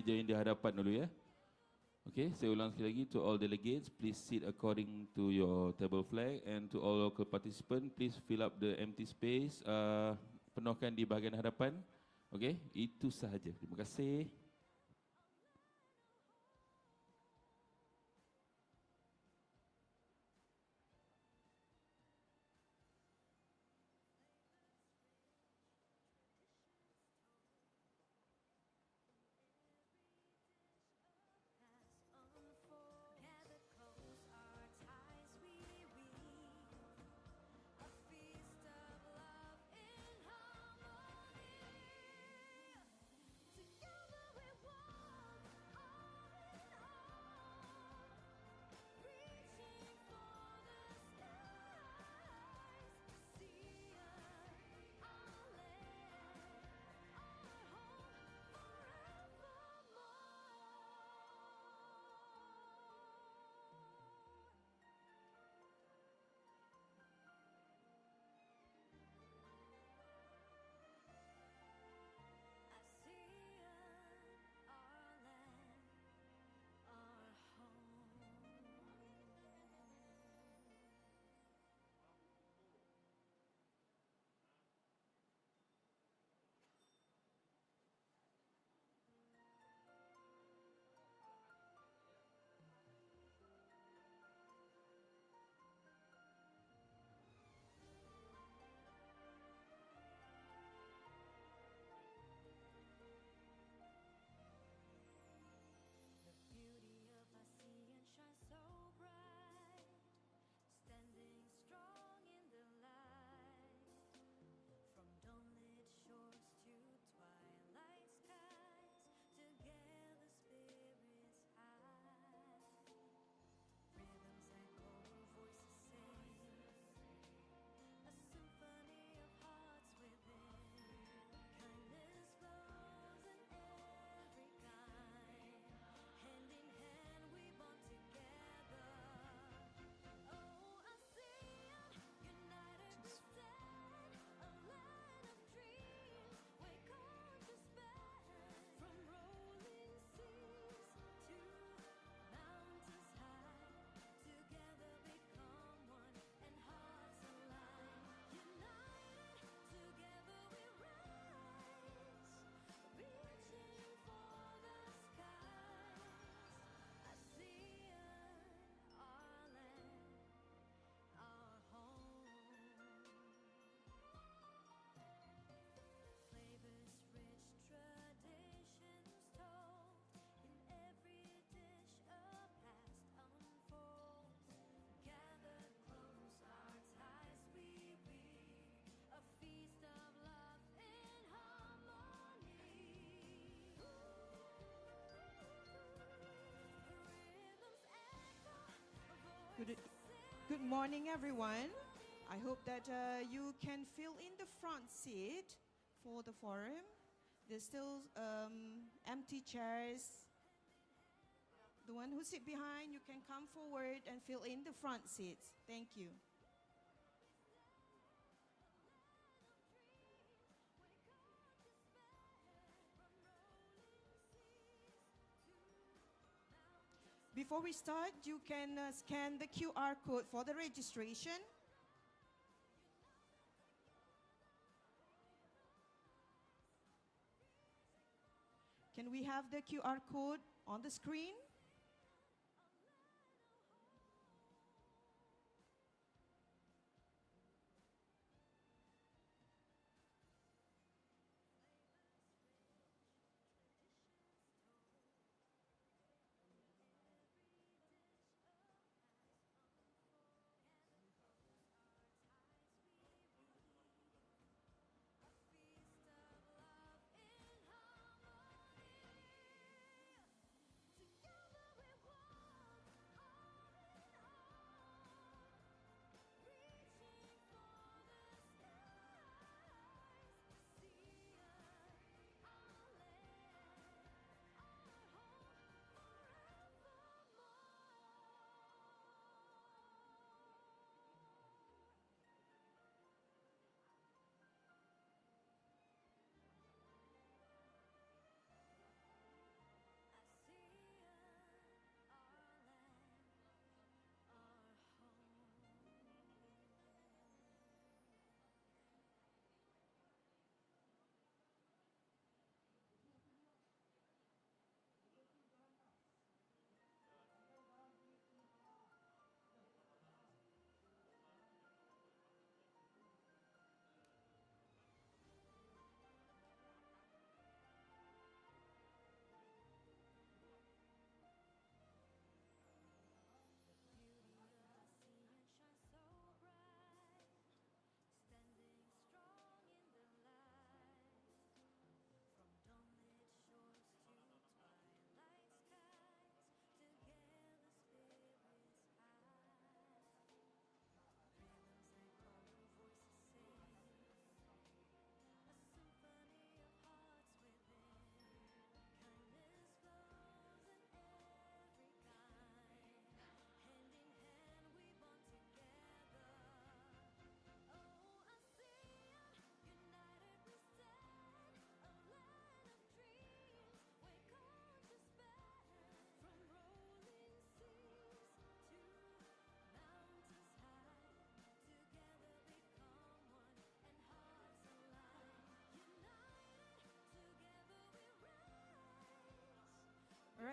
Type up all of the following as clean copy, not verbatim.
meja yang di hadapan dulu ya. Okay, saya ulang sekali lagi. To all delegates, please sit according to your table flag, and to all local participants, please fill up the empty space. Penuhkan di bahagian hadapan. Okay, itu sahaja. Terima kasih. Asean shines so bright, standing strong in the light. From dawnlit shores to twilight skies, together spirits high. Rhythms echo, voices sing, a symphony of hearts within. Kindness flows in every kind, hand in hand we bond together. Oh, Asean, united we stand, a land of dreams, where cultures span. From rolling seas to mountains high, together become one and hearts align. United, together we rise, reaching for the skies. Asean, our land, our home. Flavors rich, traditions told, in every dish a past unfolds. Gathered close, our ties we weave, a feast of love in harmony. Rhythms echo, Good morning, everyone. I hope that you can fill in the front seat for the forum. There's still empty chairs. The one who sit behind, you can come forward and fill in the front seats. Thank you. Before we start, you can scan the QR code for the registration. Can we have the QR code on the screen? together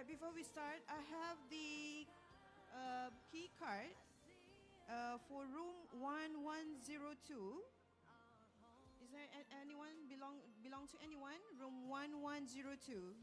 before we start, I have the key card for room 1102. Is there anyone belong to anyone? Room 1102.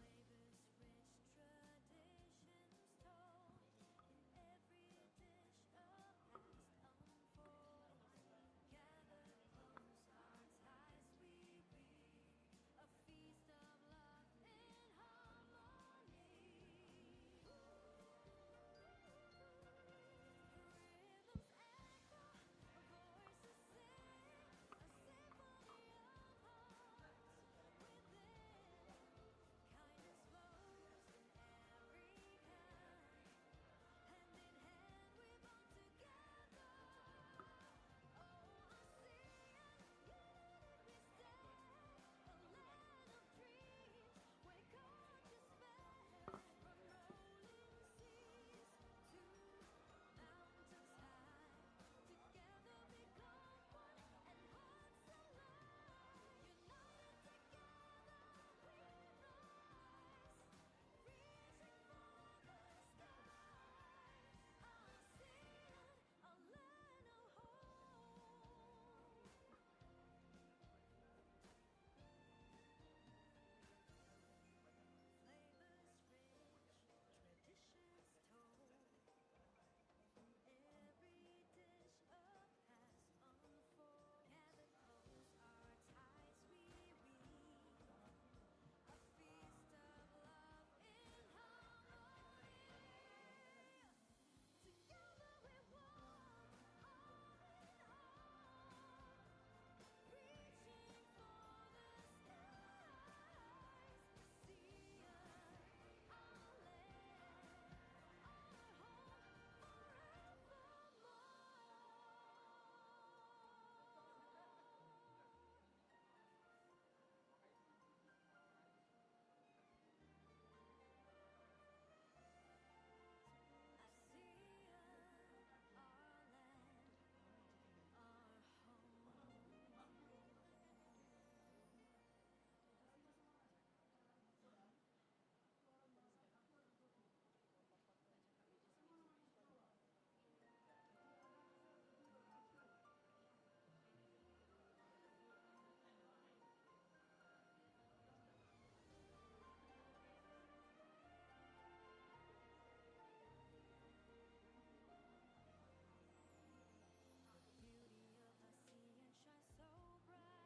Beauty of Asean shines so bright,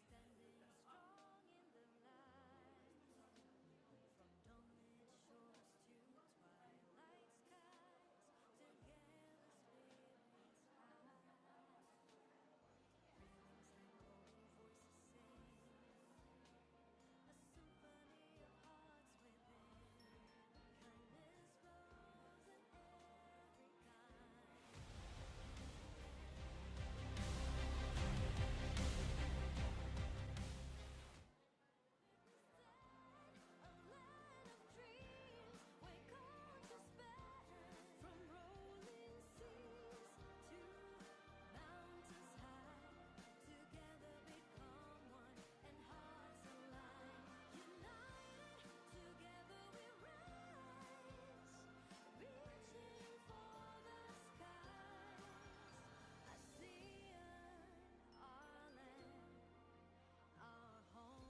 standing strong in the light. From dawnlit shores to twilight skies, together spirits high. Rhythms echo, voices sing, a symphony of hearts within. Kindness flows in every kind. A land of dreams, wake on despair. From rolling seas to mountains high, together become one and hearts align. United, together we rise, reaching for the skies. Asean, our land, our home.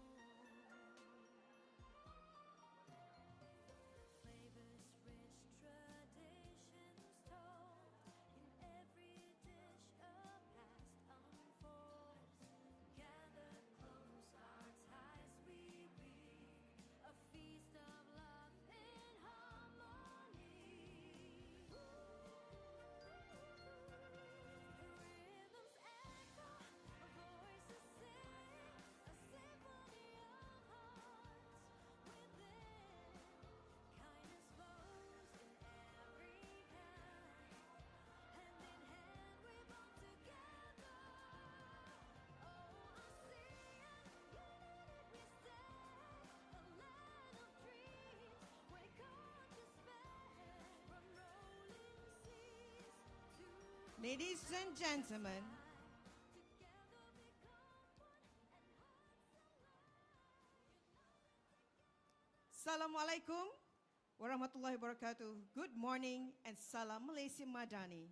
Flavors rich, traditions told. In every dish a past unfolds. Gather close, our ties we weave. A feast of love in harmony. Rhythms echo, voices sing. A symphony of hearts within. Kindness flows in every kind. Hand in hand we bond together. Oh, Asean, united we stand. A land of dreams, wake on despair. From rolling seas to Ladies and gentlemen, together become one and hearts align. Assalamualaikum warahmatullahi wabarakatuh. Good morning and salam Malaysia Madani.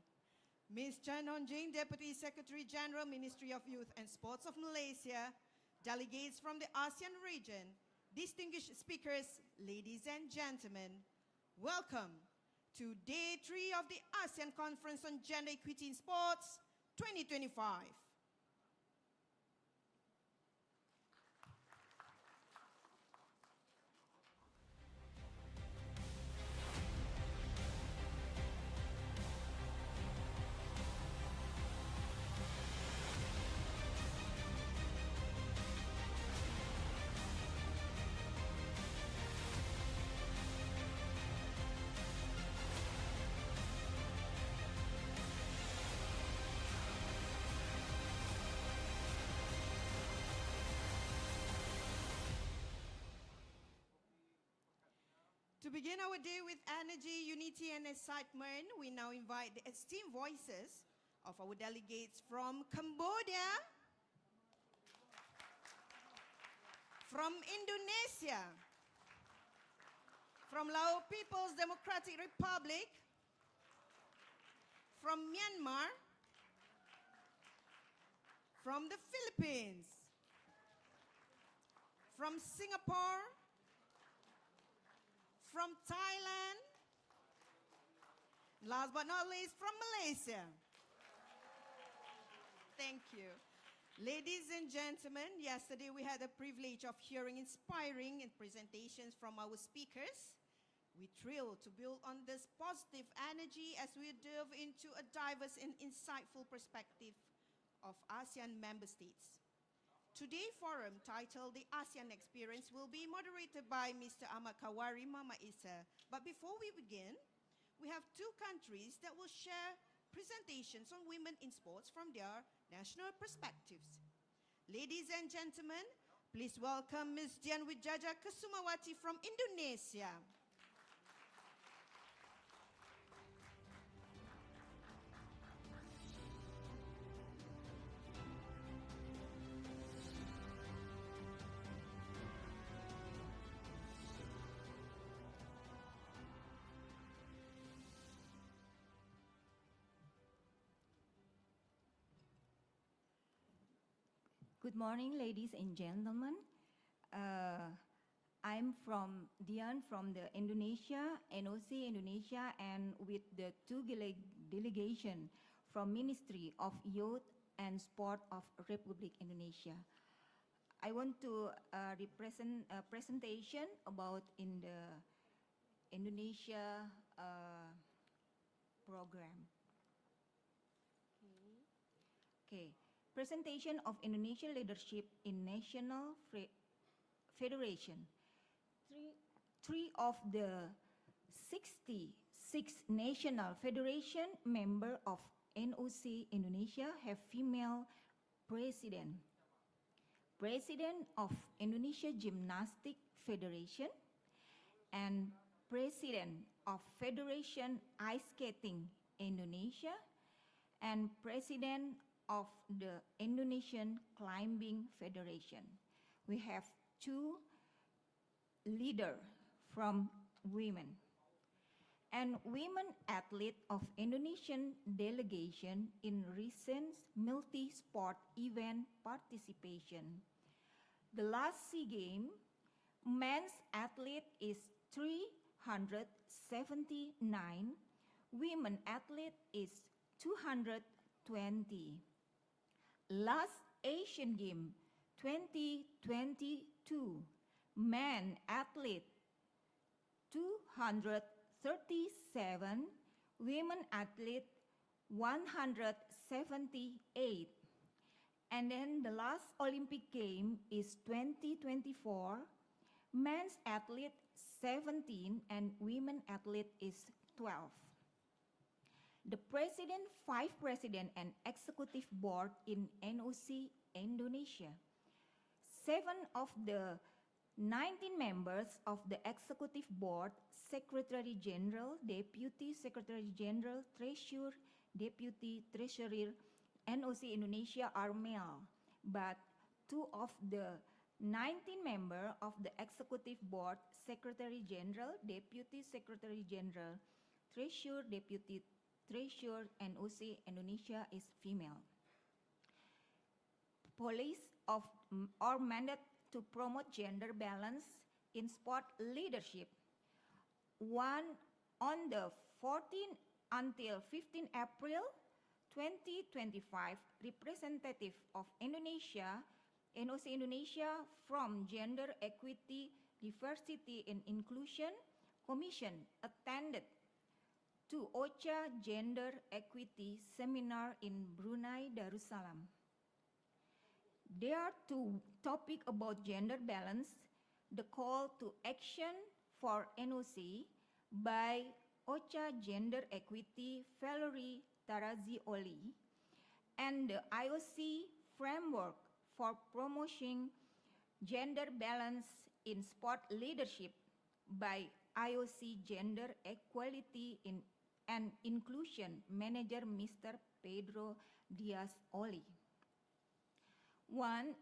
Ms. Chan Hon Jing, Deputy Secretary General, Ministry of Youth and Sports of Malaysia, delegates from the ASEAN region, distinguished speakers, ladies and gentlemen, welcome to Day 3 of the ASEAN Conference on Gender Equity in Sports 2025. To begin our day with energy, unity, and excitement, we now invite the esteemed voices of our delegates from Cambodia, from Indonesia, from Lao People's Democratic Republic, from Myanmar, from the Philippines, from Singapore, from Thailand, last but not least, from Malaysia. Thank you. Ladies and gentlemen, yesterday we had the privilege of hearing inspiring presentations from our speakers. We thrilled to build on this positive energy as we delve into a diverse and insightful perspective of ASEAN member states. Today's forum, titled The ASEAN Experience, will be moderated by Mr. Ahmad Kawari Mama Isa. But before we begin, we have two countries that will share presentations on women in sports from their national perspectives. Ladies and gentlemen, please welcome Ms. Dian Wijaja Kusumawati from Indonesia. Good morning, ladies and gentlemen. I'm Dian from the Indonesia, NOC Indonesia, and with the two delegation from Ministry of Youth and Sport of Republic Indonesia. I want to represent a presentation about in the Indonesia program. Okay. Presentation of Indonesian leadership in national federation. Three of the 66 national federation member of NOC Indonesia have female president. President of Indonesia Gymnastic Federation and President of Federation Ice Skating Indonesia and President of the Indonesian Climbing Federation. We have two leaders from women. And women athlete of Indonesian delegation in recent multi-sport event participation. The last SEA Games, men's athlete is 379, women athlete is 220. Last Asian Games 2022, men athlete 237, women athlete 178. And then the last Olympic Game is 2024, men's athlete 17 and women athlete is 12. The president, five president and executive board in NOC Indonesia. 7 of the 19 members of the executive board, secretary general, deputy secretary general, treasurer, deputy treasurer, NOC Indonesia are male, but 2 of the 19 members of the Executive Board, Secretary General, Deputy Secretary General, Treasurer, Deputy Treasurer, NOC Indonesia is female. Police are mandated to promote gender balance in sport leadership. On the 14 until 15 April 2025, representative of Indonesia, NOC Indonesia from Gender Equity, Diversity and Inclusion Commission attended to OCHA Gender Equity Seminar in Brunei Darussalam. There are two topics about gender balance, the call to action for NOC by OCHA Gender Equity Valerie Tarazioli and the IOC framework for promoting gender balance in sport leadership by IOC Gender Equality and Inclusion Manager Mr. Pedro Diaz-Oli. One,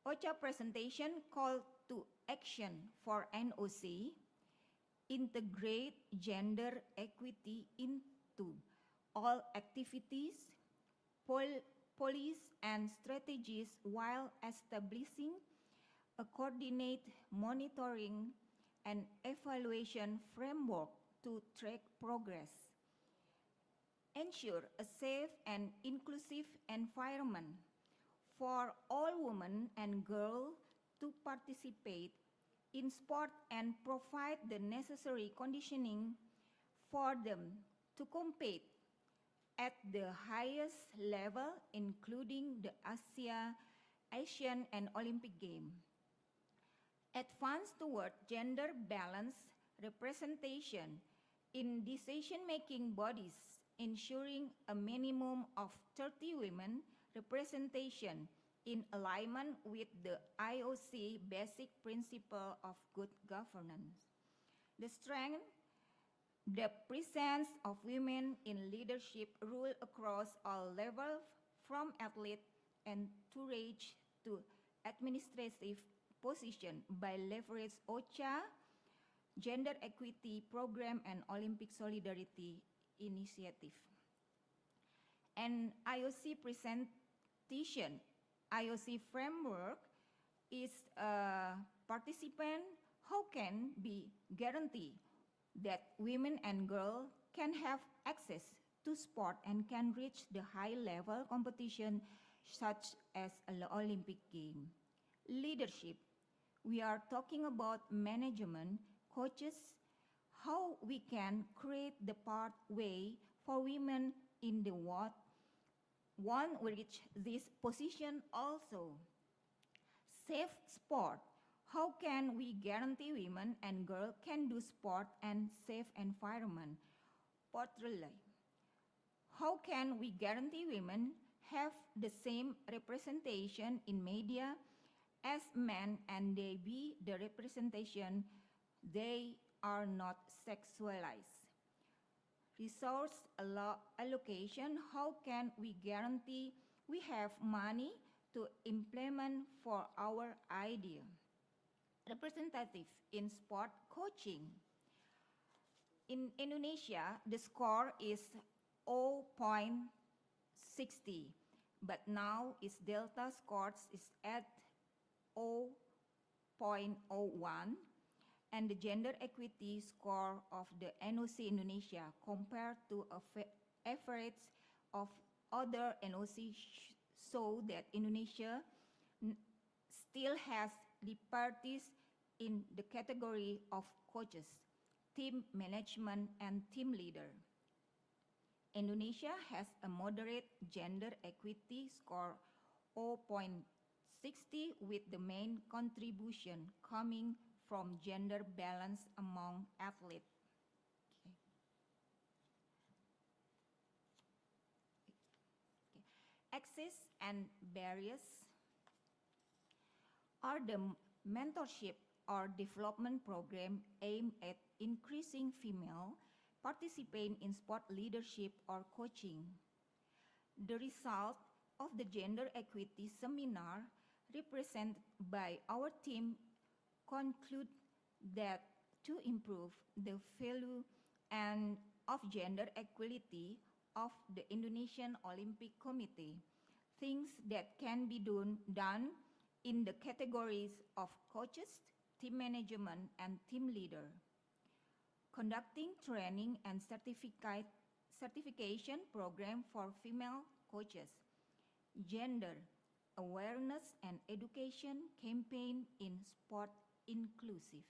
OCHA presentation call to action for NOC, integrate gender equity into all activities, policies and strategies while establishing a coordinated monitoring and evaluation framework to track progress. Ensure a safe and inclusive environment for all women and girls to participate in sport and provide the necessary conditioning for them to compete at the highest level, including the Asean and Olympic Games. Advance toward gender balance representation in decision-making bodies, ensuring a minimum of 30 women representation in alignment with the IOC basic principle of good governance. The strength, the presence of women in leadership role across all levels, from athlete and entourage to administrative position by leverage OCHA, Gender Equity Program and Olympic Solidarity Initiative. And IOC presentation, IOC framework is a participant how can be guaranteed that women and girls can have access to sport and can reach the high level competition such as the Olympic Games. Leadership, we are talking about management, coaches, how we can create the pathway for women in the world. One will reach this position also. Safe sport, how can we guarantee women and girls can do sport and safe environment? Portrayal, how can we guarantee women have the same representation in media as men and they be the representation, they are not sexualized? Resource allocation, how can we guarantee we have money to implement for our idea? Representative in sport coaching. In Indonesia, the score is 0.60, but now its delta scores is at 0.01, and the gender equity score of the NOC Indonesia compared to average of other NOC show that Indonesia still has disparities in the category of coaches, team management, and team leader. Indonesia has a moderate gender equity score 0.60 with the main contribution coming from gender balance among athletes. Okay. Access and barriers are the mentorship or development program aimed at increasing female participation in sport leadership or coaching. The result of the gender equity seminar represented by our team, conclude that to improve the value and of gender equality of the Indonesian Olympic Committee, things that can be done in the categories of coaches, team management, and team leader. Conducting training and certification program for female coaches, gender awareness and education campaign in sport inclusive.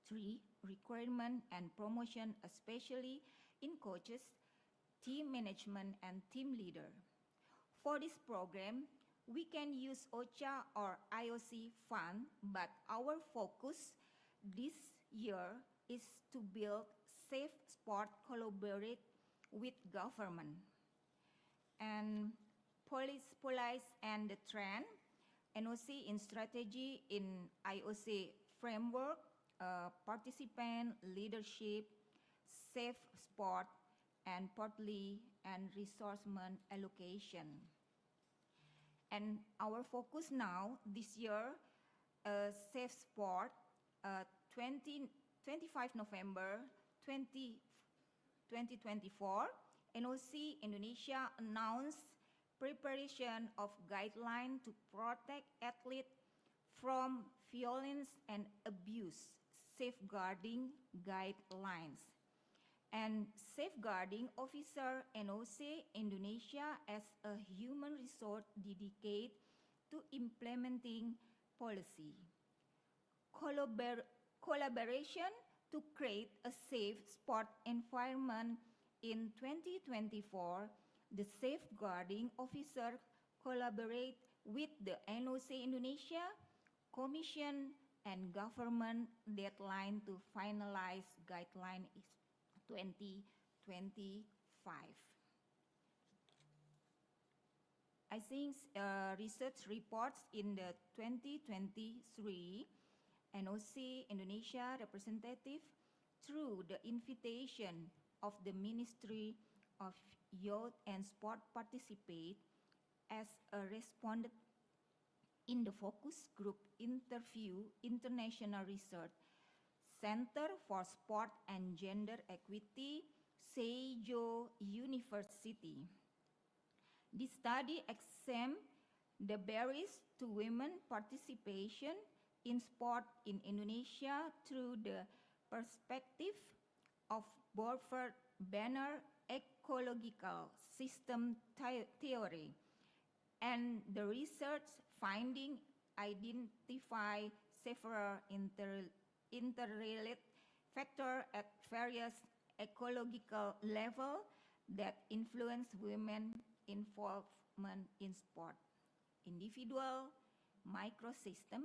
3. Requirement and promotion, especially in coaches, team management, and team leader. For this program, we can use OCHA or IOC fund, but our focus this year is to build safe sport collaborate with government. And police and the trend, NOC in strategy in IOC framework, participant leadership, safe sport, and partly and resourcement allocation. And our focus now this year, safe sport, 25 November 2024, NOC Indonesia announced preparation of guideline to protect athletes from violence and abuse, safeguarding guidelines. And safeguarding officer NOC Indonesia as a human resource dedicated to implementing policy. Collaboration to create a safe sport environment in 2024, the safeguarding officer collaborate with the NOC Indonesia, Commission, and government. Deadline to finalize guideline is 2025. I think research reports in the 2023 NOC Indonesia representative through the invitation of the Ministry of Youth and Sport participate as a respondent in the focus group interview International Research Center for Sport and Gender Equity, Seijo University. This study examined the barriers to women participation in sport in Indonesia through the perspective of Borford Banner ecological system theory, and the research finding identify several interrelated factors at various ecological levels that influence women's involvement in sport: individual, microsystem,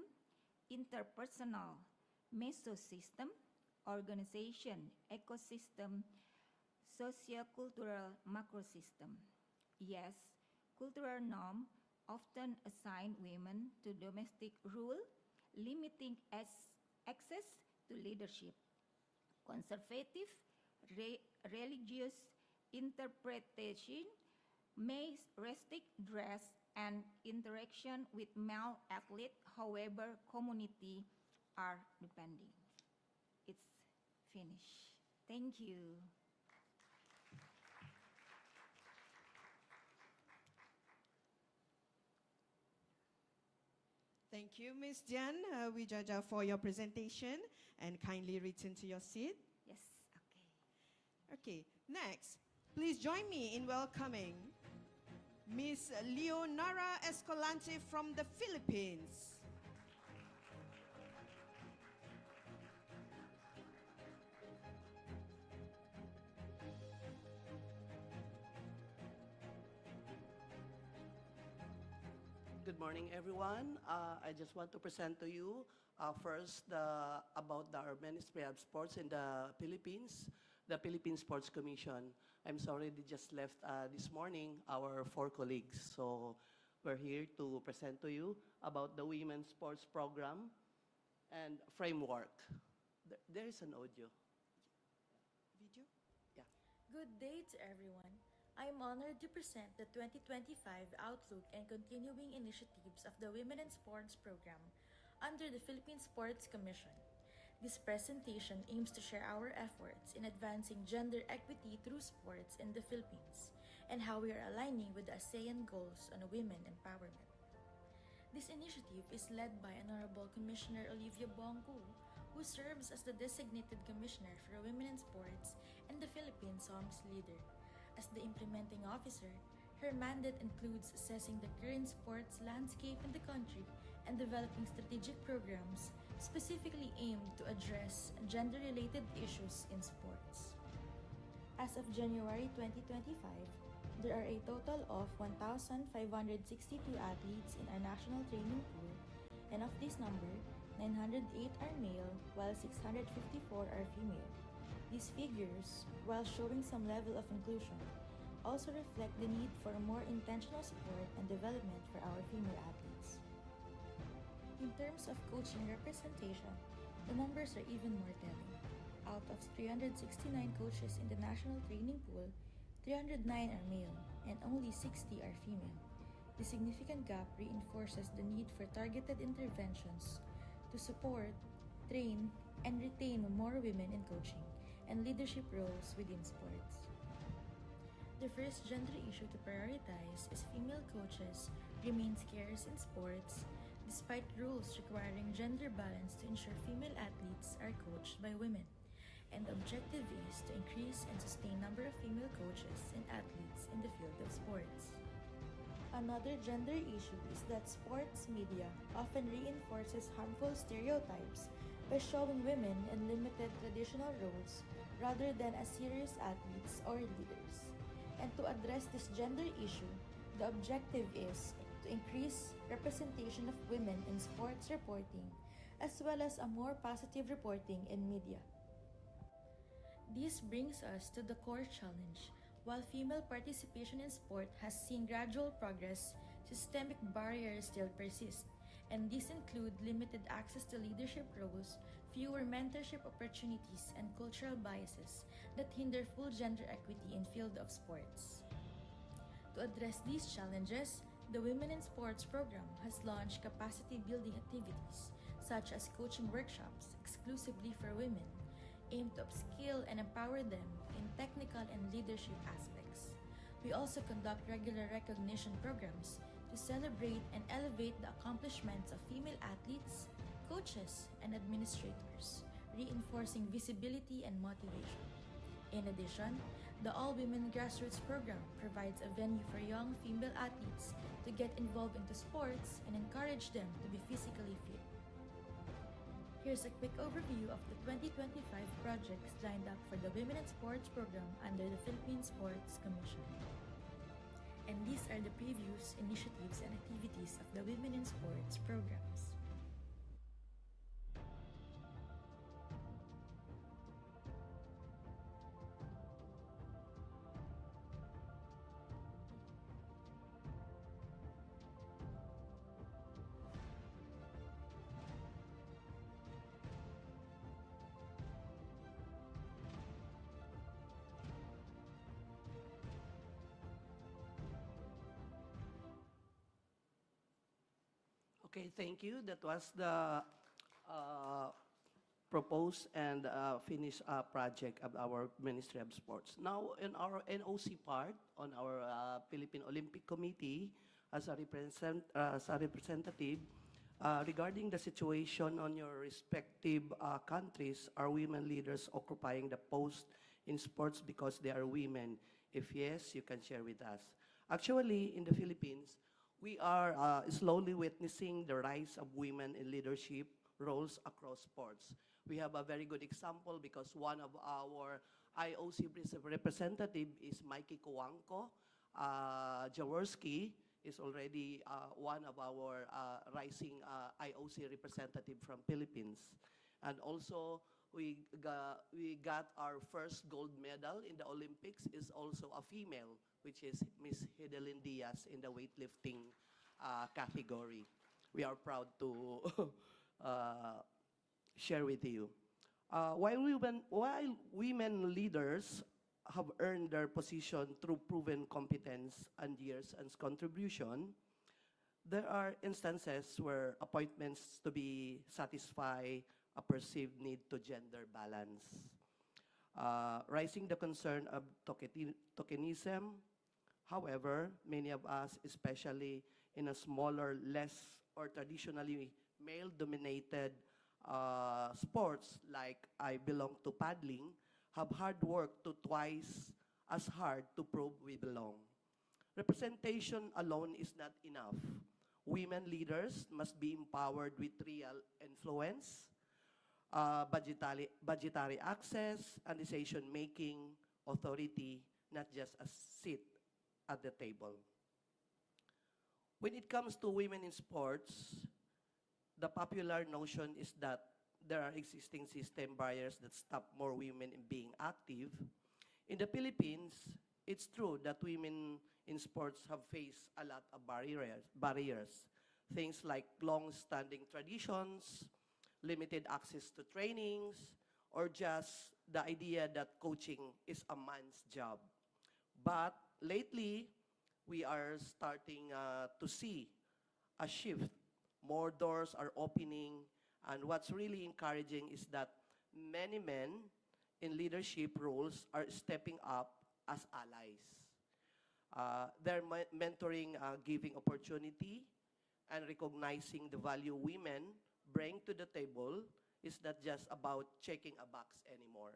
interpersonal, mesosystem, organization, ecosystem, sociocultural macrosystem. Yes, cultural norms often assign women to domestic rule, limiting access to leadership. Conservative religious interpretation may restrict dress and interaction with male athletes, however, community are depending. It's finished. Thank you. Thank you, Ms. Dian Wijaja, for your presentation, and kindly return to your seat. Yes, okay. Okay, next, please join me in welcoming Ms. Leonara Escalante from the Philippines. Good morning, everyone. I just want to present to you first about our Ministry of Sports in the Philippines, the Philippine Sports Commission. I'm sorry, they just left this morning, our 4 colleagues. So we're here to present to you about the Women's Sports Program and framework. There is an audio. Video? Yeah. Good day to everyone. I am honored to present the 2025 Outlook and Continuing Initiatives of the Women in Sports Program under the Philippine Sports Commission. This presentation aims to share our efforts in advancing gender equity through sports in the Philippines and how we are aligning with the Asean goals on women empowerment. This initiative is led by Honorable Commissioner Olivia Bongku, who serves as the designated commissioner for women in sports and the Philippine SOMS leader. As the implementing officer, her mandate includes assessing the current sports landscape in the country and developing strategic programs specifically aimed to address gender-related issues in sports. As of January 2025, there are a total of 1,562 athletes in our national training pool, and of this number, 908 are male while 654 are female. These figures, while showing some level of inclusion, also reflect the need for more intentional support and development for our female athletes. In terms of coaching representation, the numbers are even more telling. Out of 369 coaches in the national training pool, 309 are male and only 60 are female. The significant gap reinforces the need for targeted interventions to support, train, and retain more women in coaching and leadership roles within sports. The first gender issue to prioritize is female coaches remain scarce in sports despite rules requiring gender balance to ensure female athletes are coached by women. And the objective is to increase and sustain number of female coaches and athletes in the field of sports. Another gender issue is that sports media often reinforces harmful stereotypes by showing women in limited traditional roles rather than as serious athletes or leaders. And to address this gender issue, the objective is to increase representation of women in sports reporting as well as a more positive reporting in media. This brings us to the core challenge. While female participation in sport has seen gradual progress, systemic barriers still persist, and these include limited access to leadership roles, fewer mentorship opportunities, and cultural biases that hinder full gender equity in field of sports. To address these challenges, the Women in Sports program has launched capacity building activities such as coaching workshops exclusively for women, aimed to upskill and empower them in technical and leadership aspects. We also conduct regular recognition programs to celebrate and elevate the accomplishments of female athletes, coaches, and administrators, reinforcing visibility and motivation. In addition, the All-Women Grassroots program provides a venue for young female athletes to get involved into sports and encourage them to be physically fit. Here's a quick overview of the 2025 projects lined up for the Women in Sports program under the Philippine Sports Commission. And these are the previews, initiatives, and activities of the Women in Sports programs. Okay, thank you. That was the proposed and finished project of our Ministry of Sports. Now, in our NOC part, on our Philippine Olympic Committee, as a representative, regarding the situation on your respective countries, are women leaders occupying the post in sports because they are women? If yes, you can share with us. Actually, in the Philippines, we are slowly witnessing the rise of women in leadership roles across sports. We have a very good example because one of our IOC representative is Mikey Kuwangko. Jaworski is already one of our rising IOC representative from Philippines. And also, we got our first gold medal in the Olympics is also a female, which is Miss Hidelyn Diaz in the weightlifting category. We are proud to share with you. While women leaders have earned their position through proven competence and years and contribution, there are instances where appointments to be satisfy a perceived need to gender balance. Rising the concern of tokenism, however, many of us, especially in a smaller, less or traditionally male-dominated sports like I belong to paddling, have hard work to twice as hard to prove we belong. Representation alone is not enough. Women leaders must be empowered with real influence, budgetary access, and decision-making authority, not just a seat at the table. When it comes to women in sports, the popular notion is that there are existing system barriers that stop more women in being active. In the Philippines, it's true that women in sports have faced a lot of barriers. Things like long-standing traditions, limited access to trainings, or just the idea that coaching is a man's job. But lately, we are starting to see a shift. More doors are opening, and what's really encouraging is that many men in leadership roles are stepping up as allies. They're mentoring, giving opportunity, and recognizing the value women bring to the table is not just about checking a box anymore.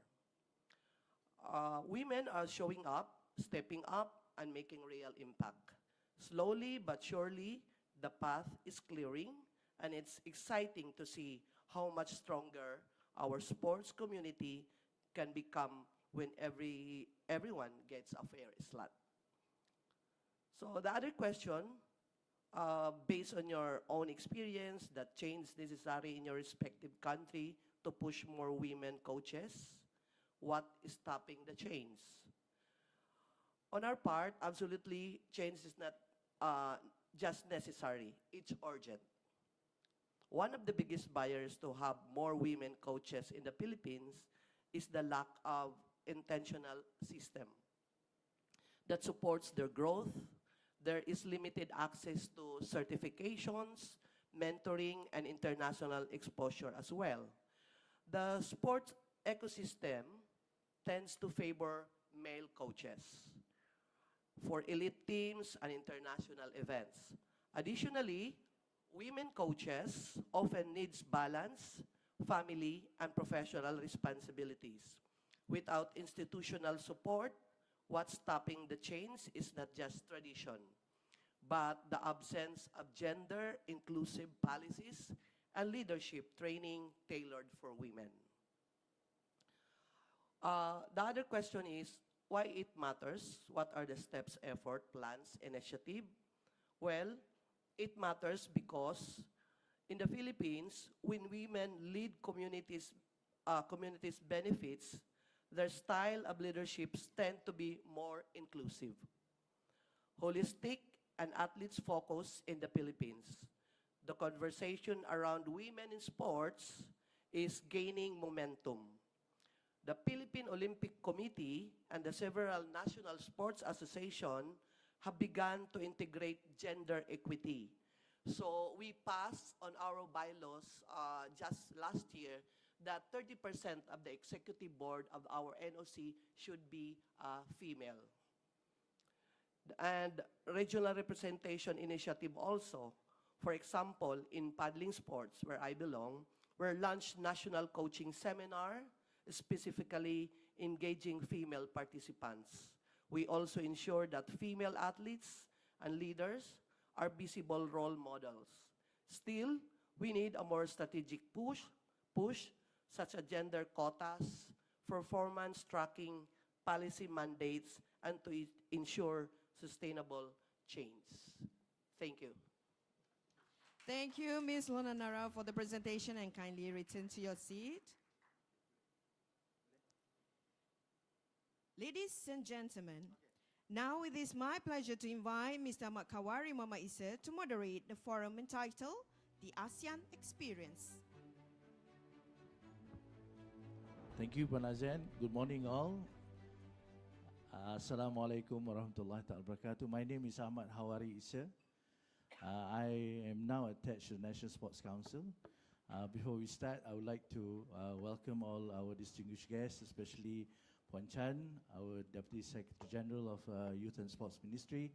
Women are showing up, stepping up, and making real impact. Slowly but surely, the path is clearing, and it's exciting to see how much stronger our sports community can become when everyone gets a fair slot. So the other question, based on your own experience, that change necessary in your respective country to push more women coaches, what is stopping the change? On our part, absolutely, change is not just necessary, it's urgent. One of the biggest barriers to have more women coaches in the Philippines is the lack of intentional system that supports their growth. There is limited access to certifications, mentoring, and international exposure as well. The sports ecosystem tends to favor male coaches for elite teams and international events. Additionally, women coaches often needs balance, family, and professional responsibilities. Without institutional support, what's stopping the change is not just tradition, but the absence of gender-inclusive policies and leadership training tailored for women. The other question is, why it matters? What are the steps, effort, plans, initiative? Well, it matters because in the Philippines, when women lead communities benefits, their style of leaderships tend to be more inclusive, holistic, and athletes focus in the Philippines. The conversation around women in sports is gaining momentum. The Philippine Olympic Committee and the several national sports associations have begun to integrate gender equity. So we passed on our bylaws just last year that 30% of the executive board of our NOC should be female. And regional representation initiative also. For example, in paddling sports, where I belong, we launched national coaching seminar, specifically engaging female participants. We also ensure that female athletes and leaders are visible role models. Still, we need a more strategic push such as gender quotas, performance tracking, policy mandates, and to ensure sustainable change. Thank you. Thank you, Ms. Lonanara, for the presentation, and kindly return to your seat. Ladies and gentlemen, now it is my pleasure to invite Mr. Makawari Mama Isa to moderate the forum entitled The ASEAN Experience. Thank you, Panazen. Good morning, all. Assalamualaikum warahmatullahi ta'ala wabarakatuh. My name is Ahmad Hawari Isa. I am now attached to the National Sports Council. Before we start, I would like to welcome all our distinguished guests, especially Puan Chan, our Deputy Secretary General of Youth and Sports Ministry,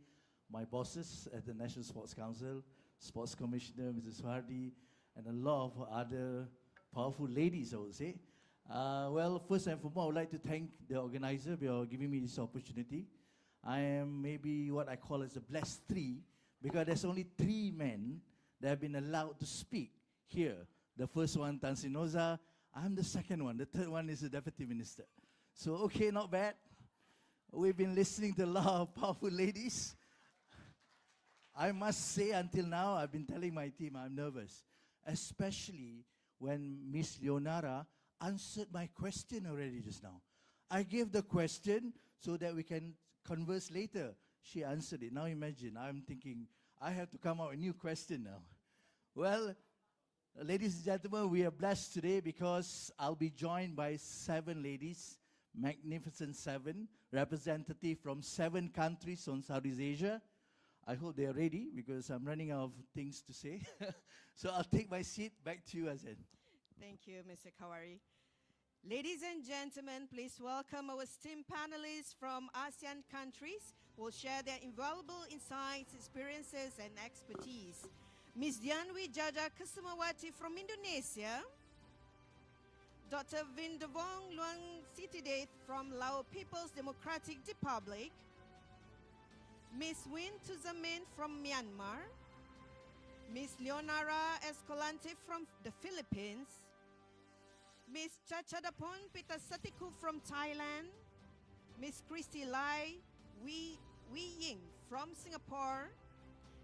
my bosses at the National Sports Council, Sports Commissioner Mrs. Hardy, and a lot of other powerful ladies, I would say. Well, first and foremost, I would like to thank the organizer for giving me this opportunity. I am maybe what I call as a blessed three, because there's only 3 men that have been allowed to speak here. The first one, Tan Sinoza. I'm the second one. The third one is the Deputy Minister. So, okay, not bad. We've been listening to a lot of powerful ladies. I must say, until now, I've been telling my team I'm nervous, especially when Miss Leonara answered my question already just now. I gave the question so that we can converse later. She answered it. Now imagine, I'm thinking, I have to come up with a new question now. Well, ladies and gentlemen, we are blessed today because I'll be joined by 7 ladies, magnificent 7, representative from 7 countries on Southeast Asia. I hope they are ready because I'm running out of things to say. So I'll take my seat. Back to you, Asean. Thank you, Mr. Kawari. Ladies and gentlemen, please welcome our esteemed panelists from ASEAN countries who will share their invaluable insights, experiences, and expertise. Ms. Dianwi Jaja Kesamawati from Indonesia, Dr. Vindavong Luang Sitidate from Lao People's Democratic Republic, Ms. Win Tuzamin from Myanmar, Ms. Leonara Escalante from the Philippines, Ms. Chachadapon Pitasatiku from Thailand, Ms. Christy Lai Wee Ying from Singapore,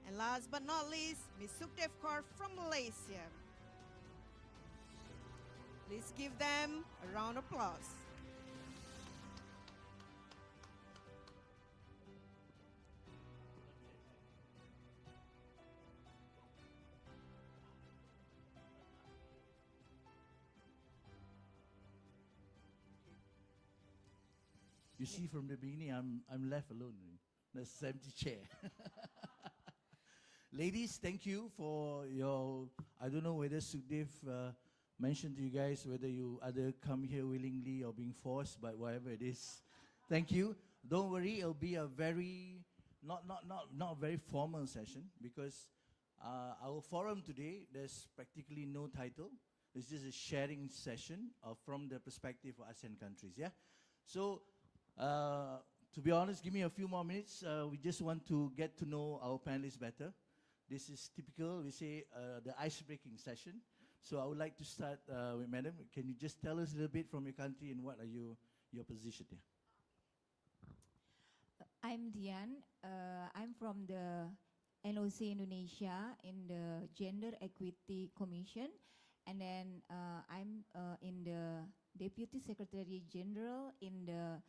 and last but not least, Ms. Sukdev Kaur from Malaysia. Please give them a round of applause. You see, from the beginning, I'm left alone. There's an empty chair. Ladies, thank you for your, I don't know whether Sukdev mentioned to you guys whether you either come here willingly or being forced, but whatever it is, thank you. Don't worry, it'll be a very, not a very formal session because our forum today, there's practically no title. It's just a sharing session from the perspective of ASEAN countries, yeah? So, to be honest, give me a few more minutes. We just want to get to know our panelists better. This is typical, we say, the ice-breaking session. So I would like to start with Madam. Can you just tell us a little bit from your country and what are your position here? I'm Dian. I'm from the NOC Indonesia in the Gender Equity Commission. And then I'm in the Deputy Secretary General in the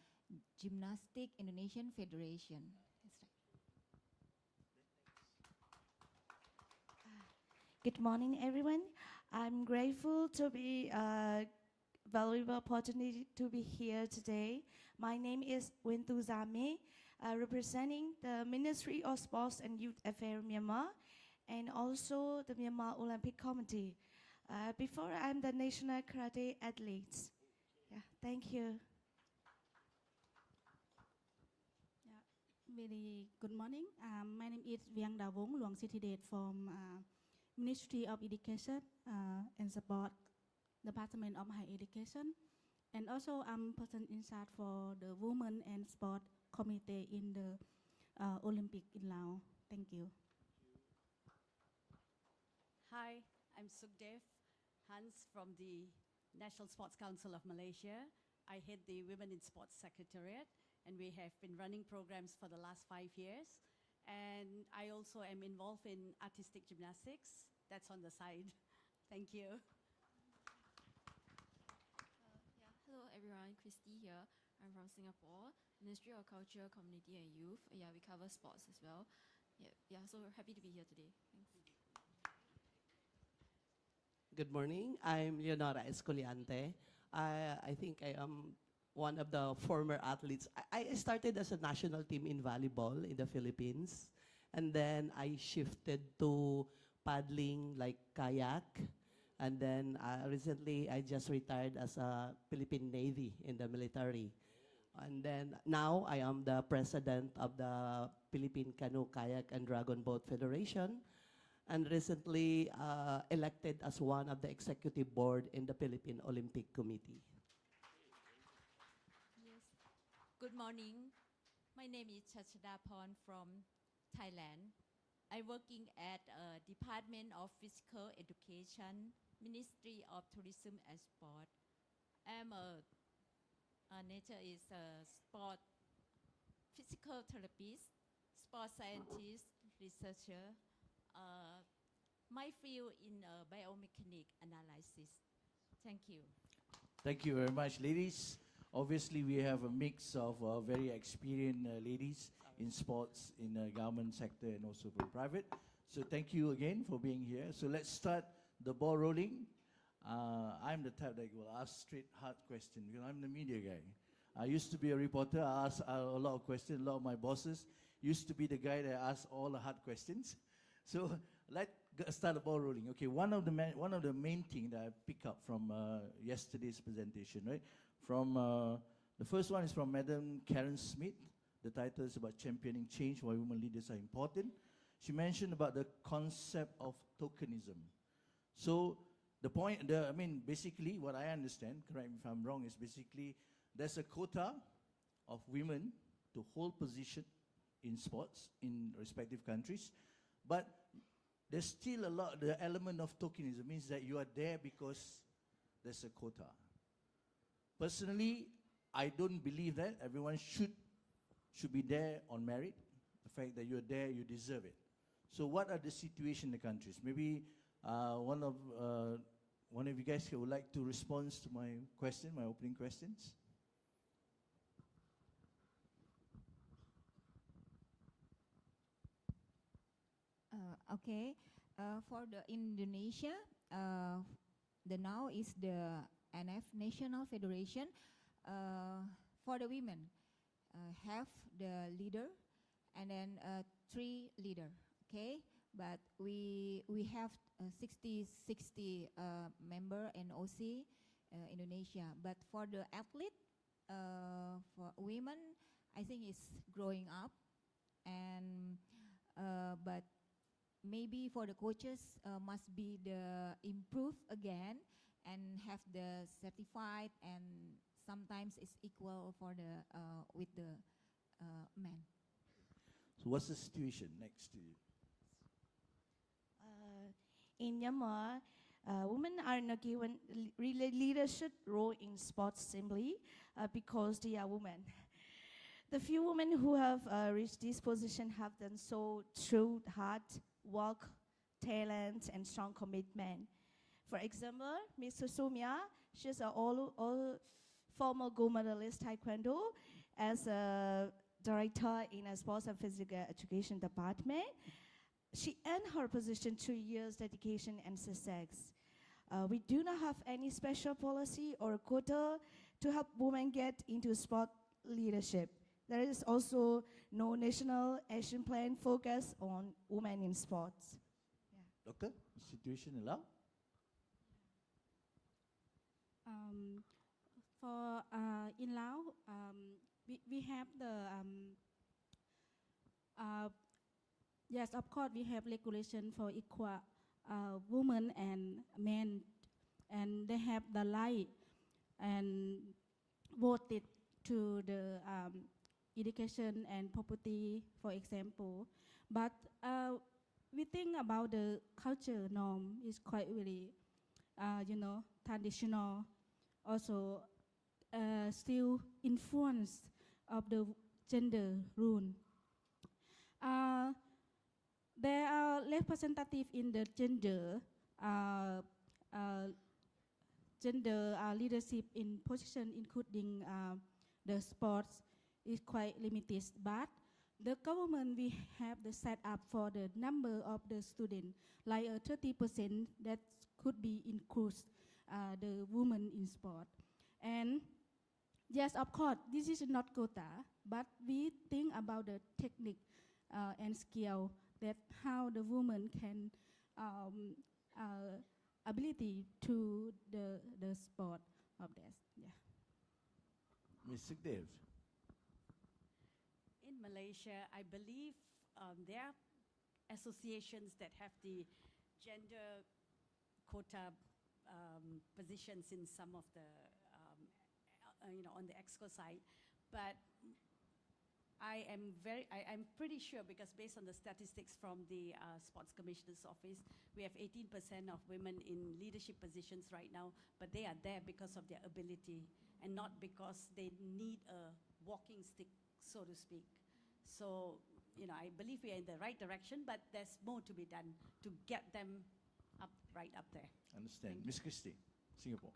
Gymnastic Indonesian Federation. That's right. Good morning, everyone. I'm grateful to be valuable opportunity to be here today. My name is Wintu Zame, representing the Ministry of Sports and Youth Affairs Myanmar, and also the Myanmar Olympic Committee. Before, I'm the national karate athlete. Yeah, thank you. Very good morning. My name is Viang Davong Luang Sitidate from Ministry of Education and Sport, Department of Higher Education. And also I'm person in charge for the Women and Sport Committee in the Olympic in Laos. Thank you. Hi, I'm Sukdev Hans from the National Sports Council of Malaysia. I head the Women in Sports Secretariat, and we have been running programs for the last 5 years. And I also am involved in artistic gymnastics. That's on the side. Thank you. Hello everyone, Christy here. I'm from Singapore, Ministry of Culture, Community and Youth. Yeah, we cover sports as well. Yeah, so we're happy to be here today. Thanks. Good morning. I'm Leonora Escoliante. I think I am one of the former athletes. I started as a national team in volleyball in the Philippines. And then I shifted to paddling like kayak. And then recently I just retired as a Philippine Navy in the military. And then now I am the president of the Philippine Canoe, Kayak, and Dragon Boat Federation, and recently elected as one of the executive board in the Philippine Olympic Committee. Yes. Good morning. My name is Chachadaporn from Thailand. I'm working at Department of Physical Education, Ministry of Tourism and Sport. I'm a nature is a sport physical therapist, sport scientist, researcher. My field in biomechanic analysis. Thank you. Thank you very much, ladies. Obviously, we have a mix of very experienced ladies in sports, in the government sector, and also for private. So thank you again for being here. So let's start the ball rolling. I'm the type that will ask straight, hard questions because I'm the media guy. I used to be a reporter. I asked a lot of questions. A lot of my bosses used to be the guy that asked all the hard questions. So let's start the ball rolling. Okay, one of the main things that I pick up from yesterday's presentation, right? From the first one is from Madam Karen Smith. The title is about championing change, why women leaders are important. She mentioned about the concept of tokenism. So the point, basically what I understand, correct me if I'm wrong, is basically there's a quota of women to hold position in sports in respective countries, but there's still the element of tokenism, means that you are there because there's a quota. Personally, I don't believe that. Everyone should be there on merit. The fact that you're there, you deserve it. So what are the situation in the countries? Maybe one of you guys would like to respond to my question, my opening questions? Okay. For the Indonesia, the now is the NF National Federation. For the women, have the leader and then 3 leader. Okay, but we have 60 member in OC Indonesia. But for the athlete, for women, I think it's growing up, and but maybe for the coaches must be the improve again and have the certified, and sometimes it's equal for the with the men. So what's the situation next to you? In Myanmar, women are not given leadership role in sports simply because they are women. The few women who have reached this position have done so through hard work, talent, and strong commitment. For example, Ms. Susumya, she's an all former gold medalist Taekwondo as a director in a sports and physical education department. She earned her position through years dedication and success. We do not have any special policy or quota to help women get into sport leadership. There is also no national action plan focused on women in sports. Yeah. Doctor, situation allow? For in Laos, we have the yes, of course, we have regulation for equal women and men, and they have the right and voted to the education and property, for example. But we think about the culture norm is quite really, traditional, also still influence of the gender rule. There are representative in the gender leadership in position, including the sports, is quite limited. But the government we have the set up for the number of the students, like 30% that could be include the women in sport. And Yes, of course, this is not quota, but we think about the technique and skill that how the woman can ability to the sport of that. Yeah. Mr. Dev. In Malaysia, I believe there are associations that have the gender quota positions in some of the, on the exco side. But I'm pretty sure, because based on the statistics from the Sports Commissioner's Office, we have 18% of women in leadership positions right now, but they are there because of their ability and not because they need a walking stick, so to speak. So, I believe we are in the right direction, but there's more to be done to get them right up there. Understand. Miss Christie, Singapore.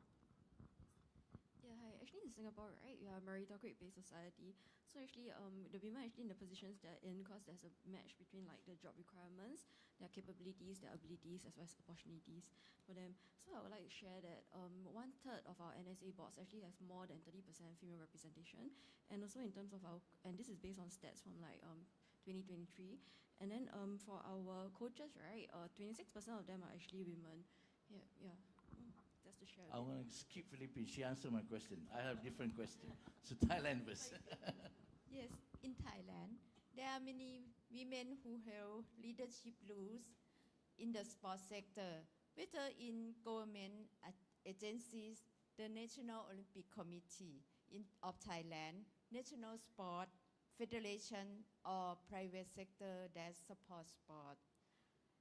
Yeah, hi. Actually, in Singapore, right, we are a meritocratic-based society. So actually, the women are actually in the positions they're in because there's a match between like the job requirements, their capabilities, their abilities, as well as opportunities for them. So I would like to share that 1/3 of our NSA boards actually has more than 30% female representation, and also in terms of and this is based on stats from like 2023. And then for our coaches, right, 26% of them are actually women. Yeah. Just to share. I want to skip Philippines. She answered my question. I have different question. So Thailand first. Yes, in Thailand, there are many women who hold leadership roles in the sports sector, whether in government agencies, the National Olympic Committee of Thailand, National Sport Federation, or private sector that support sport.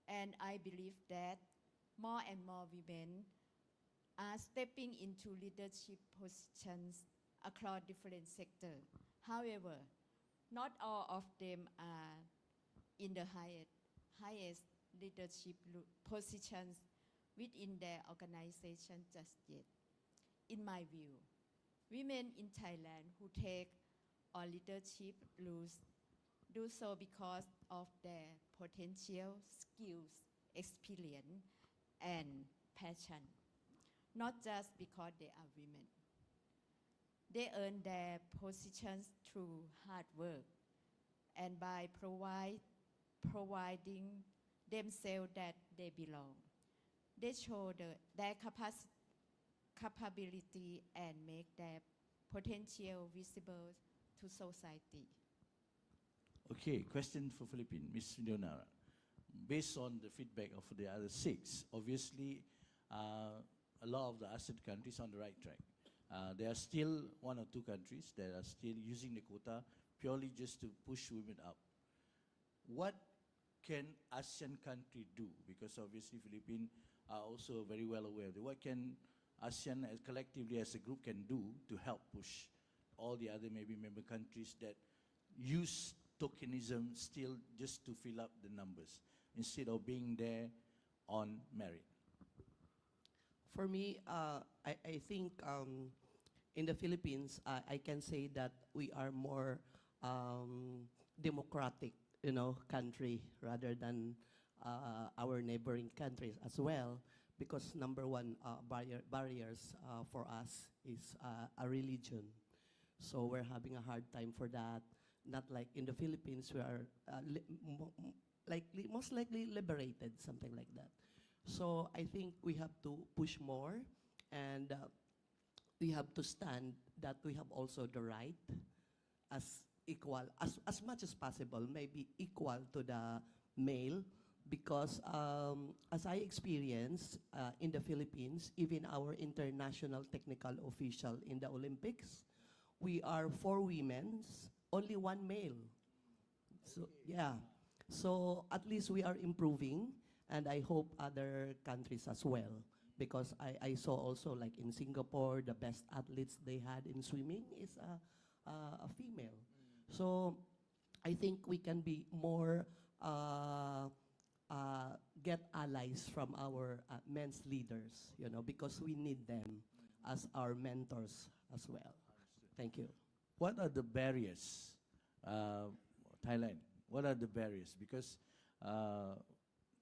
And I believe that more and more women are stepping into leadership positions across different sectors. However, not all of them are in the highest leadership positions within their organization just yet. In my view, women in Thailand who take on leadership roles do so because of their potential, skills, experience, and passion, not just because they are women. They earn their positions through hard work and by providing themselves that they belong. They show their capability and make their potential visible to society. Okay, question for Philippines, Miss Leonara. Based on the feedback of the other 6, obviously a lot of the ASEAN countries on the right track. There are still 1 or 2 countries that are still using the quota purely just to push women up. What can ASEAN country do? Because obviously Philippines are also very well aware of it. What can ASEAN as collectively as a group can do to help push all the other maybe member countries that use tokenism still just to fill up the numbers instead of being there on merit? For me, I think in the Philippines, I can say that we are more democratic, country rather than our neighboring countries as well. Because number one barriers for us is a religion, so we're having a hard time for that. Not like in the Philippines, we are most likely liberated, something like that. So I think we have to push more, and we have to stand that we have also the right as equal, as much as possible, maybe equal to the male, because as I experienced in the Philippines, even our international technical official in the Olympics, we are 4 women, only 1 male. So yeah, so at least we are improving, and I hope other countries as well, because I saw also like in Singapore, the best athletes they had in swimming is a female. So I think we can be more, get allies from our men's leaders, because we need them as our mentors as well. Thank you. What are the barriers, Thailand? What are the barriers? Because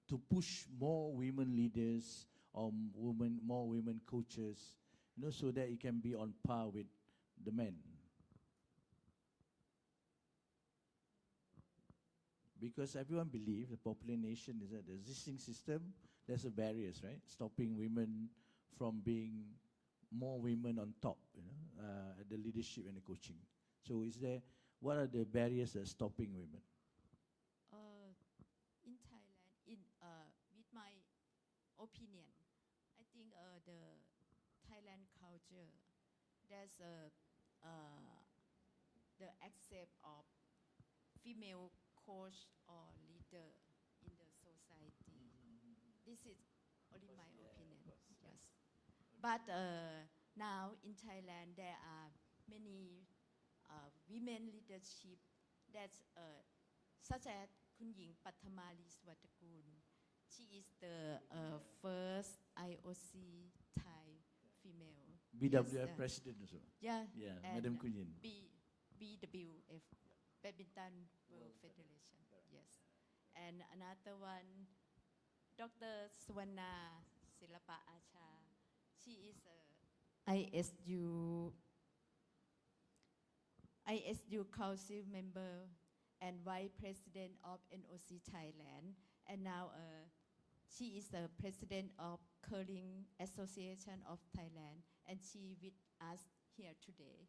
to push more women leaders or more women coaches, so that it can be on par with the men? Because everyone believes the popular nation is that the existing system, there's a barriers, right? Stopping women from being more women on top, at the leadership and the coaching. So what are the barriers that are stopping women? In Thailand, with my opinion, I think the Thailand culture, there's the accept of female coach or leader in the society. This is only my opinion. Yes. But now in Thailand, there are many women leadership that's such as Kun Ying Pathamali Swatakul. She is the first IOC Thai female. BWF president also. Yeah. Yeah, and Madam Kun Yin. BWF, Badminton World Federation. Yes. And another one, Dr. Swana Silapa Acha. She is ISU Council member and Vice President of NOC Thailand. And now she is the President of Curling Association of Thailand. And she with us here today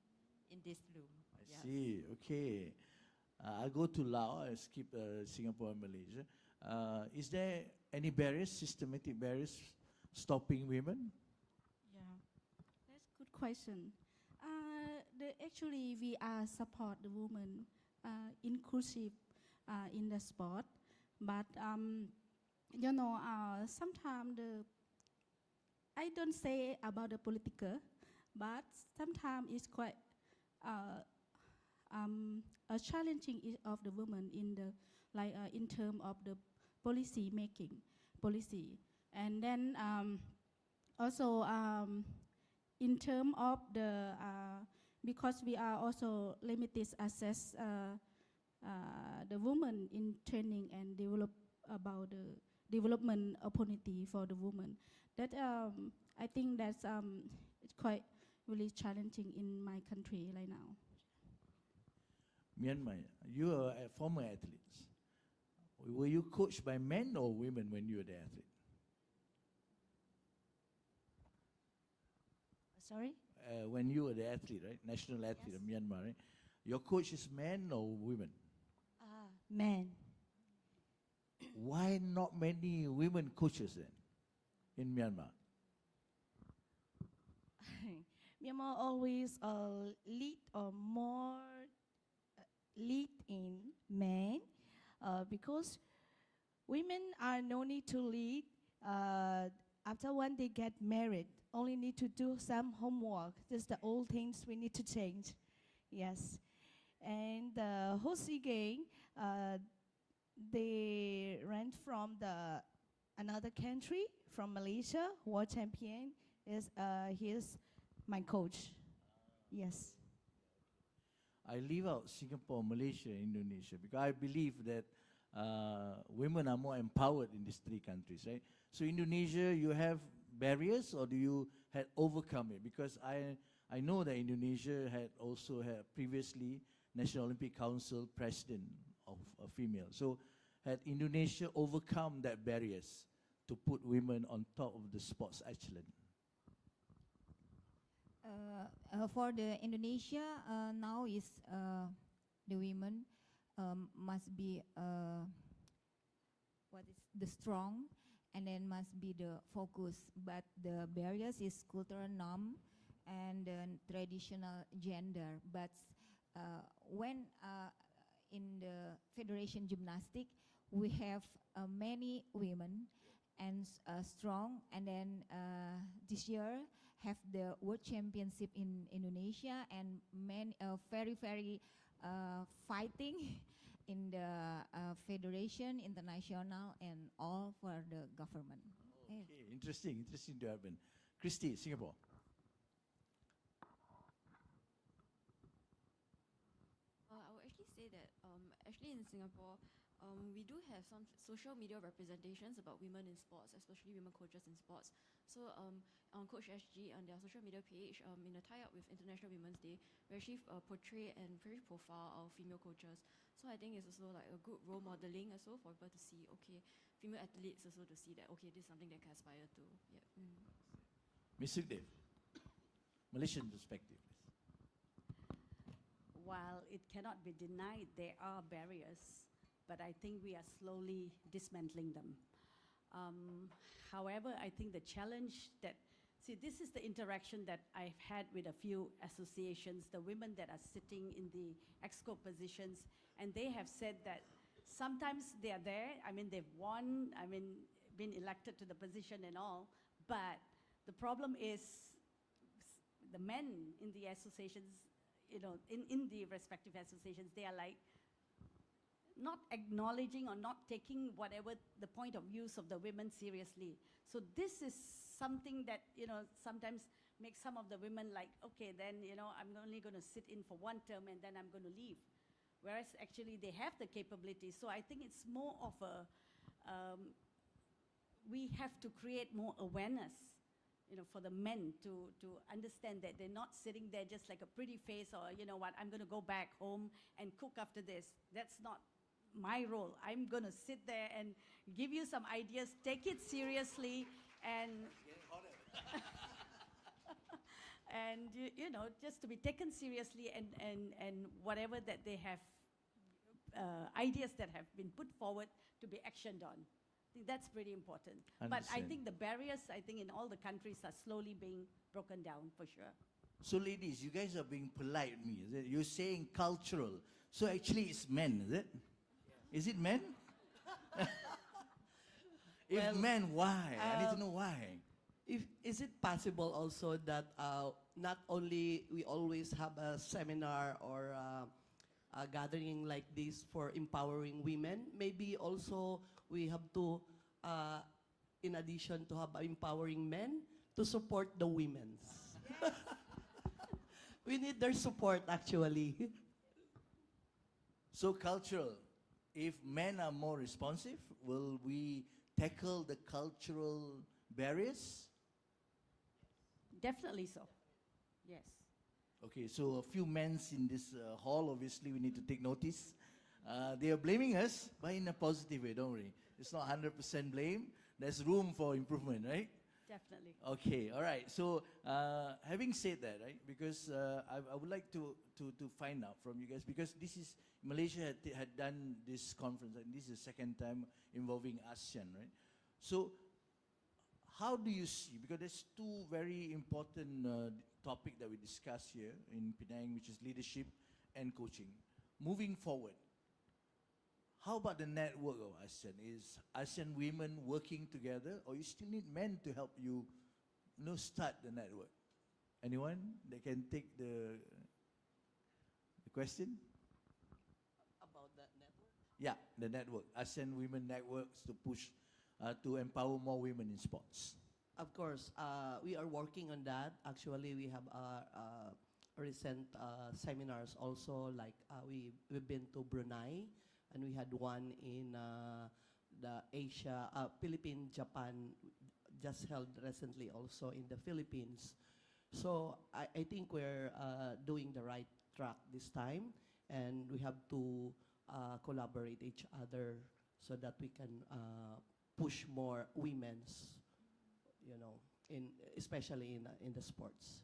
in this room. I see, okay. I'll go to Laos, I'll skip Singapore and Malaysia. Is there any barriers, systematic barriers, stopping women? Yeah, that's a good question. Actually, we are support the women inclusive in the sport, but sometimes I don't say about the political, but sometimes it's quite a challenging of the women in the in terms of the policy making, and then also in terms of the because we are also limited access the women in training and develop about the development opportunity for the women. That I think that's it's quite really challenging in my country right now. Myanmar, you are a former athlete. Were you coached by men or women when you were the athlete? Sorry? When you were the athlete, right? National athlete of Myanmar, right? Your coach is men or women? Men. Why not many women coaches then in Myanmar? Myanmar always lead or more lead in men because women are no need to lead after when they get married. Only need to do some homework. This is the old things we need to change. Yes. And the whole SEA Games, they ran from another country, from Malaysia, world champion. He's my coach. Yes. I leave out Singapore, Malaysia, Indonesia because I believe that women are more empowered in these three countries, right? So Indonesia, you have barriers or do you had overcome it? Because I know that Indonesia had also had previously National Olympic Council president of a female. So had Indonesia overcome that barriers to put women on top of the sports excellence? For the Indonesia, now is the women must be what is the strong, and then must be the focus. But the barriers is cultural norm and traditional gender. But when in the Federation Gymnastic, we have many women and strong, and then this year have the World Championship in Indonesia, and many very fighting in the Federation International and all for the government. Okay, interesting to happen. Christy, Singapore. I would actually say that actually in Singapore, we do have some social media representations about women in sports, especially women coaches in sports. So on Coach SG, on their social media page, in a tie-up with International Women's Day, we actually portray and very profile our female coaches. So I think it's also like a good role modeling also for people to see, okay, female athletes also to see that, okay, this is something they can aspire to. Yeah. Ms. Sukdev, Malaysian perspective. While it cannot be denied there are barriers, but I think we are slowly dismantling them. However, I think the challenge that, see, this is the interaction that I've had with a few associations, the women that are sitting in the exco positions, and they have said that sometimes they are there, I mean, they've won, I mean, been elected to the position and all, but the problem is the men in the associations, you know, in the respective associations, they are like, not acknowledging or not taking whatever the point of views of the women seriously. So this is something that, you know, sometimes makes some of the women like, okay, then, you know, I'm only going to sit in for one term and then I'm going to leave. Whereas actually they have the capability. So I think it's more of a, we have to create more awareness, you know, for the men to understand that they're not sitting there just like a pretty face or, you know what, I'm going to go back home and cook after this. That's not my role. I'm going to sit there and give you some ideas, take it seriously, and and you know, just to be taken seriously, and whatever that they have, ideas that have been put forward to be actioned on. I think that's pretty important. But I think the barriers, I think in all the countries are slowly being broken down for sure. So ladies, you guys are being polite with me, is it? You're saying cultural. So actually it's men, is it? Is it men? If Well, men, why? I need to know why. Is it possible also that not only we always have a seminar or a gathering like this for empowering women, maybe also we have to, in addition to have empowering men, to support the women. We need their support actually. So cultural. If men are more responsive, will we tackle the cultural barriers? Definitely so. Yes. Okay, so a few men in this hall, obviously we need to take notice. They are blaming us, but in a positive way, don't worry. It's not 100% blame. There's room for improvement, right? Definitely. Okay, all right. So having said that, right, because I would like to find out from you guys, because this is, Malaysia had done this conference, and this is the second time involving ASEAN, right? So how do you see, because there's two very important topics that we discuss here in Penang, which is leadership and coaching. Moving forward, how about the network of ASEAN? Is ASEAN women working together, or you still need men to help you, start the network? Anyone that can take the question? About that network? Yeah, the network, ASEAN women networks to push, to empower more women in sports. Of course, we are working on that. Actually, we have recent seminars also, like we've been to Brunei, and we had one in the Asia, Philippines, Japan, just held recently also in the Philippines. So I think we're doing the right track this time, and we have to collaborate each other so that we can push more women's, especially in the sports.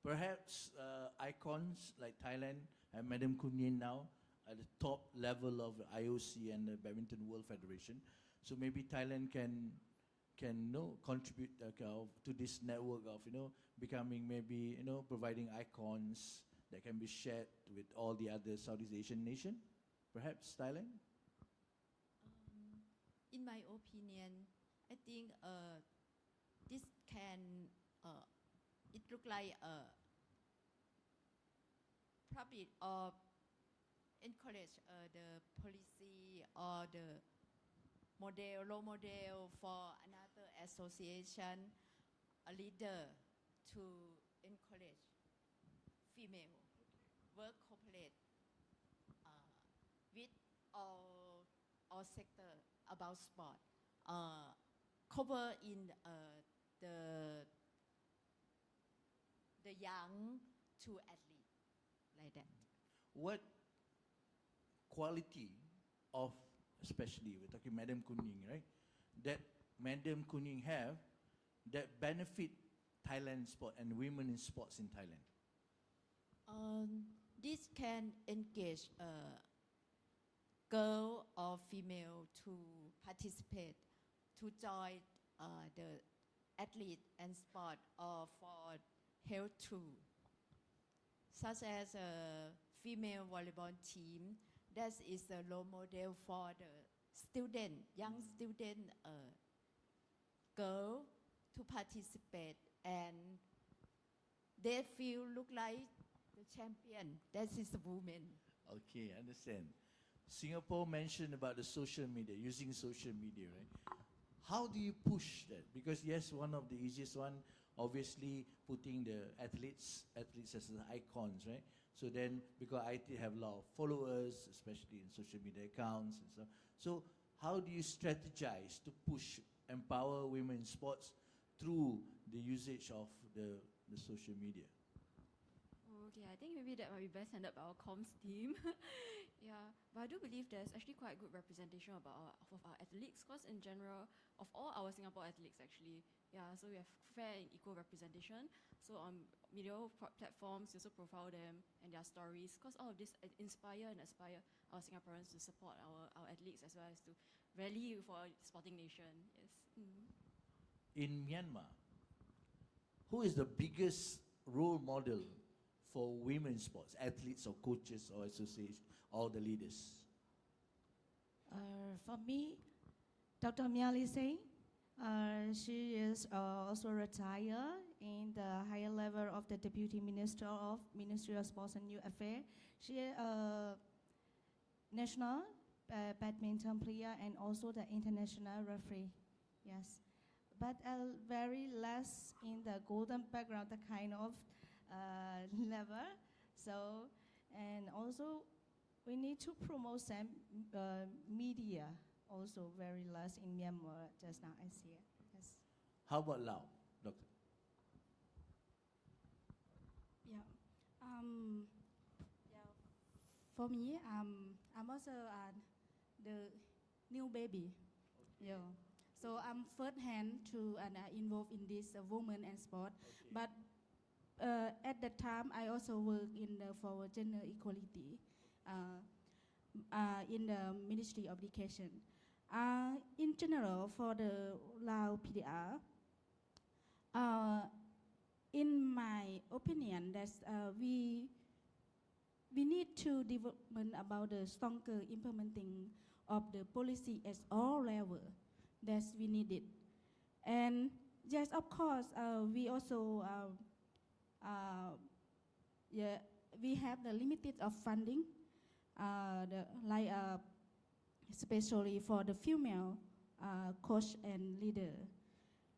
Perhaps icons like Thailand and Madam Kunyin now at the top level of IOC and the Badminton World Federation. So maybe Thailand can contribute to this network of becoming maybe providing icons that can be shared with all the other Southeast Asian nation. Perhaps Thailand. In my opinion, I think this can it look like probably encourage the policy or the role model for another association, a leader to encourage female work cooperate with all all sector about sport, cover in the young to athlete, like that. What quality of, especially we're talking Madam Kuning, right? That Madam Kuning have that benefit Thailand sport and women in sports in Thailand? This can engage girl or female to participate, to join the athlete and sport or for health too, such as a female volleyball team. That is a role model for the student, young student girl to participate, and they feel look like the champion. That is the woman. Okay, understand. Singapore mentioned about the social media, using social media, right? How do you push that? Because yes, one of the easiest one, obviously putting the athletes as the icons, right? So then, because I have a lot of followers, especially in social media accounts and stuff. So how do you strategize to push, empower women in sports through the usage of the social media? Okay, I think maybe that might be best handled by our comms team. Yeah, but I do believe there's actually quite good representation of our athletes, because in general, of all our Singapore athletes actually, yeah, so we have fair and equal representation. So on media platforms, we also profile them and their stories, because all of this inspire and aspire our Singaporeans to support our athletes as well as to rally for a sporting nation. Yes. In Myanmar, who is the biggest role model for women sports, athletes or coaches or association, all the leaders? For me, Dr. Miali Singh, she is also retired in the higher level of the Deputy Minister of Ministry of Sports and Youth Affairs. She is a national badminton player and also the international referee. Yes, but very less in the golden background, the kind of level. So, and also we need to promote some media, also very less in Myanmar just now I see it. Yes. How about Lao, Doctor? Yeah. Yeah. For me, I'm also the new baby. Yeah. So I'm first hand to involved in this women and sport, but at that time, I also work for gender equality in the Ministry of Education. In general, for the Lao PDR, in my opinion, that we need to development about the stronger implementing of the policy at all level. That's we need it. And yes, of course, we also yeah, we have the limited of funding, especially for the female coach and leader,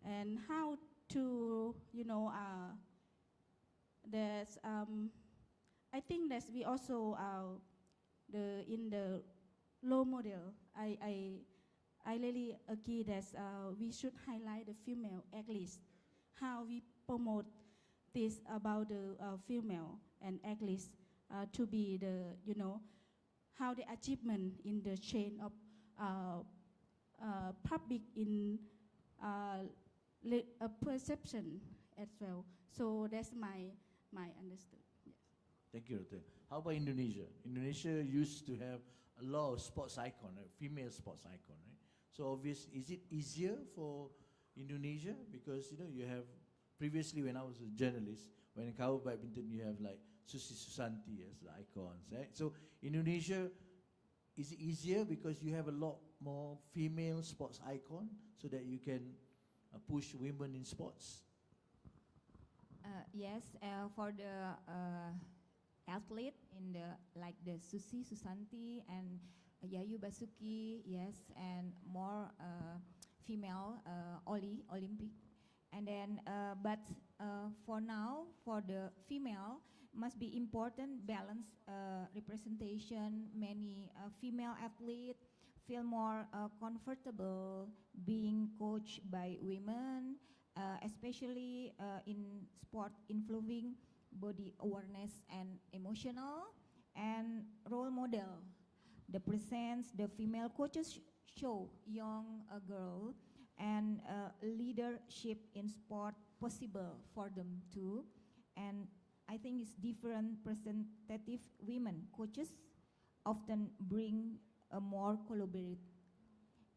and how to there's I think that we also in the role model. I really agree that we should highlight the female athletes, how we promote this about the female and athletes to be the, how the achievement in the chain of public in perception as well. So that's my understood. Yes. Thank you, Doctor. How about Indonesia? Indonesia used to have a lot of sports icon, female sports icon, right? So obvious, is it easier for Indonesia? Because you have, previously when I was a journalist, when in cover badminton you have like Susi Susanti as the icons, right? So Indonesia, is it easier because you have a lot more female sports icon so that you can push women in sports? Yes, for the athlete in the like the Susi Susanti and Yayu Basuki, yes, and more female Olympic, and then but for now for the female must be important balance representation, many female athletes feel more comfortable being coached by women, especially in sport involving body awareness and emotional and role model. The presence, the female coaches show young girl and leadership in sport possible for them too. And I think it's different representative women coaches often bring a more collaborative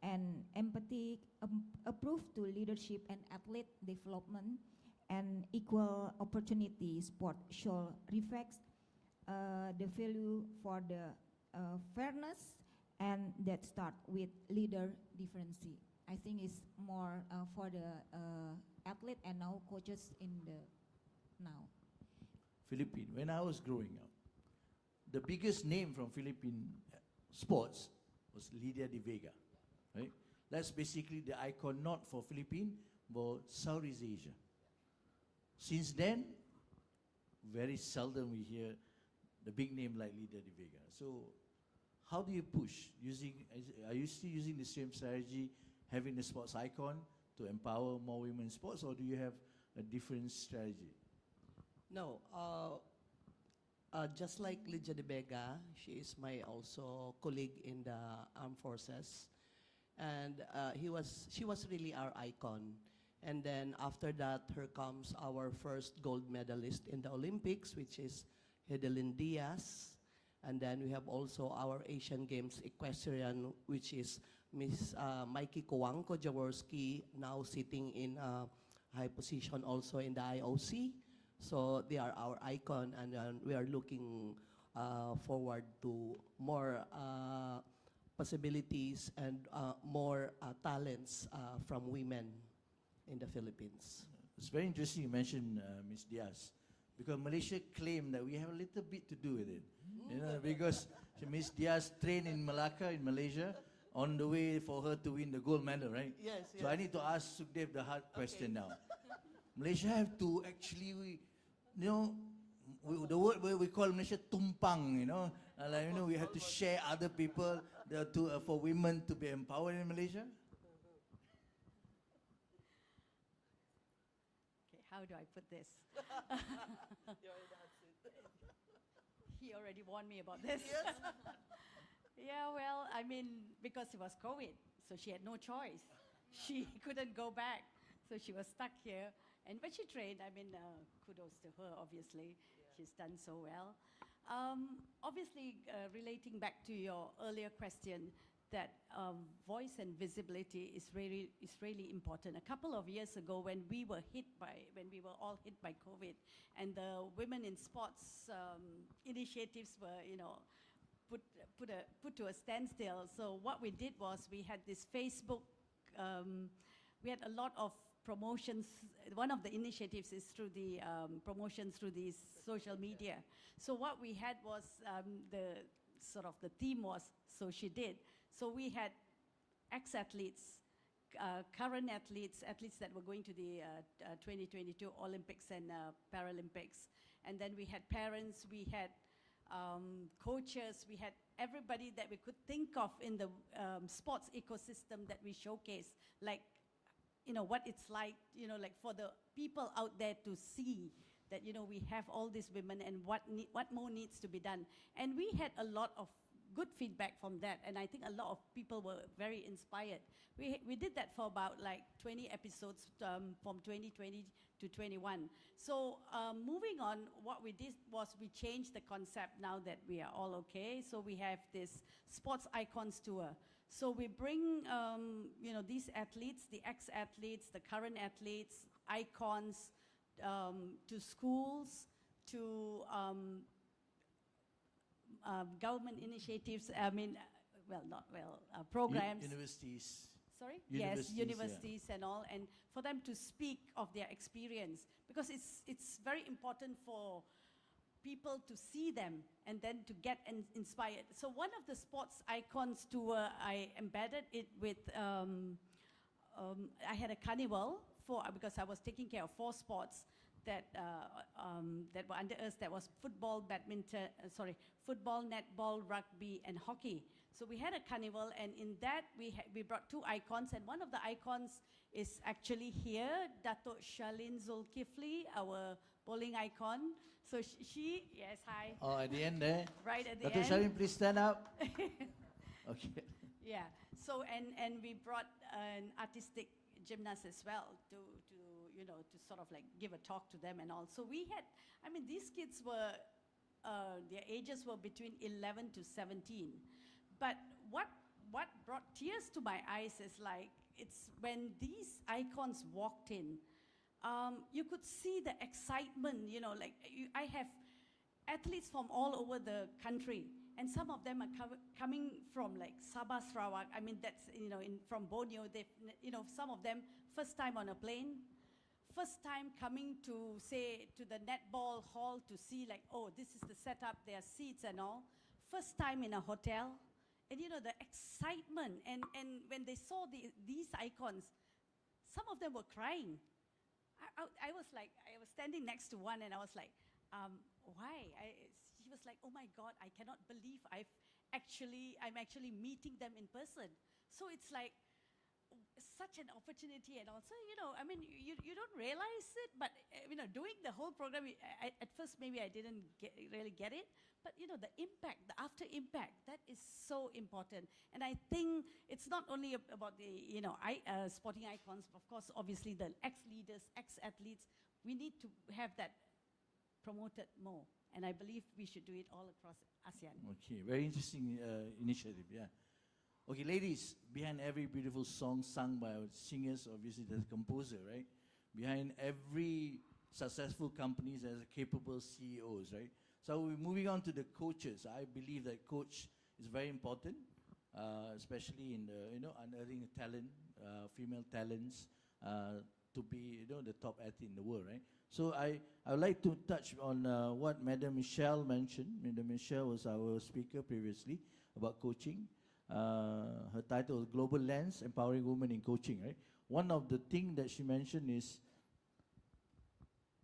and empathic approach to leadership and athlete development and equal opportunity sport should reflect the value for the fairness and that start with leader differency. I think it's more for the athlete and now coaches in the now. Philippines, when I was growing up, the biggest name from Philippine sports was Lydia de Vega, right? That's basically the icon not for Philippines, but Southeast Asia. Since then, very seldom we hear the big name like Lydia de Vega. So how do you push? Are you still using the same strategy, having the sports icon to empower more women in sports, or do you have a different strategy? No, just like Lydia de Vega, she is my also colleague in the armed forces, and she was really our icon. And then after that, here comes our first gold medalist in the Olympics, which is Hedelin Diaz. And then we have also our Asian Games equestrian, which is Miss Mikey Kowanko Jaworski, now sitting in a high position also in the IOC. So they are our icon, and we are looking forward to more possibilities and more talents from women in the Philippines. It's very interesting you mentioned Ms. Diaz, because Malaysia claimed that we have a little bit to do with it. You know, because Ms. Diaz trained in Malacca, in Malaysia, on the way for her to win the gold medal, right? Yes, So I need to ask Sukdev the hard question now. Malaysia have to actually, you know, the word we call Malaysia tumpang, you know, like, you know, we have to share other people for women to be empowered in Malaysia. Okay, how do I put this? He already warned me about this. Yes. Yeah, well, I mean, because it was COVID, so she had no choice. She couldn't go back, so she was stuck here. And when she trained, I mean, kudos to her, obviously. Yeah. She's done so well. Obviously, relating back to your earlier question, that voice and visibility is really important. A couple of years ago, when we were all hit by COVID, and the women in sports initiatives were, you know, put to a standstill. So what we did was we had this Facebook. We had a lot of promotions. One of the initiatives is through the promotions through these social media. So what we had was the theme was So She Did. So we had ex-athletes, current athletes that were going to the 2022 Olympics and Paralympics. And then we had parents, we had coaches, we had everybody that we could think of in the sports ecosystem that we showcase, like, you know, what it's like, you know, like for the people out there to see that, you know, we have all these women and what more needs to be done. And we had a lot of good feedback from that, and I think a lot of people were very inspired. We did that for about like 20 episodes from 2020 to 21. So moving on, what we did was we changed the concept now that we are all okay. So we have this Sports Icons Tour. So we bring you know, these athletes, the ex-athletes, the current athletes, icons, to schools, to government initiatives, I mean, programs. Universities. Sorry? Universities, yes, universities and all, and for them to speak of their experience, because it's very important for people to see them and then to get inspired. So one of the Sports Icons Tour, I embedded it with, I had a carnival because I was taking care of 4 sports that were under us. That was football, badminton, football, netball, rugby, and hockey. So we had a carnival, and in that we brought 2 icons, and one of the icons is actually here, Dato' Shalin Zulkifli, our bowling icon. So yes, hi. Oh, at the end there. Right at the Dr. end. Shalin, please stand up. Okay. Yeah. So and we brought an artistic gymnast as well to to sort of like give a talk to them and all. So we had, I mean, these kids were their ages were between 11 to 17. But what brought tears to my eyes is like it's when these icons walked in, you could see the excitement. I have athletes from all over the country, and some of them are coming from like Sabah, Sarawak. I mean, that's, from Borneo. They've, some of them first time on a plane, first time coming to, say, to the netball hall to see like, oh, this is the setup, there are seats and all. First time in a hotel. And the excitement, and when they saw these icons, some of them were crying. I was standing next to one, and I was like, why? She was like, oh my God, I cannot believe I'm actually meeting them in person. So it's like such an opportunity, and also, I mean, you don't realize it, but doing the whole program, at first maybe I didn't really get it, but the impact, the after impact, that is so important. And I think it's not only about the sporting icons, of course, obviously the ex-leaders, ex-athletes, we need to have that promoted more. And I believe we should do it all across ASEAN. Okay, very interesting initiative, yeah. Okay, ladies, behind every beautiful song sung by our singers, obviously there's a composer, right? Behind every successful company, there's a capable CEOs, right? So we're moving on to the coaches. I believe that coach is very important, especially in the, unearthing talent, female talents, to be, the top athlete in the world, right? So I would like to touch on what Madam Michelle mentioned. Madam Michelle was our speaker previously about coaching. Her title is Global Lens, Empowering Women in Coaching, right? One of the things that she mentioned is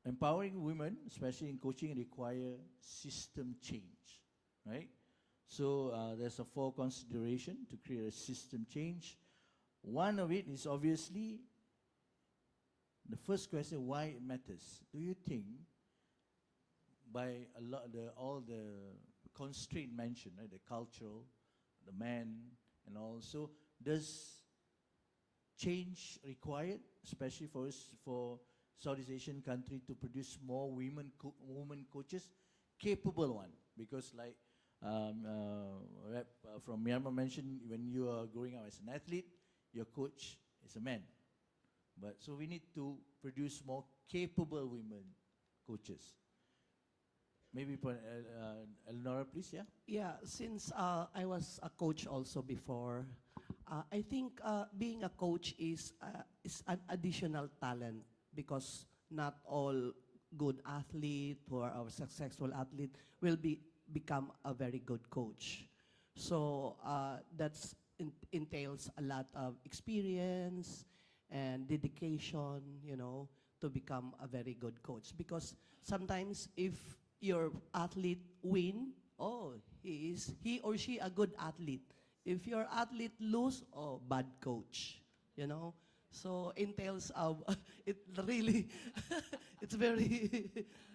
empowering women, especially in coaching, require system change, right? So there's a 4 consideration to create a system change. One of it is obviously the first question, why it matters. Do you think by all the constraint mentioned, right, the cultural, the man, and also, does change required, especially for Southeast Asian country, to produce more women coaches, capable one? Because like from Myanmar mentioned, when you are growing up as an athlete, your coach is a man. But so we need to produce more capable women coaches. Maybe Eleonora, please, yeah? Yeah, since I was a coach also before, I think being a coach is an additional talent, because not all good athlete or our successful athlete will become a very good coach. So that's entails a lot of experience and dedication, to become a very good coach. Because sometimes if your athlete win, oh, he or she a good athlete. If your athlete lose, oh, bad coach, So entails it really, it's very.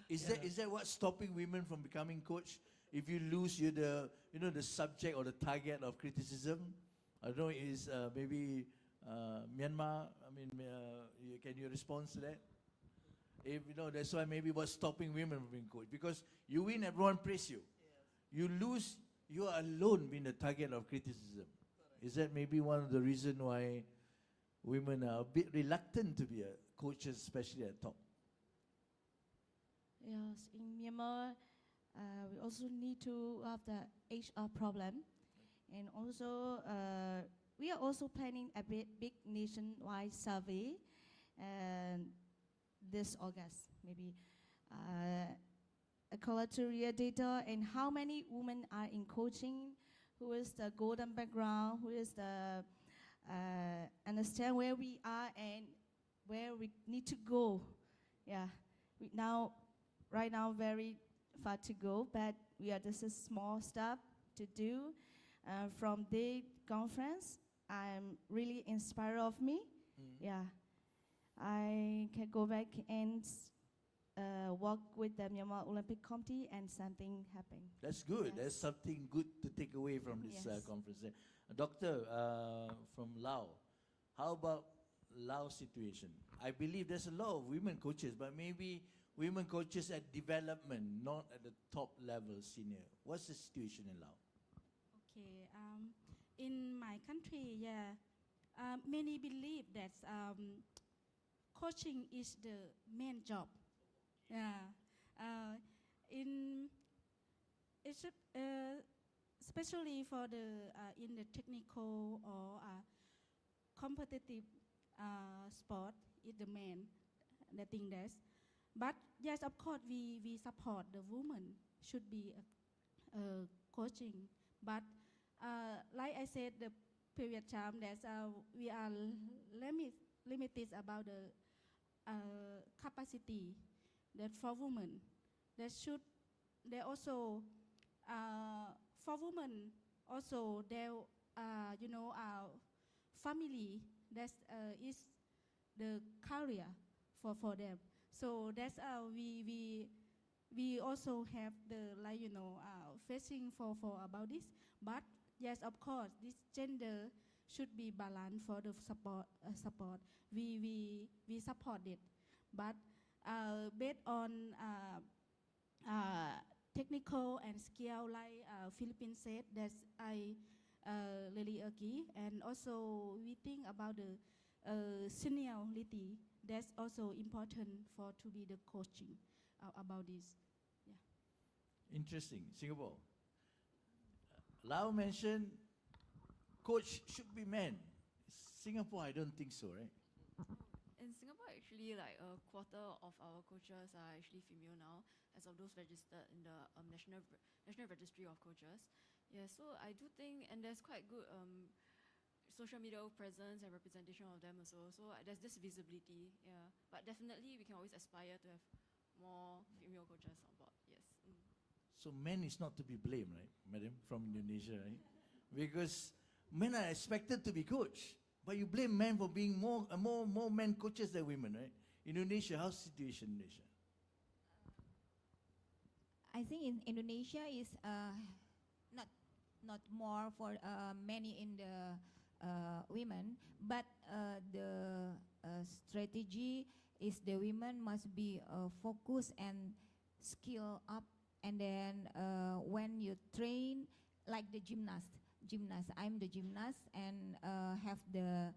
Is that what's stopping women from becoming coach? If you lose, you're the subject or the target of criticism. I don't know, is maybe Myanmar, I mean, can you respond to that? If that's why maybe what's stopping women from being coach. Because you win, everyone praise you. Yes. You lose, you are alone being the target of criticism. Correct. Is that maybe one of the reasons why women are a bit reluctant to be coaches, especially at top? Yes, in Myanmar, we also need to have the HR problem. And also, we are also planning a big nationwide survey this August, maybe. A collateral data and how many women are in coaching, who is the golden background, who is the understand where we are and where we need to go. Yeah, right now very far to go, but we are just a small step to do. From the conference, I'm really inspired of me. Yeah, I can go back and work with the Myanmar Olympic Committee and something happen. That's good. Yes. There's something good to take away from this Yes. conference. Doctor from Laos, how about Laos situation? I believe there's a lot of women coaches, but maybe women coaches at development, not at the top level senior. What's the situation in Laos? Okay, in my country, yeah, many believe that coaching is the main job. Yeah, in it's especially for the in the technical or competitive sport is the main. The thing that's, but yes, of course, we support the woman should be coaching, but like I said, the previous time that we are limited about the capacity that for women that should they also for women also their family that is the career for them, so that's we also have the facing for about this, but yes, of course, this gender should be balanced for the support. We support it, but based on technical and skill, like Philippines said, that I really agree, and also we think about the seniority. That's also important for to be the coaching about this. Yeah. Interesting. Singapore. Lau mentioned coach should be men. Singapore, I don't think so, right? In Singapore, actually, like a quarter of our coaches are actually female now, as of those registered in the National Registry of Coaches. Yeah, so I do think, and there's quite good social media presence and representation of them also. So there's this visibility, yeah. But definitely, we can always aspire to have more female coaches on board. Yes. So men is not to be blamed, right, madam, from Indonesia, right? Because men are expected to be coached, but you blame men for being more men coaches than women, right? Indonesia, how's the situation in Indonesia? I think in Indonesia is not more for many in the women, but the strategy is the women must be focused and skill up, and then when you train like the gymnast, I'm the gymnast, and have the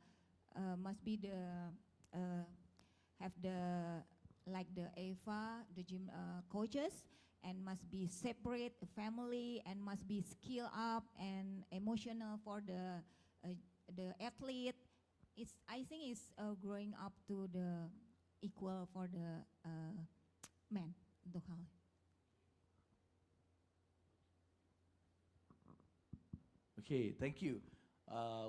must be the have the like the Eva, the gym coaches, and must be separate family, and must be skill up and emotional for the athlete. I think it's growing up to the equal for the men. Okay, thank you. I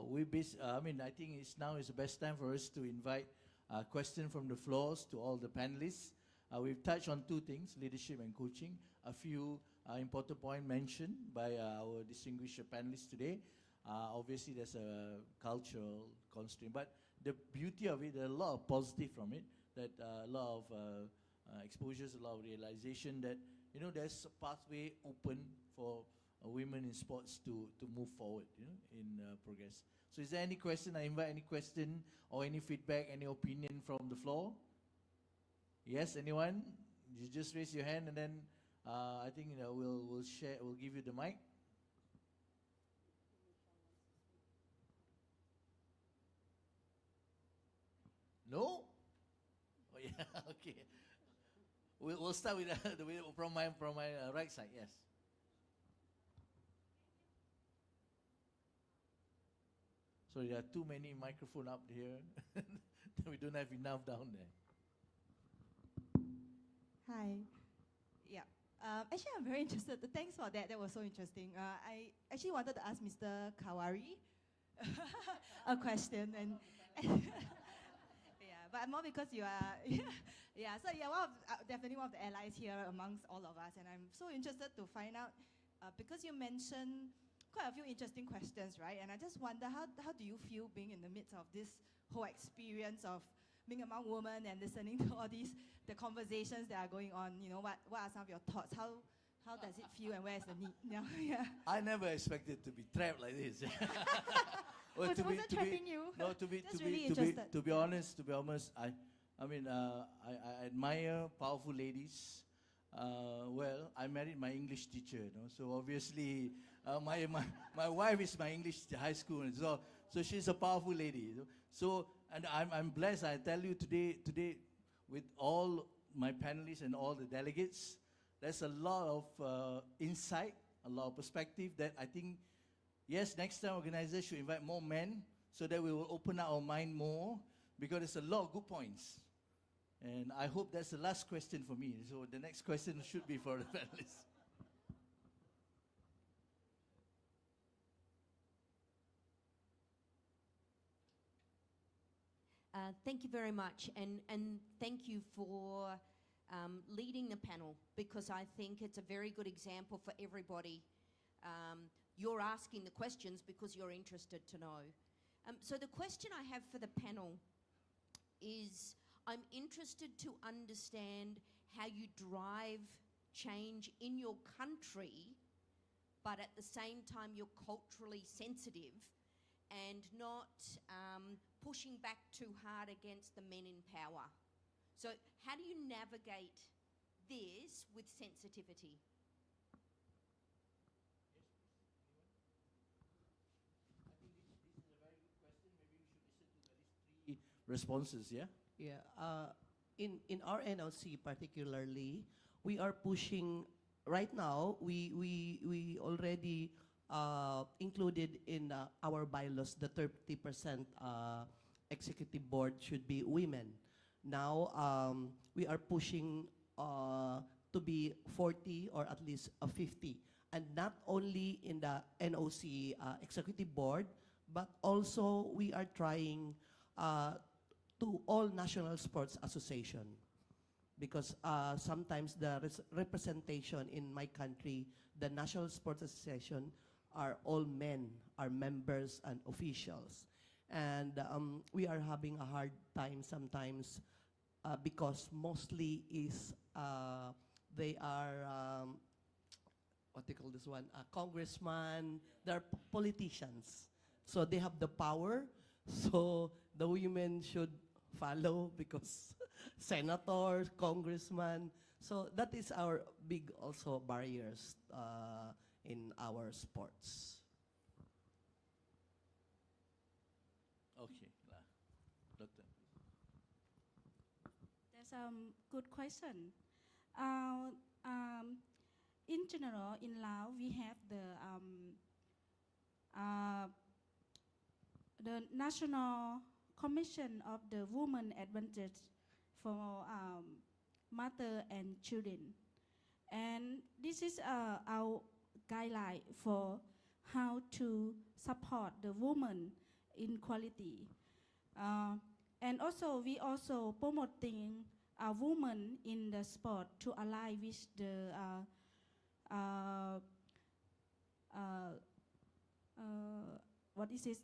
think now is the best time for us to invite a question from the floors to all the panelists. We've touched on two things, leadership and coaching. A few important points mentioned by our distinguished panelists today. Obviously, there's a cultural constraint, but the beauty of it, there are a lot of positive from it, that a lot of exposures, a lot of realization that, there's a pathway open for women in sports to move forward, in progress. So is there any question? I invite any question or any feedback, any opinion from the floor? Yes, anyone? You just raise your hand, and then I think we'll share. We'll give you the mic. No? Oh yeah. Okay. We'll start with from my right side. Yes. So there are too many microphones up here. We don't have enough down there. Hi. Yeah. Actually, I'm very interested. Thanks for that. That was so interesting. I actually wanted to ask Mr. Kawari a question, and yeah, but more because you are, yeah. So yeah, definitely one of the allies here amongst all of us, and I'm so interested to find out because you mentioned quite a few interesting questions, right? And I just wonder how do you feel being in the midst of this whole experience of being among women and listening to all the conversations that are going on? You know, what are some of your thoughts? How does it feel and where is the need? Yeah. I never expected to be trapped like this. Well, wasn't trapping you. No, to be honest, I mean, I admire powerful ladies. Well, I married my English teacher, you know, so obviously my wife is my English high school, so she's a powerful lady. You know? So, and I'm blessed. I tell you today, with all my panelists and all the delegates, there's a lot of insight, a lot of perspective that I think. Yes, next time organizers should invite more men so that we will open up our mind more, because there's a lot of good points. And I hope that's the last question for me. So the next question should be for the panelists. Thank you very much, and thank you for leading the panel, because I think it's a very good example for everybody. You're asking the questions because you're interested to know. So the question I have for the panel is, I'm interested to understand how you drive change in your country, but at the same time you're culturally sensitive and not pushing back too hard against the men in power. So how do you navigate this with sensitivity? Responses, yeah? Yeah. In our NLC particularly, we are pushing right now. We already included in our bylaws the 30% executive board should be women. Now we are pushing to be 40 or at least 50, and not only in the NOC executive board, but also we are trying to all national sports association, because sometimes the representation in my country, the national sports association are all men, are members and officials, and we are having a hard time sometimes because mostly is they are what they call this one, congressman, they're politicians, so they have the power, so the women should follow because senators, congressmen. So that is our big also barriers in our sports. Okay, Doctor. That's a good question. In general, in Laos, we have the National Commission of the Women Advantage for Mother and Children. And this is our guideline for how to support the woman in quality. And also, we also promoting women in the sport to align with the what is it?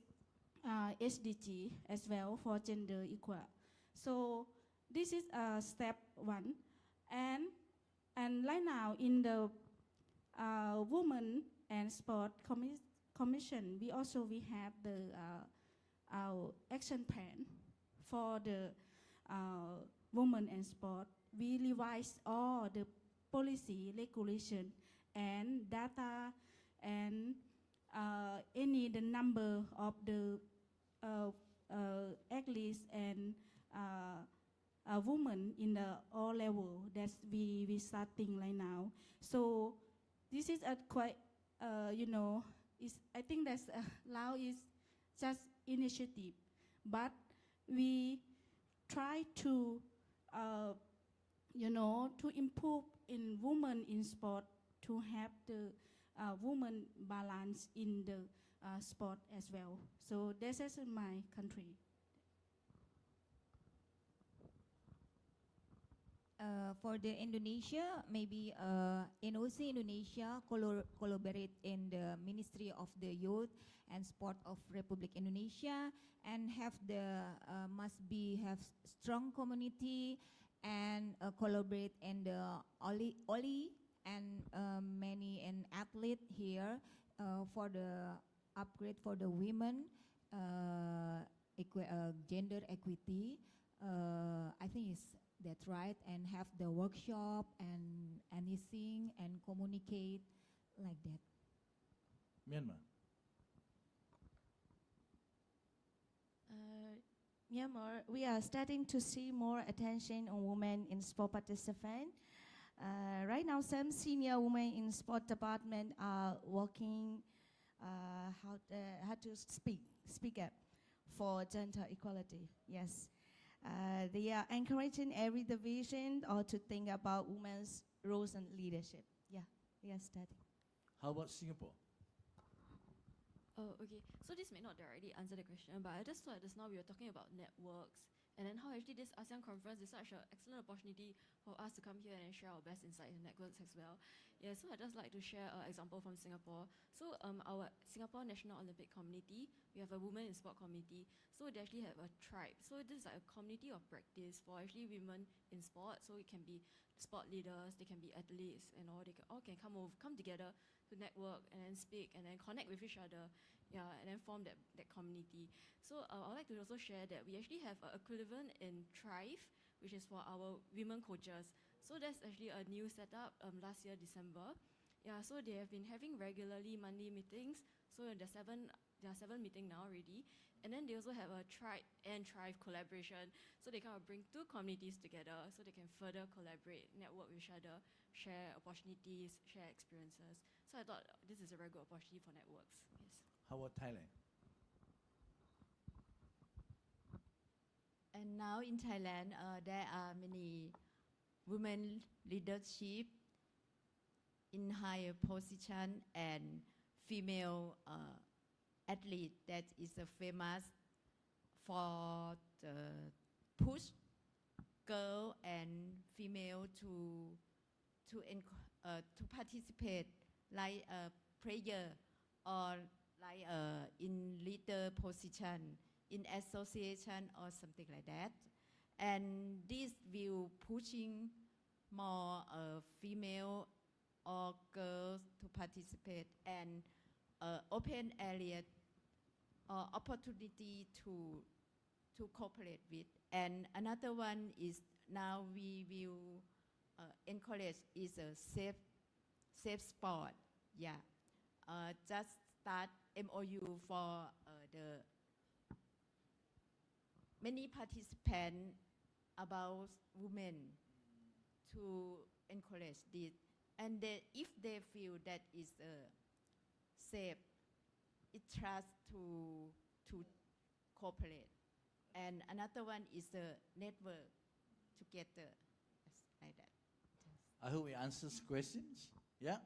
SDG as well for gender equal. So this is step one, and right now in the Women and Sport Commission, we have the our action plan for the women and sport. We revise all the policy, regulation, and data, and the number of the athletes and women in the all level that we starting right now. So this is a quite I think that's Lao is just initiative, but we try to to improve in women in sport, to have the woman balance in the sport as well. So this is in my country. For the Indonesia, maybe NOC Indonesia collaborate in the Ministry of the Youth and Sport of Republic Indonesia and have the have strong community and collaborate in the Oli and many an athlete here for the upgrade for the women gender equity. I think that's right, and have the workshop and anything and communicate like that. Myanmar. Myanmar, we are starting to see more attention on women in sport participant. Right now, some senior women in sport department are working how to speak up for gender equality. Yes, they are encouraging every division or to think about women's roles and leadership. Yeah, we are studying. How about Singapore? Oh, okay. So this may not directly answer the question, but I just thought just now we were talking about networks, and then how actually this ASEAN conference is such an excellent opportunity for us to come here and share our best insights in networks as well. Yeah, so I'd just like to share an example from Singapore. So our Singapore National Olympic Committee, we have a Women in Sport Committee. So they actually have a tribe. So this is like a community of practice for actually women in sport. So it can be sport leaders, they can be athletes, and all. They can come together to network and then speak and then connect with each other, yeah, and then form that community. So I would like to also share that we actually have an equivalent in Thrive, which is for our women coaches. So that's actually a new setup last year, December. Yeah, so they have been having regularly monthly meetings. So there are seven meetings now already. And then they also have a Tribe and Thrive collaboration. So they kind of bring two communities together so they can further collaborate, network with each other, share opportunities, share experiences. So I thought this is a very good opportunity for networks. Yes. How about Thailand? And now in Thailand, there are many women leadership in higher position and female athlete that is famous for the push girl and female to participate like a player or like in leader position in association or something like that. And this will pushing more female or girls to participate and open area or opportunity to cooperate with. And another one is now we will encourage is a safe sport. Yeah, just start MOU for the many participants about women to encourage this. And if they feel that is safe, it trust to cooperate. And another one is the network together, like that. I hope we answers questions. Yeah?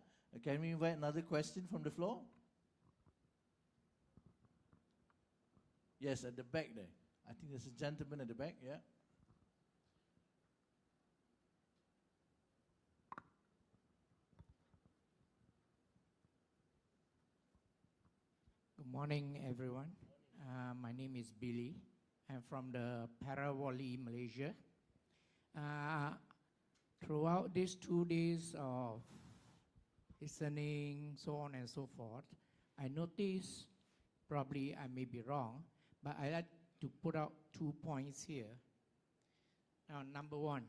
Can we invite another question from the floor? Yes, at the back there. I think there's a gentleman at the back, yeah? Good morning, everyone. My name is Billy. I'm from the Parawali, Malaysia. Throughout these 2 days of listening, so on and so forth, I noticed, probably I may be wrong, but I like to put out 2 points here. Now, number one,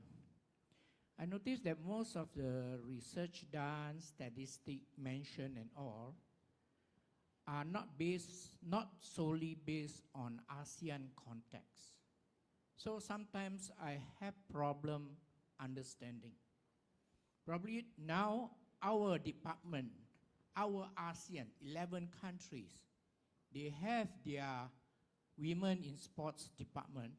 I noticed that most of the research done, statistic mentioned and all, are not solely based on ASEAN context. So sometimes I have problem understanding. Probably now our department, our ASEAN, 11 countries, they have their women in sports department.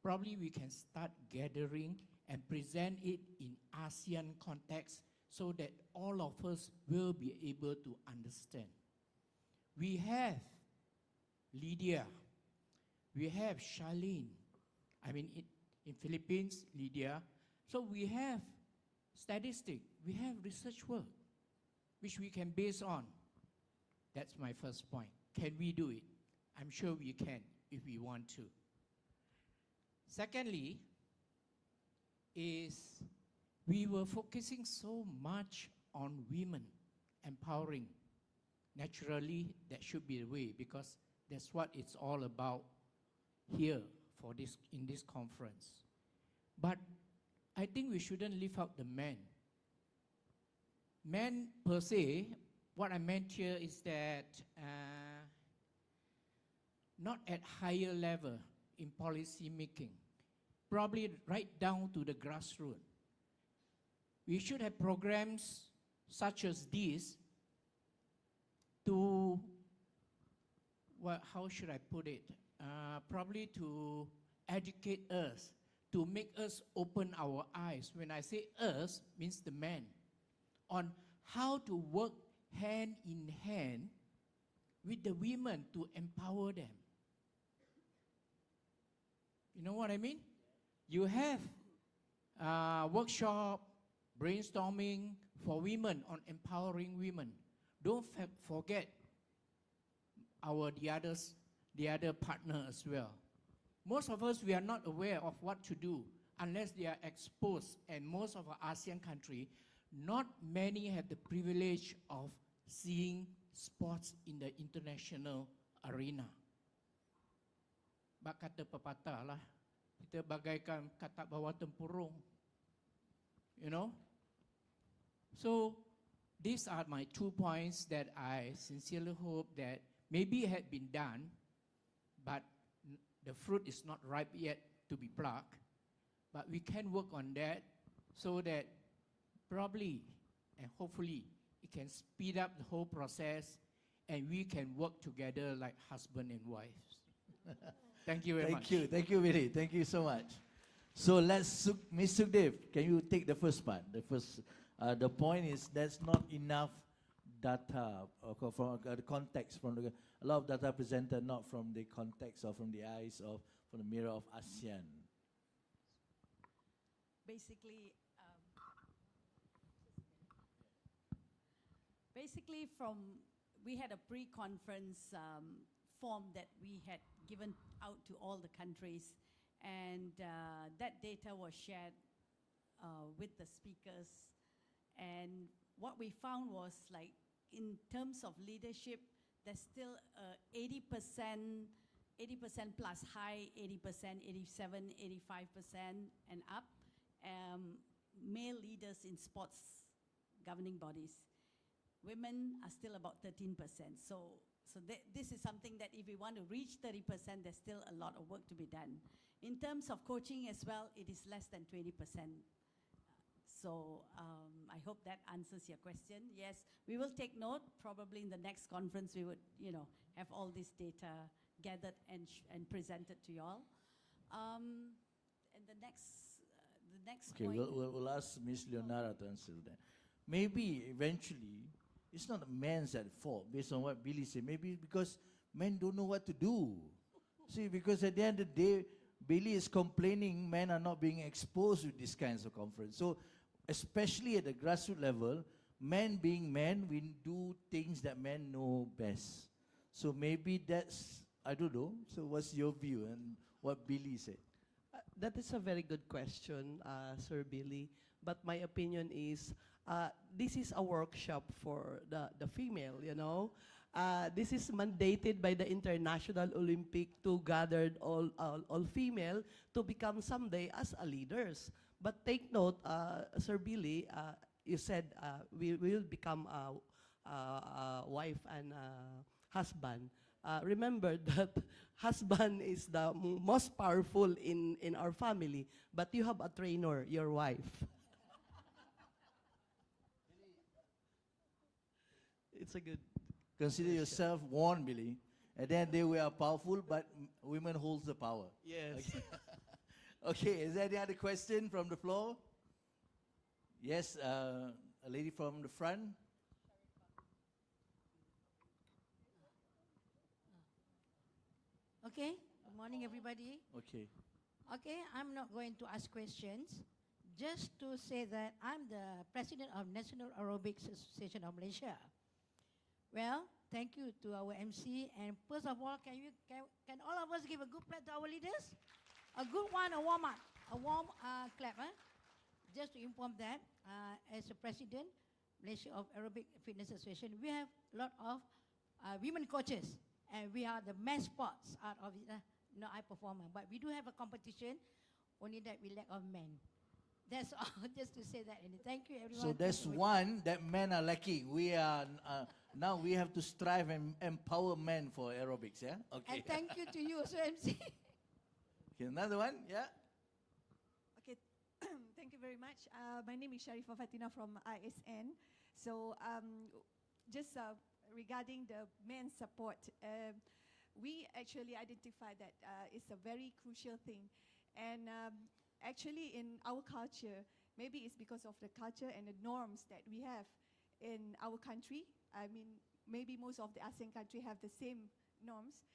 Probably we can start gathering and present it in ASEAN context so that all of us will be able to understand. We have Lydia, we have Charlene. I mean, in Philippines, Lydia. So we have statistic, we have research work, which we can base on. That's my first point. Can we do it? I'm sure we can if we want to. Secondly, is we were focusing so much on women empowering. Naturally, that should be the way, because that's what it's all about here for this, in this conference. But I think we shouldn't leave out the men. Men per se, what I meant here is that not at higher level in policy making, probably right down to the grassroots. We should have programs such as this to, well, how should I put it? Probably to educate us, to make us open our eyes. When I say us, means the men, on how to work hand in hand with the women to empower them. You know what I mean? You have workshop, brainstorming for women on empowering women. Don't forget the other partner as well. Most of us, we are not aware of what to do unless they are exposed, and most of our ASEAN countries, not many have the privilege of seeing sports in the international arena. Bak kata pepatah lah, kita bagaikan katak bawah tempurung. You know? So, these are my 2 points that I sincerely hope that maybe had been done, but the fruit is not ripe yet to be plucked. But we can work on that so that probably and hopefully it can speed up the whole process and we can work together like husband and wives. Thank you very much. Thank you, Viri. Thank you so much. So let's, Ms. Sukdev, can you take the first part? The point is that's not enough data from the context, from a lot of data presented not from the context or from the eyes of, from the mirror of ASEAN. Basically, we had a pre-conference form that we had given out to all the countries, and that data was shared with the speakers. And what we found was, like, in terms of leadership, there's still 80% plus high, 80%, 87, 85% and up, male leaders in sports governing bodies. Women are still about 13%. So this is something that if we want to reach 30%, there's still a lot of work to be done. In terms of coaching as well, it is less than 20%. So I hope that answers your question. Yes, we will take note. Probably in the next conference, we would, have all this data gathered and presented to you all. And the next Okay, point. we'll ask Ms. Leonara to answer that. Maybe eventually, it's not men's at fault based on what Billy said. Maybe because men don't know what to do. See, because at the end of the day, Billy is complaining men are not being exposed to these kinds of conference. So, especially at the grassroots level, men being men, we do things that men know best. So maybe that's, I don't know. So what's your view and what Billy said? That is a very good question, Sir Billy. But my opinion is, this is a workshop for the female, This is mandated by the International Olympic to gather all female to become someday as a leaders. But take note, Sir Billy, you said we will become a wife and husband. Remember that husband is the most powerful in our family, but you have a trainer, your wife. It's a good Consider question. yourself warned, Billy. And then they were powerful, but women holds the power. Yes. Okay, is there any other question from the floor? Yes, a lady from the front. Okay, good morning everybody. Okay. Okay, I'm not going to ask questions. just to say that I'm the president of National Aerobics Association of Malaysia. Well, thank you to our MC. And first of all, can all of us give a good clap to our leaders? A good one, a warm up, a warm clap. Just to inform that, as a president, Malaysia of Aerobic Fitness Association, we have a lot of women coaches, and we are the mass sports out of it. I performer, but we do have a competition. Only that we lack of men. That's all. Just to say that. And thank you, everyone. So there's one that men are lacking. We are now we have to strive and empower men for aerobics. Yeah. Okay. And thank you to you also, MC. Okay, another one. Yeah. Okay, thank you very much. My name is Sharifah Fatina from ISN. So just regarding the men's support, we actually identify that it's a very crucial thing. And actually in our culture, maybe it's because of the culture and the norms that we have in our country. I mean, maybe most of the ASEAN countries have the same norms,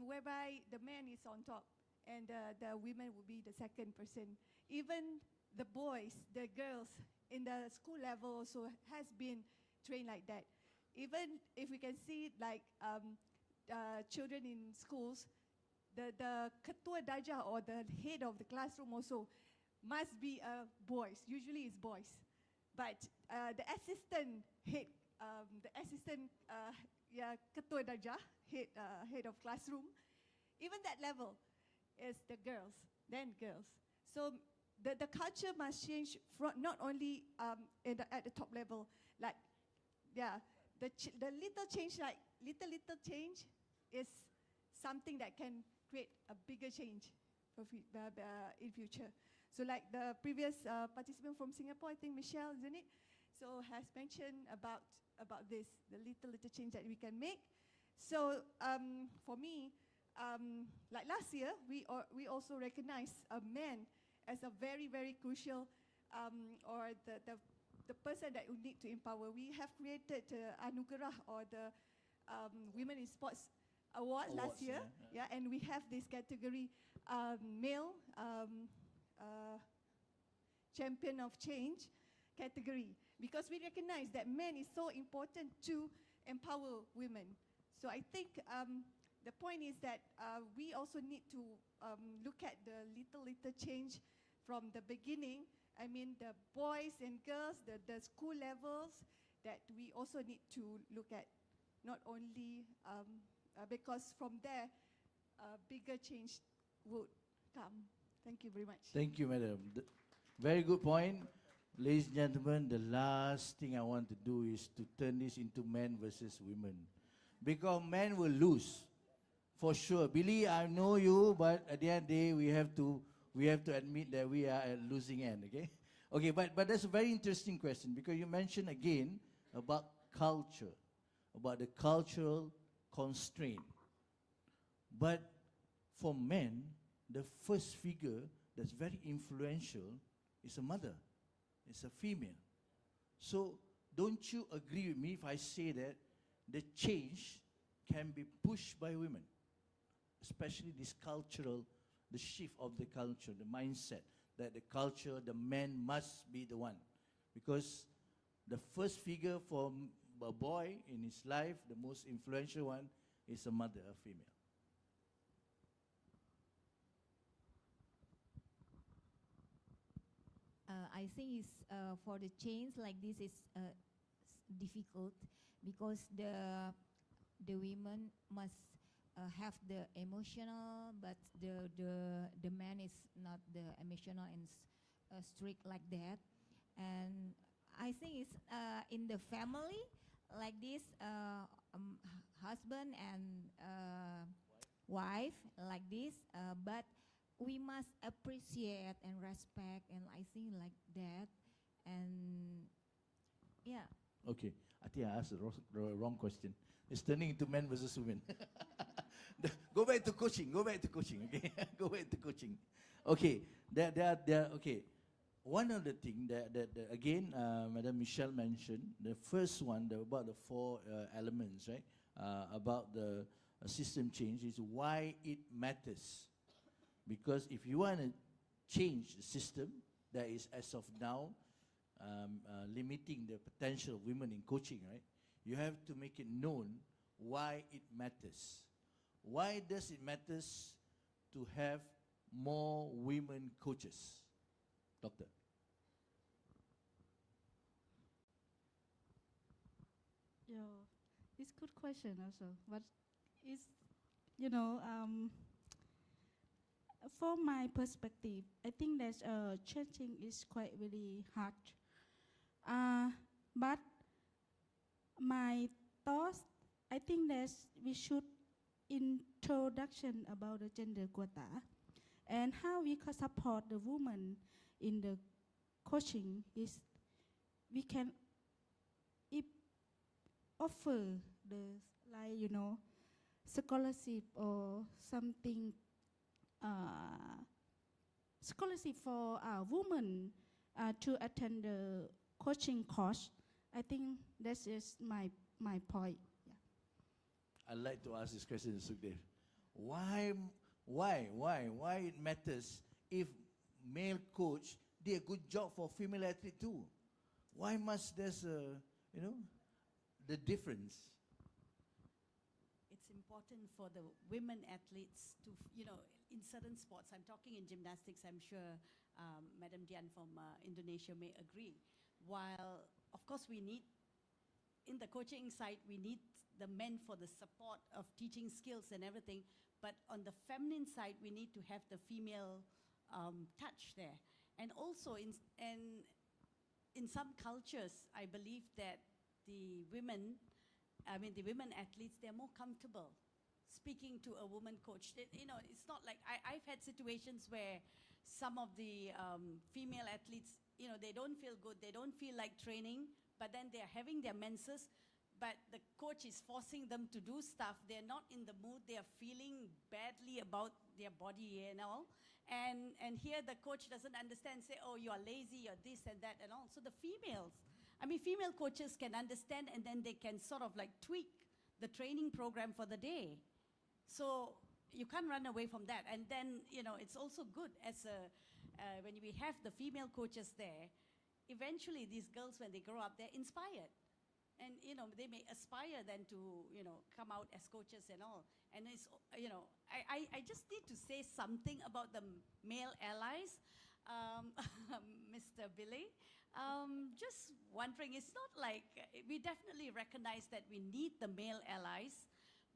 whereby the man is on top and the women will be the second person. Even the boys, the girls in the school level also has been trained like that. Even if we can see like children in schools, the ketua darjah or the head of the classroom also must be boys. Usually it's boys. But the assistant head, ketua darjah, head of classroom, even that level is the girls, then girls. So the culture must change from not only at the top level, like, yeah, the little change, like little change is something that can create a bigger change for in future. So like the previous participant from Singapore, I think Michelle, isn't it? So has mentioned about this, the little change that we can make. So for me, like last year, we also recognize a man as a very, very crucial, or the person that we need to empower. We have created Anugerah, or the Women in Sports Award last year, and we have this category, male champion of change category, because we recognize that men is so important to empower women. So I think the point is that we also need to look at the little change from the beginning. I mean, the boys and girls, the school levels, that we also need to look at, not only because from there, bigger change would come. Thank you very much. Thank you, madam. Very good point. Ladies and gentlemen, the last thing I want to do is to turn this into men versus women. Because men will lose, for sure. Billy, I know you, but at the end of the day, we have to admit that we are at losing end, okay? Okay, but that's a very interesting question, because you mentioned again about culture, about the cultural constraint. But for men, the first figure that's very influential is a mother, it's a female. So don't you agree with me if I say that the change can be pushed by women, especially this cultural, the shift of the culture, the mindset that the culture, the man must be the one. Because the first figure for a boy in his life, the most influential one, is a mother, a female. I think it's for the change like this is difficult, because the women must have the emotional, but the man is not the emotional and strict like that. And I think it's in the family like this, husband and wife like this, but we must appreciate and respect, and I think like that. And yeah. Okay, I think I asked the wrong question. It's turning into men versus women. Go back to coaching, okay? Go back to coaching. Okay, okay. One of the things that again, Madam Michelle mentioned, the first one, about the 4 elements, right? About the system change is why it matters. Because if you want to change the system, that is, as of now, limiting the potential of women in coaching, right? You have to make it known why it matters. Why does it matters to have more women coaches? Doctor. Yeah, it's good question also. But it's, for my perspective, I think that changing is quite really hard. But my thoughts, I think that we should introduction about the gender quota and how we can support the woman in the coaching is we can offer the scholarship or something scholarship for women to attend the coaching course. I think that is my point. Yeah. I'd like to ask this question, Sukdev. Why it matters if male coach did a good job for female athlete too? Why must there's the difference? It's important for the women athletes to, in certain sports, I'm talking in gymnastics, I'm sure Madam Dian from Indonesia may agree. While, of course, we need, in the coaching side, we need the men for the support of teaching skills and everything, but on the feminine side, we need to have the female touch there. And also, in some cultures, I believe that the women athletes, they're more comfortable speaking to a woman coach. It's not like, I've had situations where some of the female athletes, they don't feel good, they don't feel like training, but then they're having their menses, but the coach is forcing them to do stuff. They're not in the mood, they're feeling badly about their body and all. And here the coach doesn't understand, say, oh, you are lazy, you're this and that and all. So the female coaches can understand, and then they can sort of like tweak the training program for the day. So you can't run away from that. And then, it's also good as when we have the female coaches there, eventually these girls, when they grow up, they're inspired. And, they may aspire then to, come out as coaches and all. And it's, I just need to say something about the male allies, Mr. Billy. Just wondering, it's not like, we definitely recognize that we need the male allies,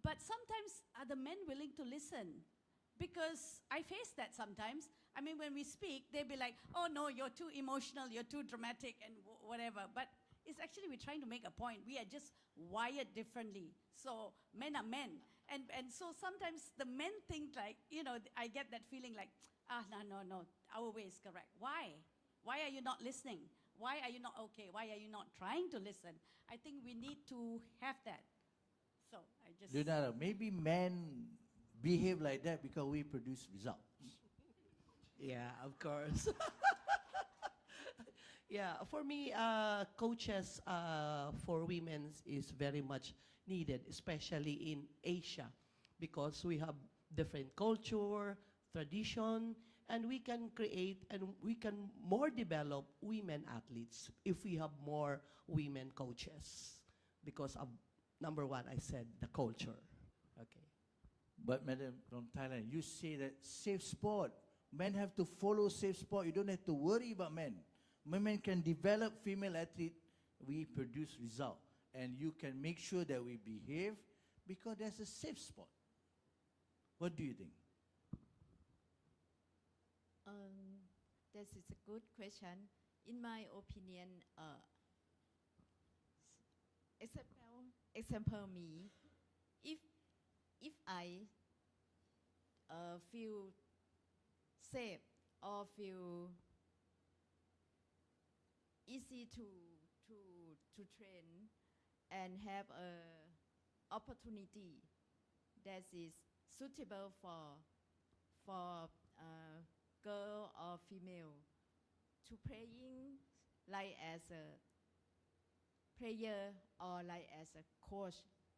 but sometimes are the men willing to listen? Because I face that sometimes. I mean, when we speak, they'll be like, oh no, you're too emotional, you're too dramatic and whatever. But it's actually, we're trying to make a point. We are just wired differently. So men are men. And so sometimes the men think like, I get that feeling like, no, our way is correct. Why? Why are you not listening? Why are you not okay? Why are you not trying to listen? I think we need to have that. So I just... Leonardo, maybe men behave like that because we produce results. Yeah, of course. Yeah, for me, coaches for women is very much needed, especially in Asia, because we have different culture, tradition, and we can create and we can more develop women athletes if we have more women coaches, because of, number one, I said the culture. Okay. But Madam from Thailand, you say that safe sport, men have to follow safe sport. You don't have to worry about men. Women can develop female athlete, we produce result. And you can make sure that we behave because there's a safe sport. What do you think? This is a good question. In my opinion, example me, if I feel safe or feel easy to train and have a opportunity that is suitable for girl or female to playing like as a player or like as a coach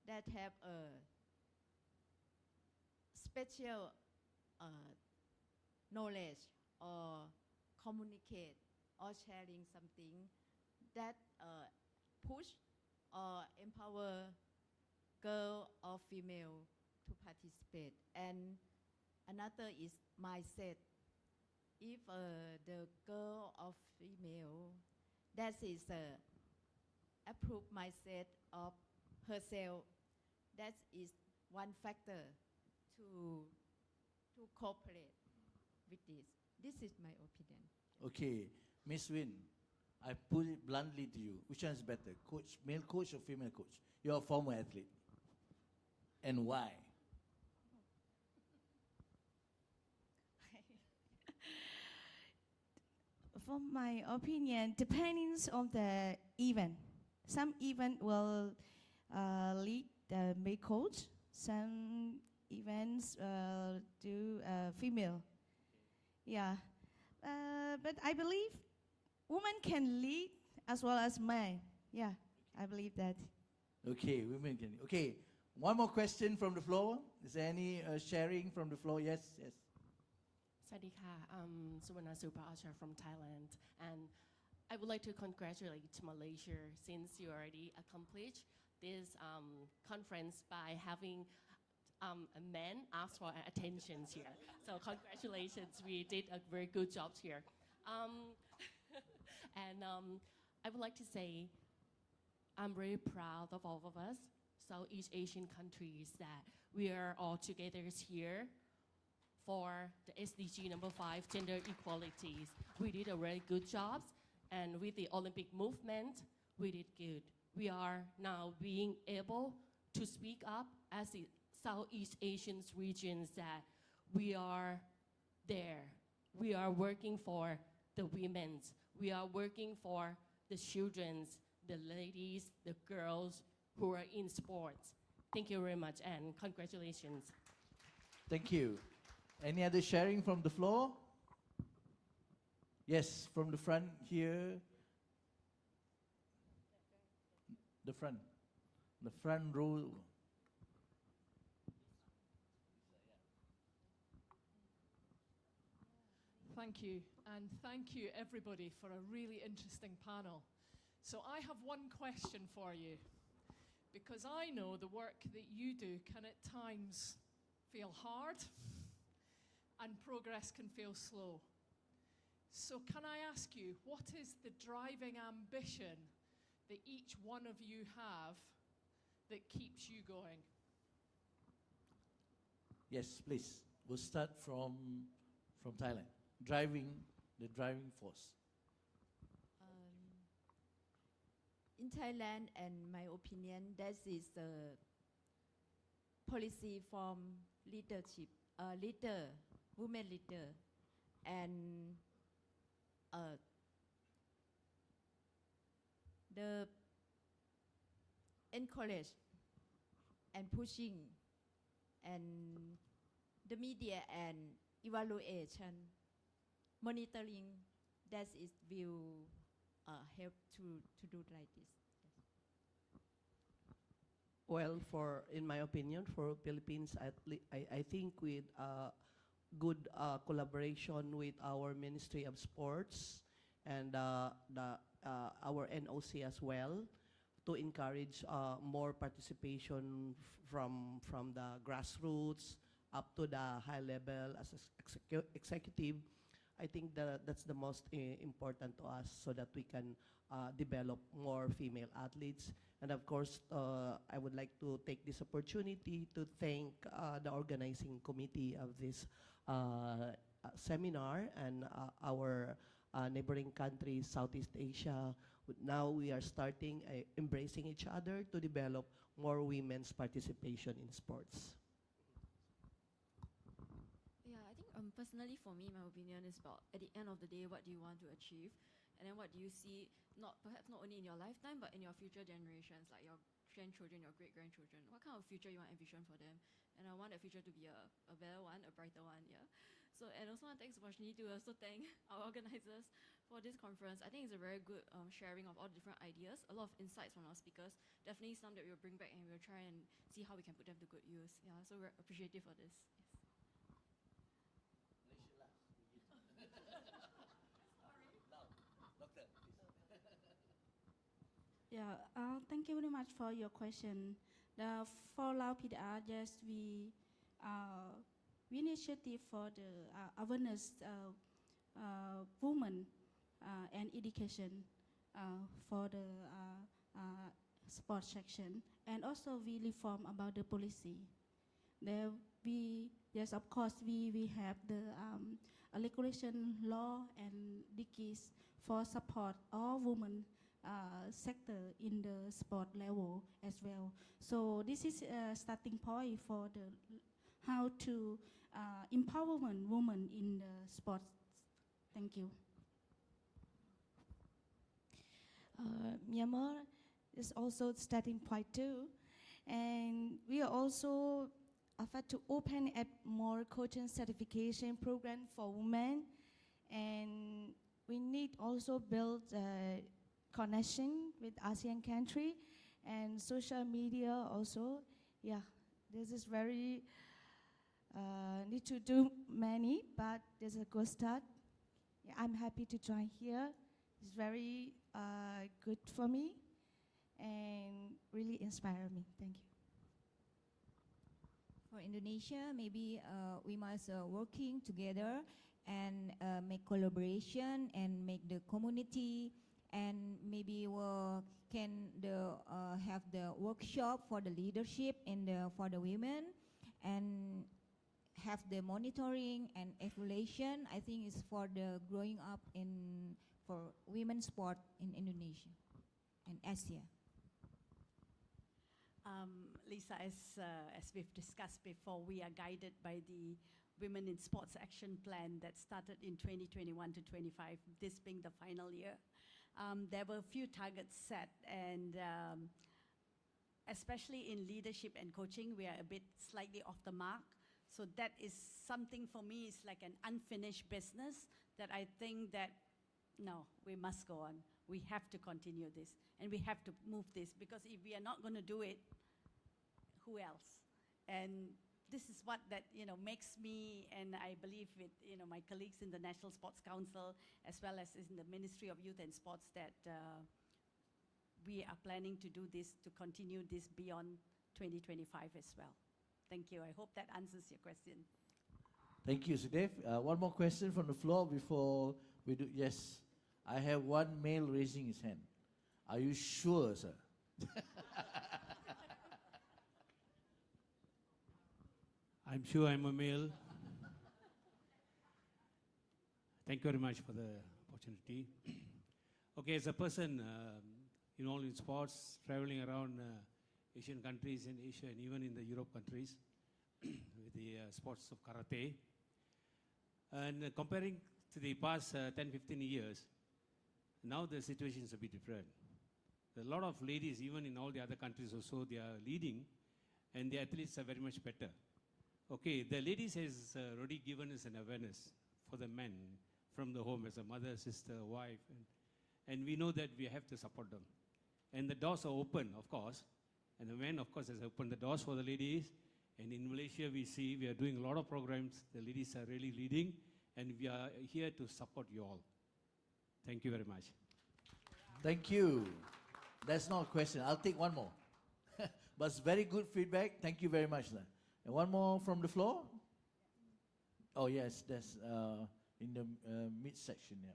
that have a special knowledge or communicate or sharing something that push or empower girl or female to participate. And another is mindset. If the girl or female that is approved mindset of herself, that is one factor to cooperate with this. This is my opinion. Okay, Miss Win, I put it bluntly to you. Which one is better, coach, male coach or female coach? You're a former athlete. And why? For my opinion, depends on the event. Some event will lead the male coach. Some events do female. Yeah, but I believe women can lead as well as men. Yeah, I believe that. Okay, women can. Okay, one more question from the floor. Is there any sharing from the floor? Yes, yes. Sadika, Suwana Supa from Thailand, and I would like to congratulate Malaysia since you already accomplished this conference by having a man ask for attention here. So congratulations, we did a very good job here. And I would like to say I'm very proud of all of us, Southeast Asian countries, that we are all together here for the SDG number 5, gender equalities. We did a very good job, and with the Olympic movement, we did good. We are now being able to speak up as the Southeast Asian regions that we are there. We are working for the women's. We are working for the children's, the ladies, the girls who are in sports. Thank you very much, and congratulations. Thank you. Any other sharing from the floor? Yes, from the front here. The front row. Thank you, and thank you everybody for a really interesting panel. So I have one question for you, because I know the work that you do can at times feel hard and progress can feel slow. So can I ask you, what is the driving ambition that each one of you have that keeps you going? Yes, please. We'll start from Thailand. The driving force. In Thailand, and my opinion, that is the policy from leadership, women leader, and the encourage and pushing, and the media and evaluation, monitoring, that is will help to do like this. Well, in my opinion, for Philippines, I think with good collaboration with our Ministry of Sports and our NOC as well, to encourage more participation from the grassroots up to the high level as executive. I think that's the most important to us, so that we can develop more female athletes. And of course, I would like to take this opportunity to thank the organizing committee of this seminar and our neighboring countries, Southeast Asia. Now we are starting embracing each other to develop more women's participation in sports. Yeah, I think personally for me, my opinion is about, at the end of the day, what do you want to achieve? And then what do you see, perhaps not only in your lifetime, but in your future generations, like your grandchildren, your great-grandchildren. What kind of future you want to envision for them? And I want that future to be a better one, a brighter one, yeah. So, and also I want to take this opportunity to also thank our organizers for this conference. I think it's a very good sharing of all the different ideas, a lot of insights from our speakers, definitely some that we'll bring back and we'll try and see how we can put them to good use. Yeah, so we're appreciative for this. Yes. Yeah, thank you very much for your question. For Lao PDR, yes, we initiative for the awareness women and education for the sports section, and also we reform about the policy. There yes, of course, we have the a regulation law and decrees for support all women sector in the sport level as well. So this is a starting point for the how to empowerment women in the sports. Thank you. Myanmar is also starting point too, and we are also offered to open a more coaching certification program for women, and we need also build a connection with ASEAN country and social media also. Yeah, this is very need to do many, but there's a good start. Yeah, I'm happy to join here. It's very good for me and really inspire me. Thank you. For Indonesia, maybe we must working together and make collaboration and make the community, and maybe we can have the workshop for the leadership and for the women, and have the monitoring and evaluation. I think is for the growing up in for women's sport in Indonesia and Asia. Lisa, as we've discussed before, we are guided by the Women in Sports Action Plan that started in 2021 to 25, this being the final year. There were a few targets set, and especially in leadership and coaching, we are a bit slightly off the mark. So that is something for me, it's like an unfinished business that I think that, no, we must go on. We have to continue this, and we have to move this, because if we are not going to do it, who else? And this is what that makes me, and I believe with my colleagues in the National Sports Council as well as in the Ministry of Youth and Sports, that we are planning to do this, to continue this beyond 2025 as well. Thank you. I hope that answers your question. Thank you, Sudev. One more question from the floor before we do. Yes, I have one male raising his hand. Are you sure, sir? I'm sure I'm a male. Thank you very much for the opportunity. Okay, as a person involved in sports, traveling around Asian countries in Asia and even in the Europe countries with the sports of karate, and comparing to the past 10, 15 years, now the situation is a bit different. A lot of ladies, even in all the other countries also, they are leading, and the athletes are very much better. Okay, the ladies has already given us an awareness for the men from the home as a mother, sister, wife, and we know that we have to support them. And the doors are open, of course, and the men, of course, has opened the doors for the ladies. And in Malaysia, we see we are doing a lot of programs. The ladies are really leading, and we are here to support you all. Thank you very much. Thank you. That's not a question. I'll take one more. But it's very good feedback. Thank you very much. And one more from the floor? Oh, yes, that's in the mid-section, yeah.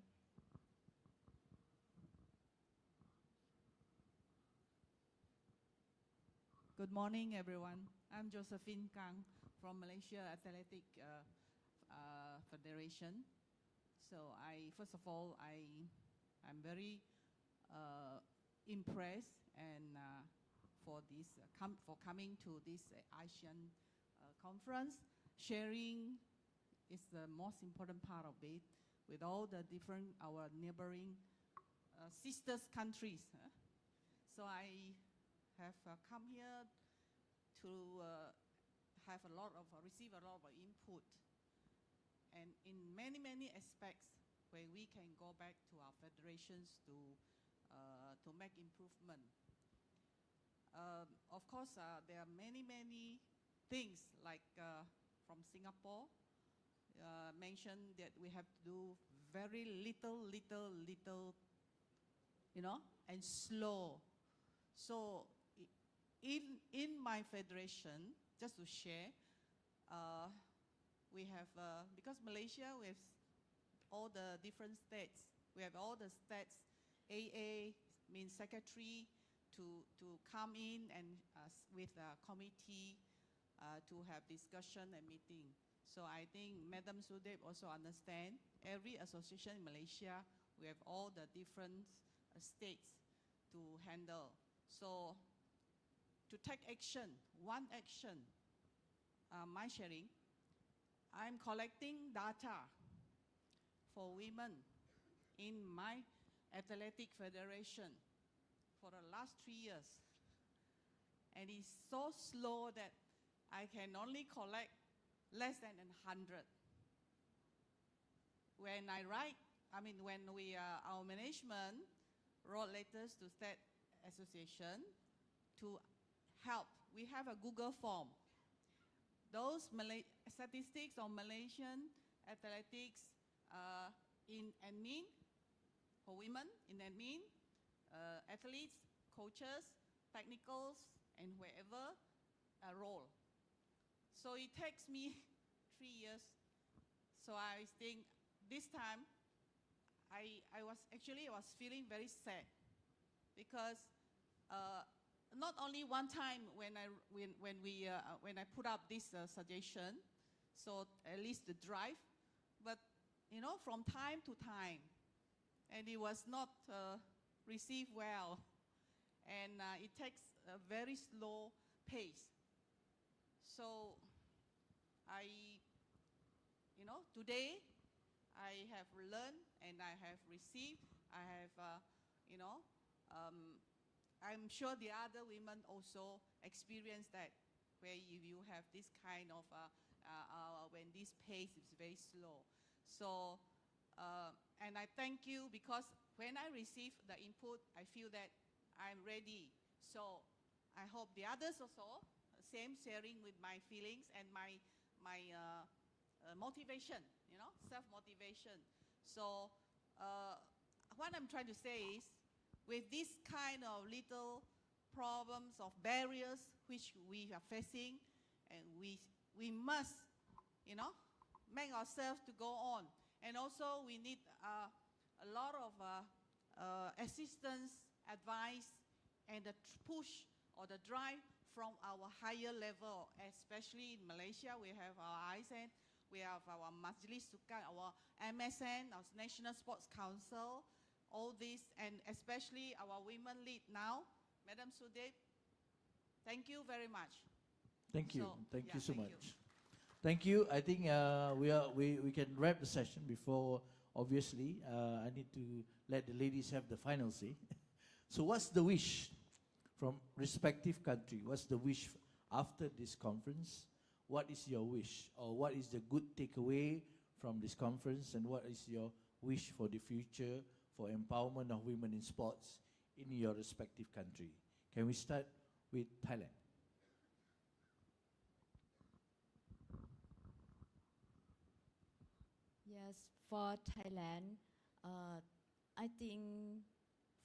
Good morning, everyone. I'm Josephine Kang from Malaysia Athletic Federation. So first of all, I'm very impressed and for coming to this Asean conference. Sharing is the most important part of it with all the different our neighboring sisters countries. So I have come here to receive a lot of input, and in many aspects where we can go back to our federations to make improvement. Of course, there are many things like from Singapore mentioned that we have to do very little, and slow So in my federation, just to share, we have, because Malaysia, we have all the different states. We have all the states, AA means secretary, to come in and with a committee to have discussion and meeting. So I think Madam Sudeb also understand every association in Malaysia, we have all the different states to handle. So to take action, one action, my sharing, I'm collecting data for women in my athletic federation for the last 3 years. And it's so slow that I can only collect less than 100. When our management wrote letters to state association to help, we have a Google form. Those statistics on Malaysian athletics in admin, for women, in admin, athletes, coaches, technicals, and wherever role. So it takes me 3 years. So I think this time I was feeling very sad because not only one time when I put up this suggestion, so at least the drive, but from time to time, and it was not received well, and it takes a very slow pace. So today I have learned and I have received, I'm sure the other women also experience that, where you have this kind of, when this pace is very slow. So, and I thank you because when I receive the input, I feel that I'm ready. So I hope the others also, same sharing with my feelings and my motivation, self-motivation. So what I'm trying to say is, with this kind of little problems of barriers which we are facing, and we must, make ourselves to go on. And also we need a lot of assistance, advice, and the push or the drive from our higher level, especially in Malaysia. We have our Asean, we have our Majlis Sukan, our MSN, our National Sports Council, all this, and especially our women lead now, Madam Sudeb. Thank you very much. Thank you. So, Thank yeah, you so thank much. Thank you. I think we can wrap the session before, obviously, I need to let the ladies have the final say. So what's the wish from respective country? What's the wish after this conference? What is your wish? Or what is the good takeaway from this conference? And what is your wish for the future for empowerment of women in sports in your respective country? Can we start with Thailand? Yes, for Thailand, I think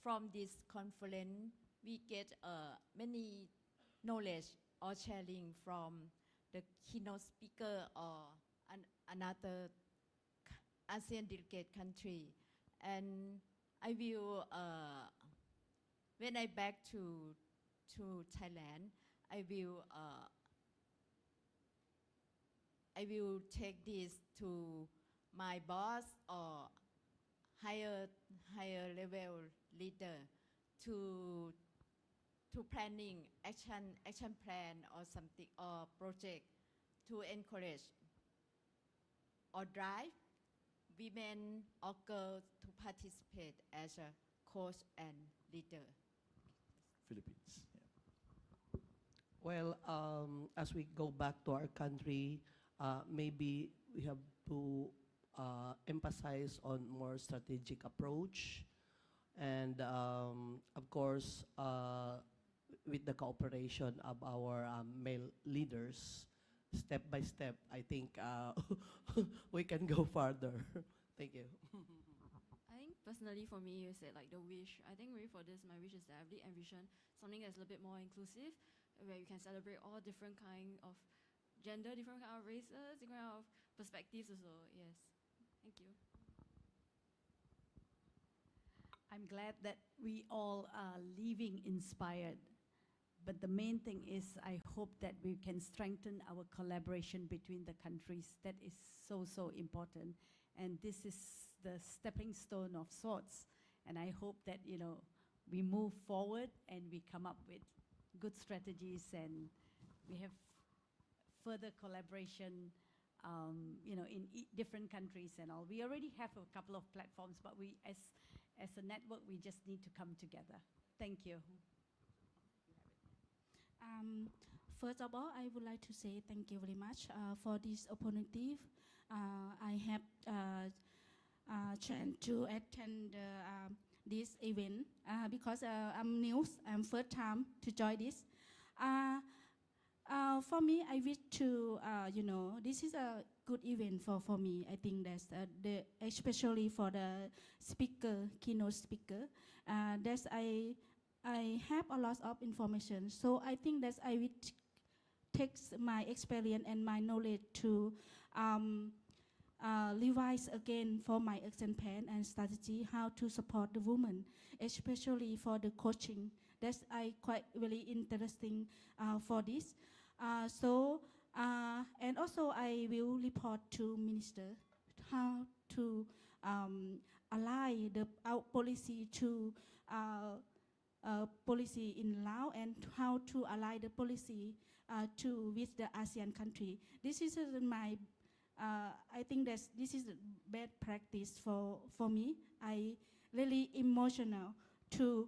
from this conference, we get many knowledge or sharing from the keynote speaker or another ASEAN delegate country. And I will, when I back to Thailand, I will take this to my boss or higher level leader to planning action plan or something or project to encourage or drive women or girls to participate as a coach and leader. Philippines. Well, as we go back to our country, maybe we have to emphasize on more strategic approach, and of course, with the cooperation of our male leaders, step by step, I think we can go farther. Thank you. I think personally for me, you said like the wish. I think maybe for this, my wish is that I really envision something that's a little bit more inclusive, where you can celebrate all different kind of gender, different kind of races, different kind of perspectives also. Yes. Thank you. I'm glad that we all are leaving inspired. But the main thing is I hope that we can strengthen our collaboration between the countries. That is so, so important. And this is the stepping stone of sorts. And I hope that, you know, we move forward and we come up with good strategies and we have further collaboration, you know, in different countries and all. We already have a couple of platforms, but we, as a network, we just need to come together. Thank you. First of all, I would like to say thank you very much for this opportunity. I have chance to attend this event because I'm new. I'm first time to join this. For me, I wish to, you know, this is a good event for me. I think that's especially for the speaker, keynote speaker. That's I have a lot of information, so I think that I will take my experience and my knowledge to revise again for my action plan and strategy how to support the women, especially for the coaching. That's I quite really interesting for this. And also I will report to minister how to align our policy to policy in Laos and how to align the policy with the ASEAN country. This is my, I think that this is a bad practice for me. I really emotional to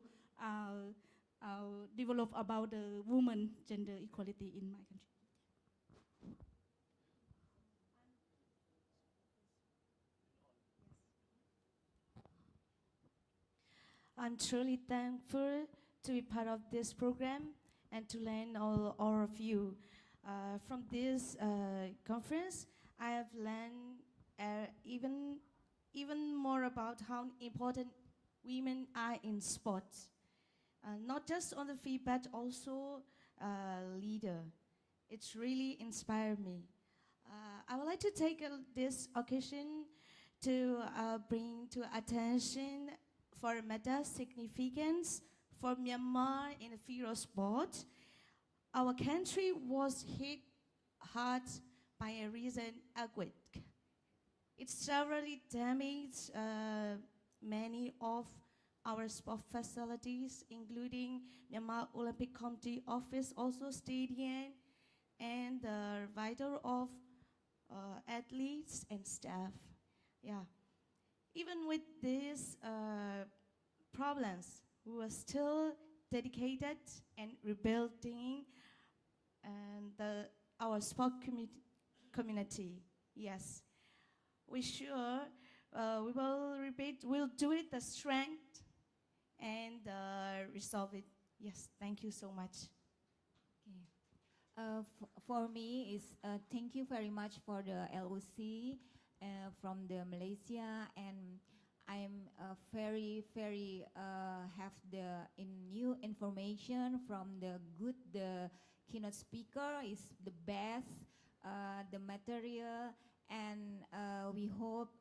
develop about the woman gender equality in my country. I'm truly thankful to be part of this program and to learn all of you. From this conference, I have learned even more about how important women are in sports. Not just on the field, but also leader. It's really inspired me. I would like to take this occasion to bring to attention for matter significance for Myanmar in the field of sport. Our country was hit hard by a recent earthquake. It severely damaged many of our sport facilities, including Myanmar Olympic Committee office, also stadium, and the vital of athletes and staff. Yeah. Even with these problems, we were still dedicated and rebuilding and our sport community. Yes, we sure we will repeat. We'll do it the strength and resolve it. Yes, thank you so much. For me, is thank you very much for the LOC from the Malaysia, and I'm very have the new information from the keynote speaker is the best, the material, and we hope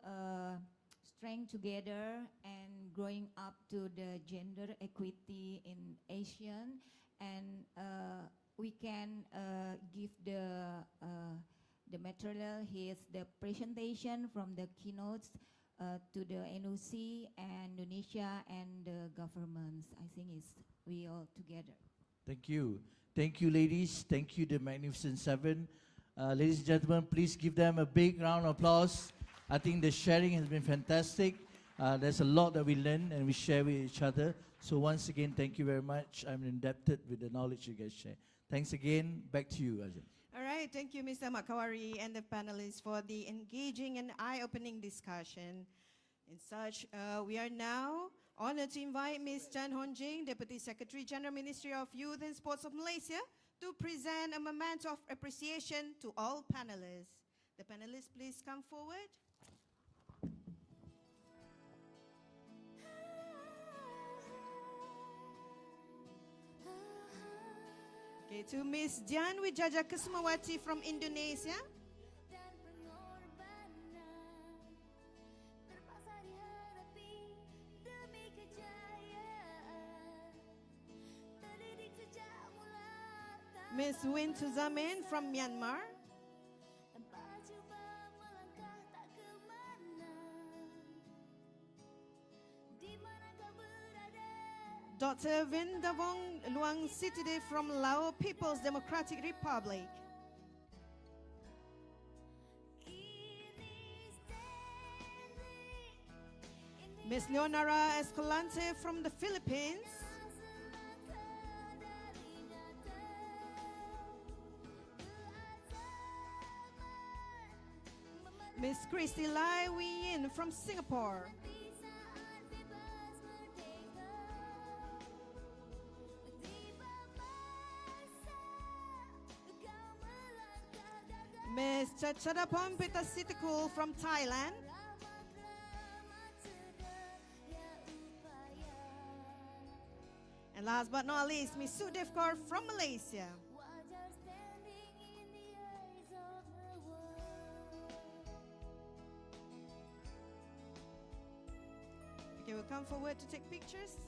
strength together and growing up to the gender equity in Asian, and we can give the material. Here's the presentation from the keynotes to the NOC and Indonesia and the governments. I think it's we all together. Thank you. Thank you, ladies. Thank you, the Magnificent Seven. Ladies and gentlemen, please give them a big round of applause. I think the sharing has been fantastic. There's a lot that we learn and we share with each other. So once again, thank you very much. I'm indebted with the knowledge you guys share. Thanks again. Back to you, Ajahn. All right, thank you, Mr. Makwari and the panelists for the engaging and eye-opening discussion. In such, we are now honored to invite Ms. Chan Hon Jing, Deputy Secretary General Ministry of Youth and Sports of Malaysia, to present a memento of appreciation to all panelists. The panelists, please come forward. Okay, to Miss Dian Wijaja Kusumawati from Indonesia. Miss Win Tuzamen from Myanmar. Dr. Vindavong Luang Sitide from Lao People's Democratic Republic. Miss Leonora Escalante from the Philippines. Miss Christy Lai Wee Yin from Singapore. Miss Chachadapon Pitasitikul from Thailand. And last but not least, Miss Sudevkar from Malaysia. Okay, we'll come forward to take pictures.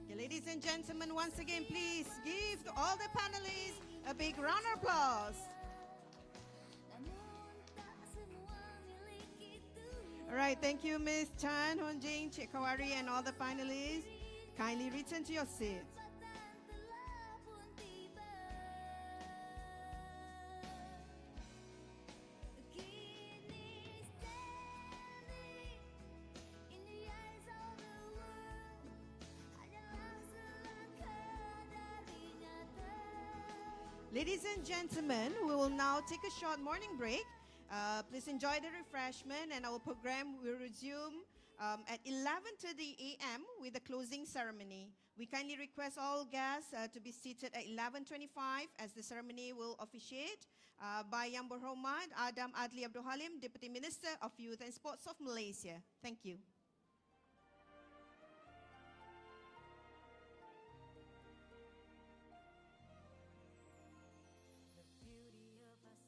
Okay, ladies and gentlemen, once again, please give to all the panelists a big round of applause. All right, thank you, Ms. Chan, Honjing, Chekawari, and all the panelists. Kindly return to your seats. Ladies and gentlemen, we will now take a short morning break. Please enjoy the refreshment, and our program will resume at 11:30 a.m. with the closing ceremony. We kindly request all guests to be seated at 11:25 as the ceremony will officiate by Yang Berhormat Adam Adli Abdul Halim, Deputy Minister of Youth and Sports of Malaysia. Thank you.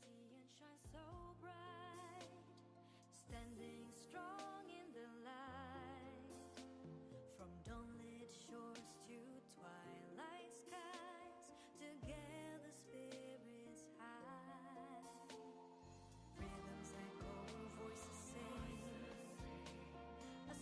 Asean shines so bright, standing strong in the light. From dawnlit shores to twilight skies, together spirits high. Rhythms echo, voices sing, a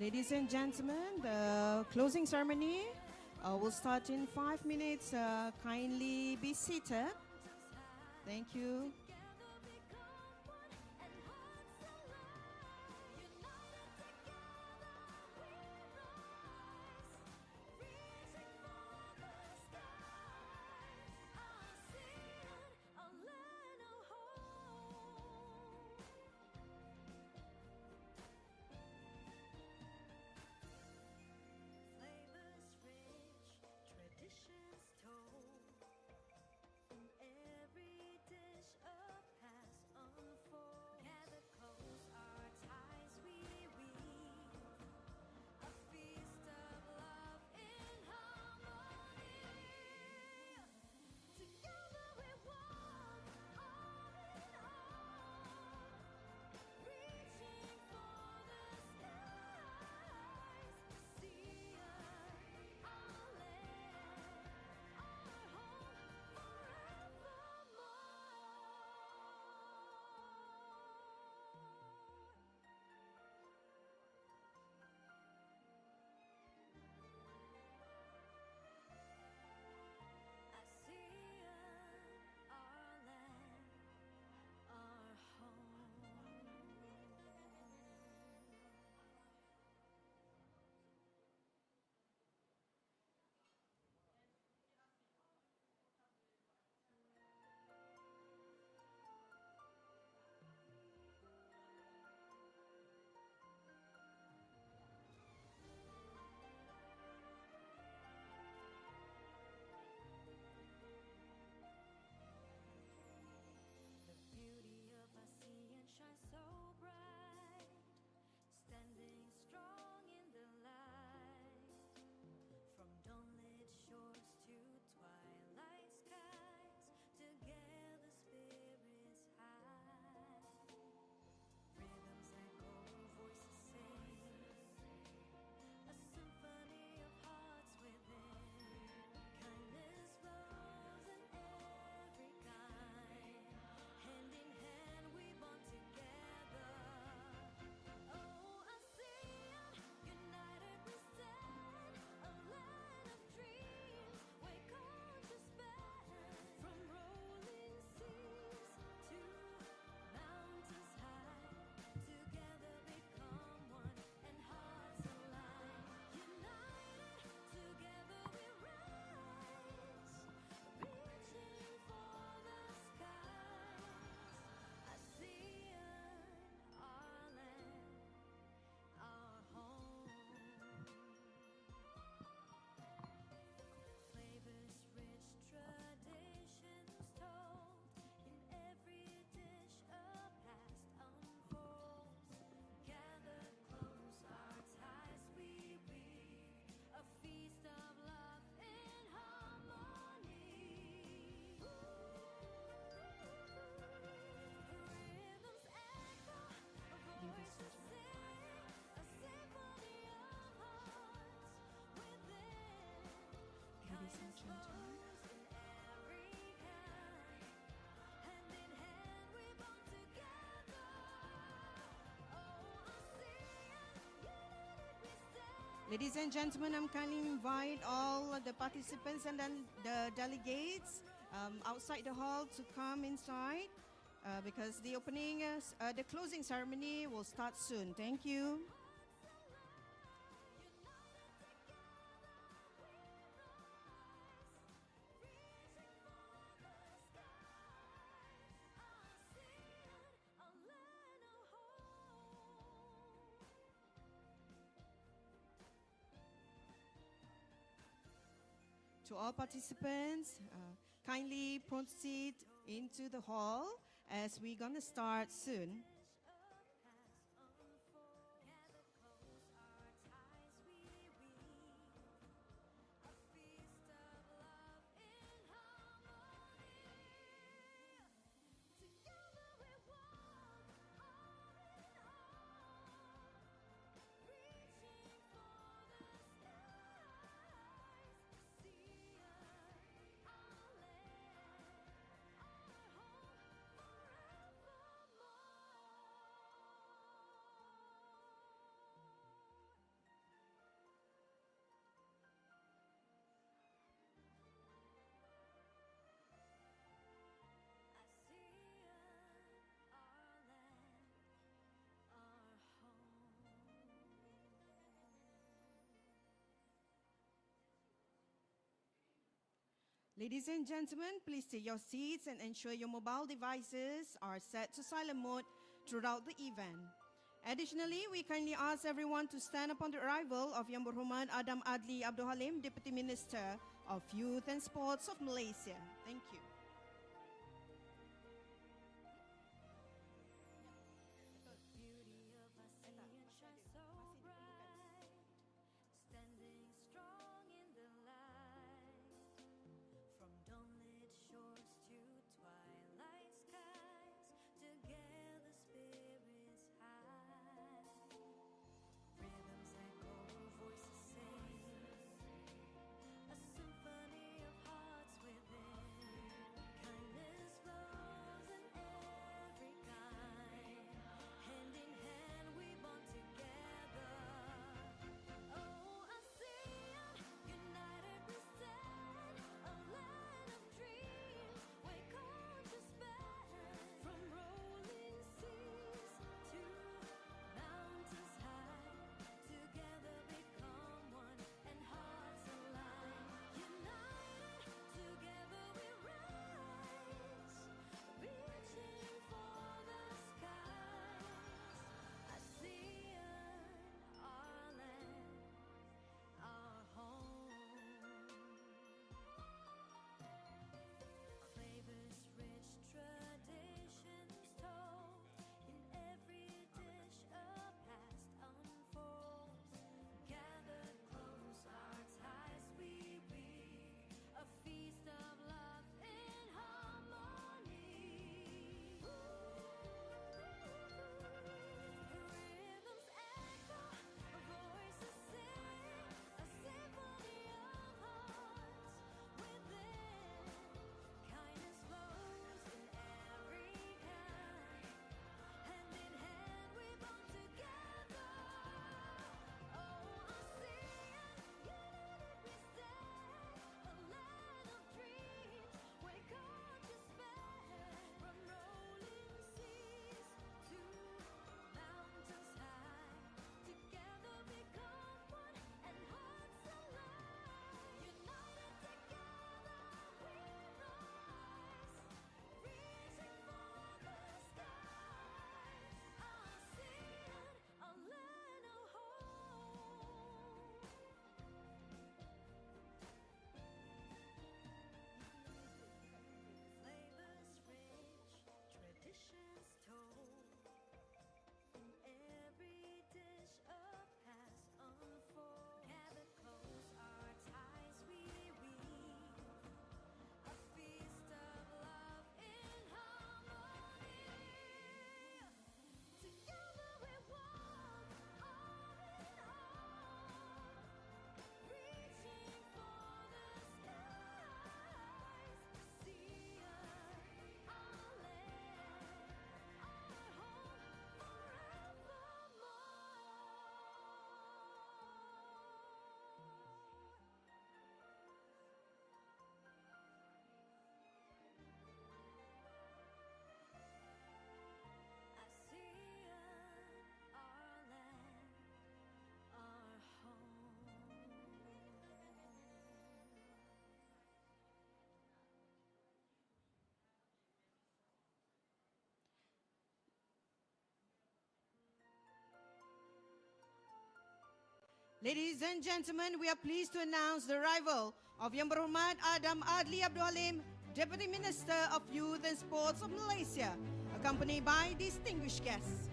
Ladies and gentlemen, the closing ceremony will start in 5 minutes. Kindly be seated. Thank you. Traditions told in every dish, a past unfolds. Gather close, our ties we weave, a feast of love in harmony. Together we walk, arm in arm, reaching for the skies. Asean, our land, our home forevermore. Asean, our land, our home. The beauty of Asean shines so bright, standing strong in the light. From dawnlit shores to twilight skies, together spirits high. Rhythms echo, voices sing, a symphony of hearts within. Kindness flows in every kind. Hand in hand we bond together. Oh, Asean, united we stand, a land of dreams where cultures span. From rolling seas to mountains high, together become one and hearts align. United, together we rise, reaching for the skies. Asean, our land, our home. Flavors rich, traditions told in every dish, a past unfolds. Gather close, our ties we weave, a feast of love in harmony. Rhythms echo, voices sing, a symphony of hearts within. Kindness flows in every kind. Hand in hand we bond together. Oh, Asean, united we stand. Ladies and gentlemen, I'm kindly invite all the participants and then the delegates outside the hall to come inside because the closing ceremony will start soon. Thank you. To all participants, kindly proceed into the hall as we're going to start soon. Ladies and gentlemen, please take your seats and ensure your mobile devices are set to silent mode throughout the event. Additionally, we kindly ask everyone to stand upon the arrival of Yang Berhormat Adam Adli Abdul Halim, Deputy Minister of Youth and Sports of Malaysia. Thank you. Standing strong in the light, from dawnlit shores to twilight skies, together spirits high. Rhythms echo, voices sing, a symphony of hearts within. Kindness flows in every kind, hand in hand we bond together. Oh, Asean, united we stand, a land of dreams where cultures span. From rolling seas to mountains high, together become one and hearts align. United, together we rise, reaching for the skies. Asean, our land, our home. Flavors rich, traditions told, in every dish a past unfolds. Gathered close, our ties we weave, a feast of love in harmony. Rhythms echo, voices sing, a symphony of hearts within. Kindness flows in every kind, hand in hand we bond together. Oh, Asean, united we stand, a land of dreams where cultures span. From rolling seas to mountains high, together become one and hearts align. United together we rise, reaching for the skies. Asean, a land of hope. Flavors rich, traditions told, in every dish a past unfolds. Gather close, our ties we weave, a feast of love in harmony. Together we walk, arm in arm, reaching for the skies. Asean, our land, our home forevermore. Asean, our land, our home. Ladies and gentlemen, we are pleased to announce the arrival of Yang Berhormat Adam Adli Abdul Halim, Deputy Minister of Youth and Sports of Malaysia, accompanied by distinguished guests.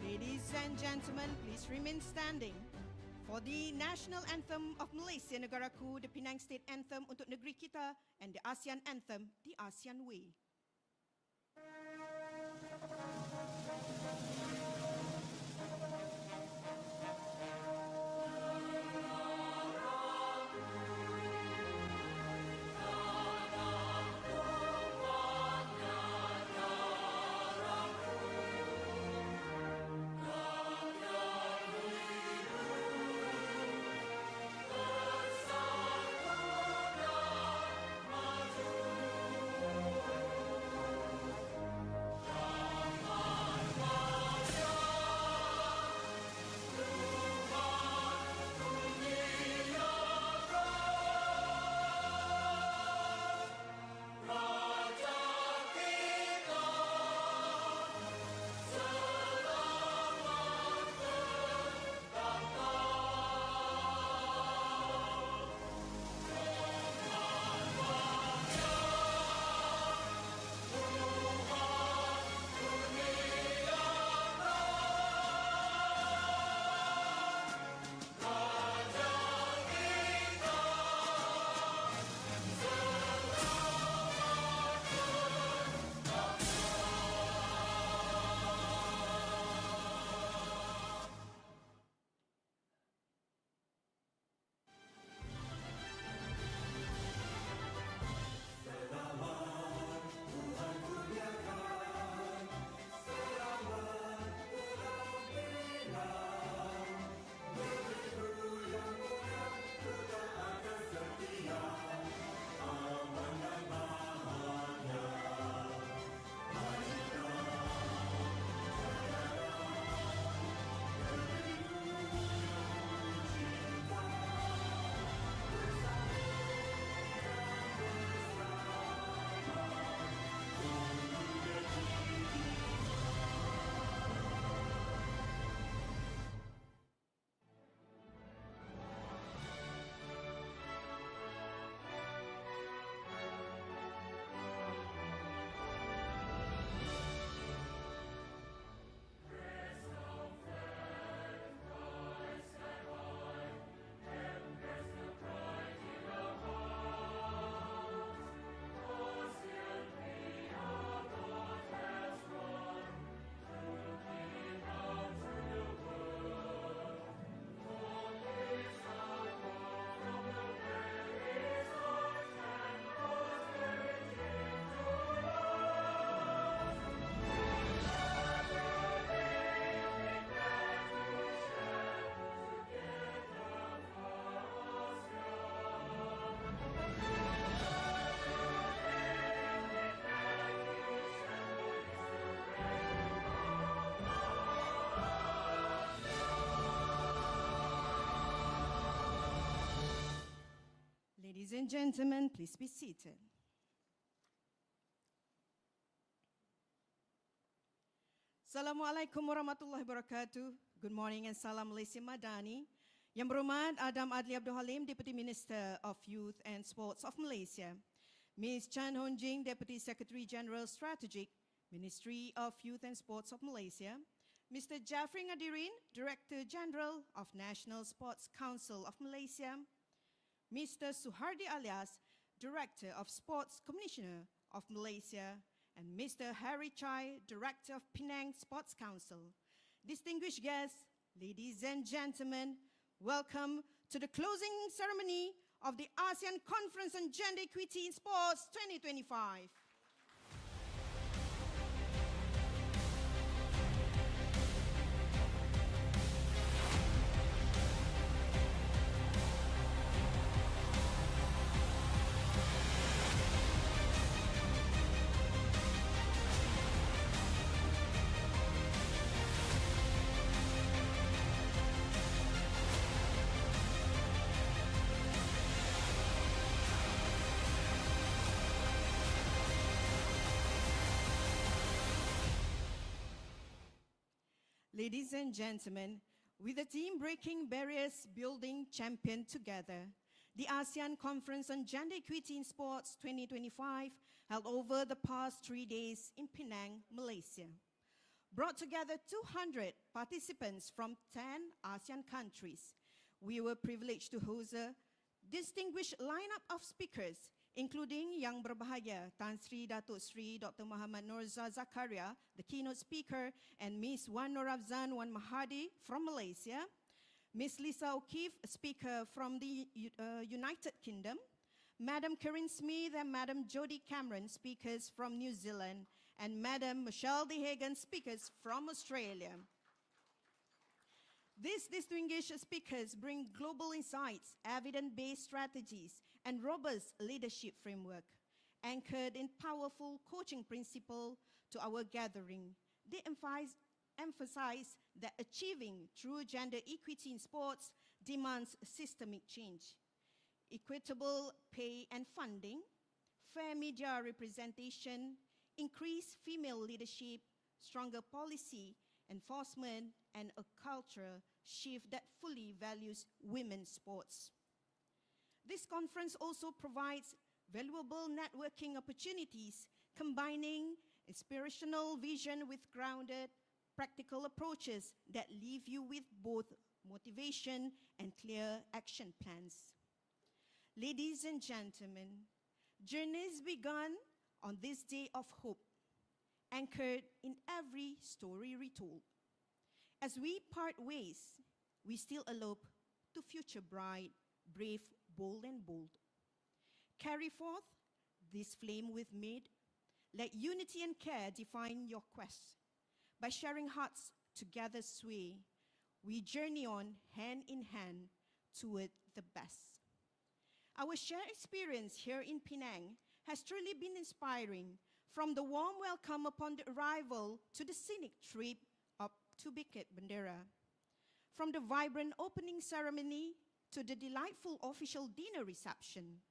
Ladies and gentlemen, please remain standing for the national anthem of Malaysia Negaraku, the Penang State Anthem untuk negeri kita, and the ASEAN Anthem, the ASEAN Way. and gentlemen, please be seated. Assalamualaikum warahmatullahi wabarakatuh. Good morning and salam Malaysia Madani. Yang berhormat Adam Adli Abdul Halim, Deputy Minister of Youth and Sports of Malaysia. Ms. Chan Hon Jing, Deputy Secretary General Strategic, Ministry of Youth and Sports of Malaysia. Mr. Jafri Ngadirin, Director General of National Sports Council of Malaysia. Mr. Suhardi Alias, Director of Sports Commissioner of Malaysia. And Mr. Harry Chai, Director of Penang Sports Council. Distinguished guests, ladies and gentlemen, welcome to the closing ceremony of the ASEAN Conference on Gender Equity in Sports 2025. Ladies and gentlemen, with the team Breaking Barriers building champion together, the ASEAN Conference on Gender Equity in Sports 2025 held over the past 3 days in Penang, Malaysia. Brought together 200 participants from 10 ASEAN countries, we were privileged to host a distinguished lineup of speakers, including Yang Berbahagia Tan Sri Datuk Sri Dr. Muhammad Nurza Zakaria, the keynote speaker, and Ms. Wan Norazan Wan Mahadi from Malaysia, Ms. Lisa O'Keefe, a speaker from the United Kingdom, Madam Karen Smith and Madam Jodie Cameron, speakers from New Zealand, and Madam Michelle De Hagen, speakers from Australia. These distinguished speakers bring global insights, evidence-based strategies, and robust leadership framework, anchored in powerful coaching principles to our gathering. They emphasize that achieving true gender equity in sports demands systemic change, equitable pay and funding, fair media representation, increased female leadership, stronger policy enforcement, and a cultural shift that fully values women's sports. This conference also provides valuable networking opportunities, combining inspirational vision with grounded, practical approaches that leave you with both motivation and clear action plans. Ladies and gentlemen, journeys begun on this day of hope, anchored in every story retold. As we part ways, we still elope to future bright, brave, bold and bold. Carry forth this flame we've made. Let unity and care define your quest. By sharing hearts together sway, we journey on hand in hand toward the best. Our shared experience here in Penang has truly been inspiring, from the warm welcome upon the arrival to the scenic trip up to Bukit Bendera. From the vibrant opening ceremony to the delightful official dinner reception,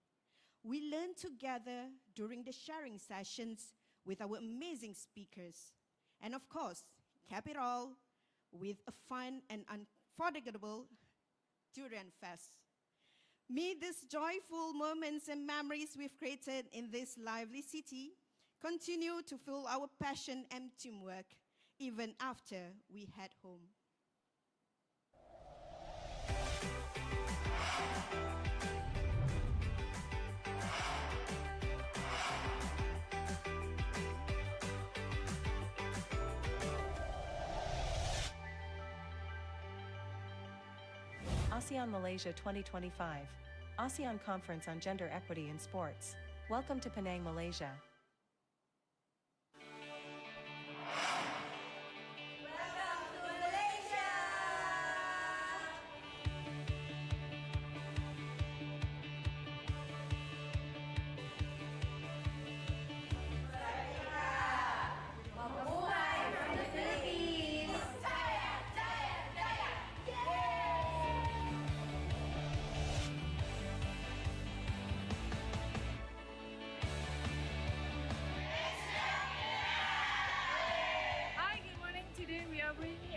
we learned together during the sharing sessions with our amazing speakers. And of course, cap it all with a fun and unforgettable Durian Fest. May these joyful moments and memories we've created in this lively city continue to fuel our passion and teamwork even after we head home. ASEAN Malaysia 2025, ASEAN Conference on Gender Equity in Sports. Welcome to Penang, Malaysia.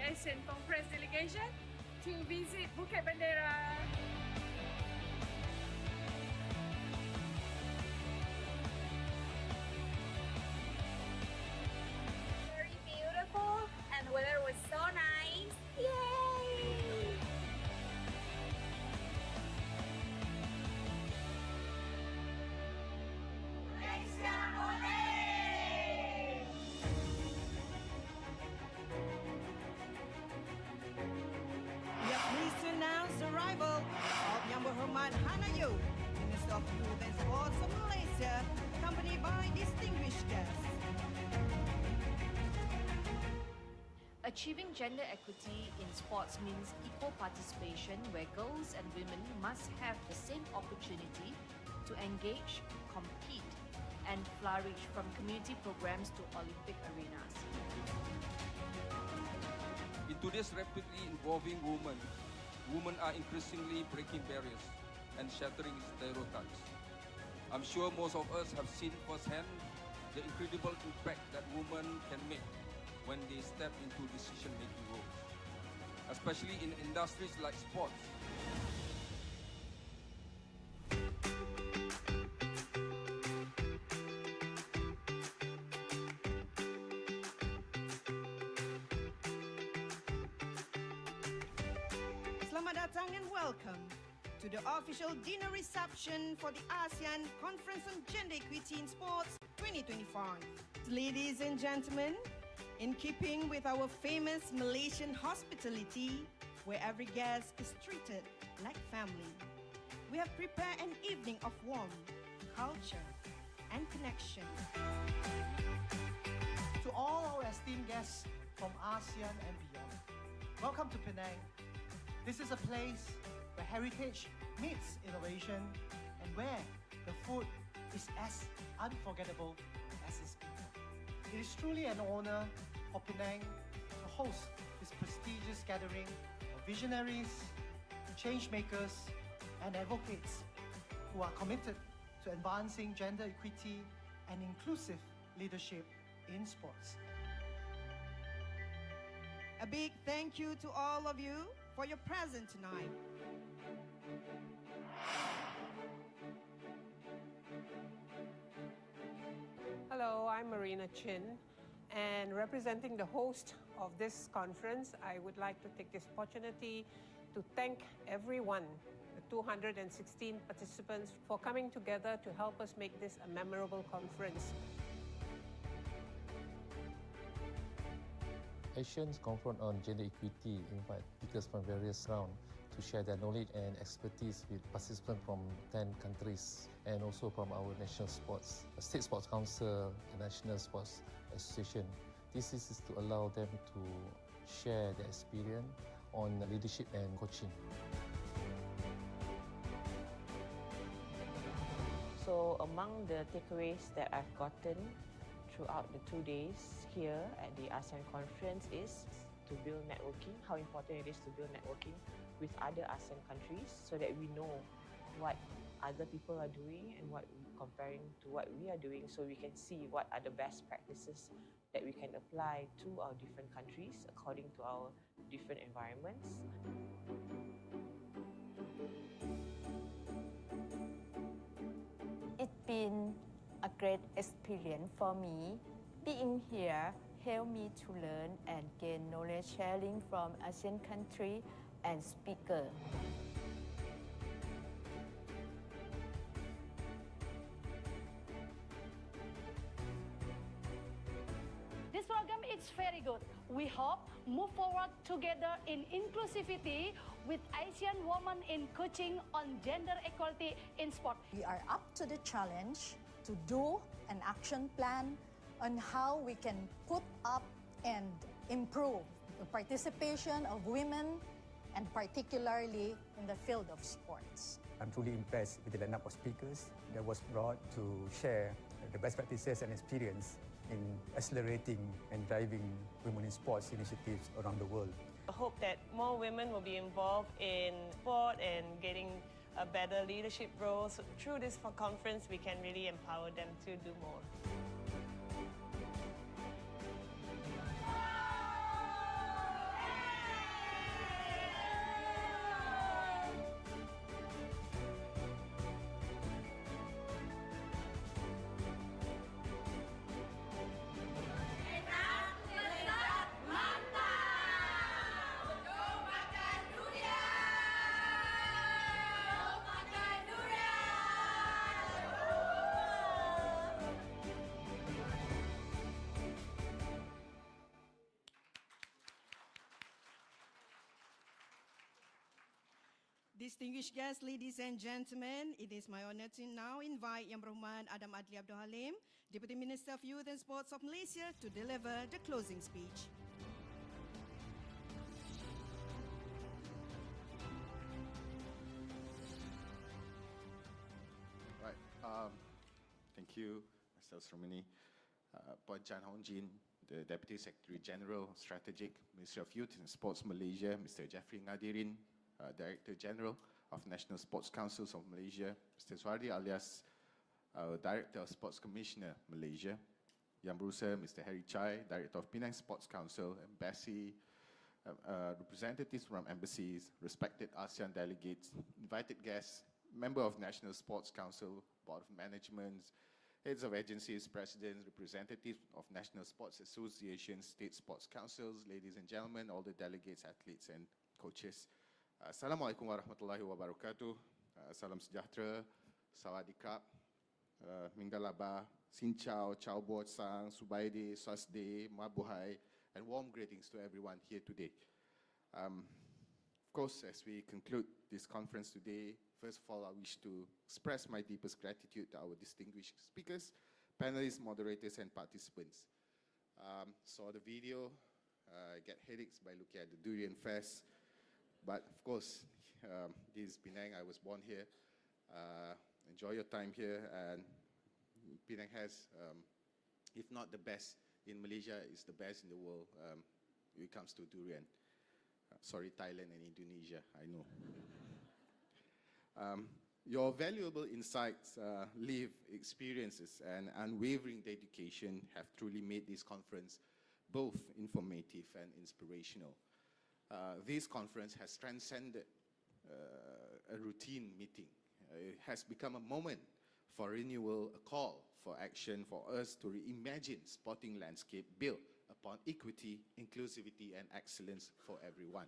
Asian Conference delegation to visit Bukit Bendera. Very beautiful, and the weather was so nice. Yay! We are pleased to announce the arrival of Yang Berhormat Hanayu, Minister of Youth and Sports of Malaysia, accompanied by distinguished guests. Achieving gender equity in sports means equal participation where girls and women must have the same opportunity to engage, compete, and flourish from community programs to Olympic arenas. In today's rapidly evolving women are increasingly breaking barriers and shattering stereotypes. I'm sure most of us have seen firsthand the incredible impact that women can make when they step into decision-making roles, especially in industries like sports. Selamat datang and welcome to the official dinner reception for the ASEAN Conference on Gender Equity in Sports 2025. Ladies and gentlemen, in keeping with our famous Malaysian hospitality, where every guest is treated like family, we have prepared an evening of warmth, culture, and connection. To all our esteemed guests from ASEAN and beyond, welcome to Penang. This is a place where heritage meets innovation and where the food is as unforgettable as its people. It is truly an honor for Penang to host this prestigious gathering of visionaries, change makers, and advocates who are committed to advancing gender equity and inclusive leadership in sports. A big thank you to all of you for your presence tonight. Hello, I'm Marina Chin, and representing the host of this conference, I would like to take this opportunity to thank everyone, the 216 participants, for coming together to help us make this a memorable conference. Asian's Conference on Gender Equity invite speakers from various grounds to share their knowledge and expertise with participants from 10 countries and also from our national sports, State Sports Council, and National Sports Association. This is to allow them to share their experience on leadership and coaching. So among the takeaways that I've gotten throughout the 2 days here at the ASEAN Conference is to build networking, how important it is to build networking with other ASEAN countries so that we know what other people are doing and what comparing to what we are doing, so we can see what are the best practices that we can apply to our different countries according to our different environments. It's been a great experience for me. Being here helped me to learn and gain knowledge sharing from ASEAN country and speaker. This program is very good. We hope move forward together in inclusivity with Asian women in coaching on gender equality in sport. We are up to the challenge to do an action plan on how we can put up and improve the participation of women, and particularly in the field of sports. I'm truly impressed with the lineup of speakers that was brought to share the best practices and experience in accelerating and driving women in sports initiatives around the world. I hope that more women will be involved in sport and getting a better leadership role. So through this conference, we can really empower them to do more. Distinguished guests, ladies and gentlemen, it is my honor to now invite Yang Berhormat Adam Adli Abdul Halim, Deputy Minister of Youth and Sports of Malaysia, to deliver the closing speech. Right. Thank you, Mr. Sromini. Puan Chan Hong Jin, the Deputy Secretary General, Strategic, Ministry of Youth and Sports Malaysia, Mr. Jeffrey Ngadirin, Director General of National Sports Councils of Malaysia, Mr. Suardi alias Director of Sports Commissioner Malaysia, Yang Berusaha, Mr. Harry Chai, Director of Penang Sports Council, Embassy, representatives from embassies, respected ASEAN delegates, invited guests, member of National Sports Council, Board of Management, heads of agencies, presidents, representatives of National Sports Associations, state sports councils, ladies and gentlemen, all the delegates, athletes and coaches. Assalamualaikum warahmatullahi wabarakatuh. Salam sejahtera, sawadee-krap, Mingalaba, Xin Chao, Chao Bo Sang, Subaide, Swasde, Mabuhay, and warm greetings to everyone here today. Of course, as we conclude this conference today, first of all, I wish to express my deepest gratitude to our distinguished speakers, panelists, moderators, and participants. Saw the video, get headaches by looking at the Durian Fest. But of course, this is Penang, I was born here. Enjoy your time here, and Penang has, if not the best in Malaysia, is the best in the world when it comes to durian. Sorry, Thailand and Indonesia, I know. Your valuable insights, lived experiences, and unwavering dedication have truly made this conference both informative and inspirational. This conference has transcended a routine meeting. It has become a moment for renewal, a call for action for us to reimagine sporting landscape built upon equity, inclusivity, and excellence for everyone.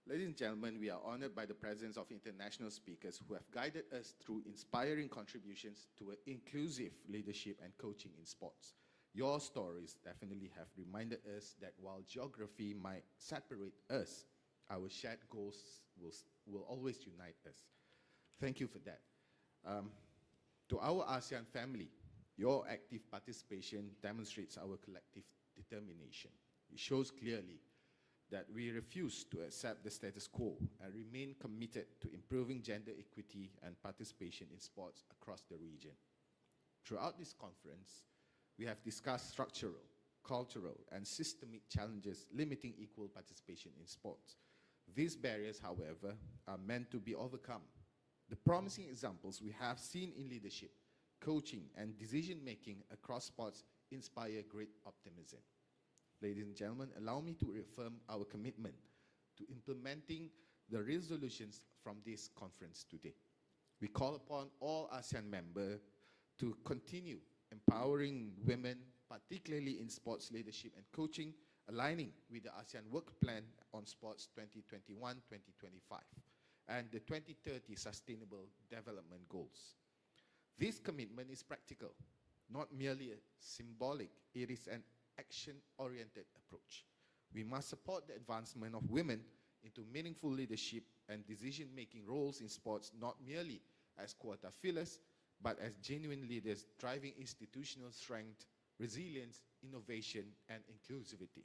Ladies and gentlemen, we are honored by the presence of international speakers who have guided us through inspiring contributions to an inclusive leadership and coaching in sports. Your stories definitely have reminded us that while geography might separate us, our shared goals will always unite us. Thank you for that. To our ASEAN family, your active participation demonstrates our collective determination. It shows clearly that we refuse to accept the status quo and remain committed to improving gender equity and participation in sports across the region. Throughout this conference, we have discussed structural, cultural, and systemic challenges limiting equal participation in sports. These barriers, however, are meant to be overcome. The promising examples we have seen in leadership, coaching, and decision-making across sports inspire great optimism. Ladies and gentlemen, allow me to reaffirm our commitment to implementing the resolutions from this conference today. We call upon all ASEAN members to continue empowering women, particularly in sports leadership and coaching, aligning with the ASEAN Work Plan on Sports 2021-2025 and the 2030 Sustainable Development Goals. This commitment is practical, not merely symbolic. It is an action-oriented approach. We must support the advancement of women into meaningful leadership and decision-making roles in sports, not merely as quota fillers, but as genuine leaders driving institutional strength, resilience, innovation, and inclusivity.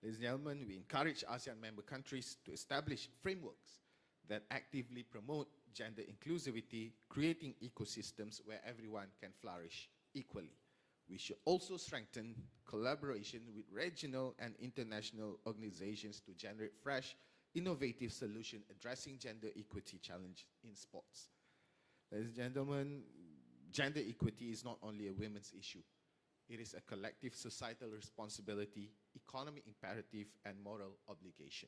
Ladies and gentlemen, we encourage ASEAN member countries to establish frameworks that actively promote gender inclusivity, creating ecosystems where everyone can flourish equally. We should also strengthen collaboration with regional and international organizations to generate fresh, innovative solutions addressing gender equity challenge in sports. Ladies and gentlemen, gender equity is not only a women's issue. It is a collective societal responsibility, economic imperative, and moral obligation.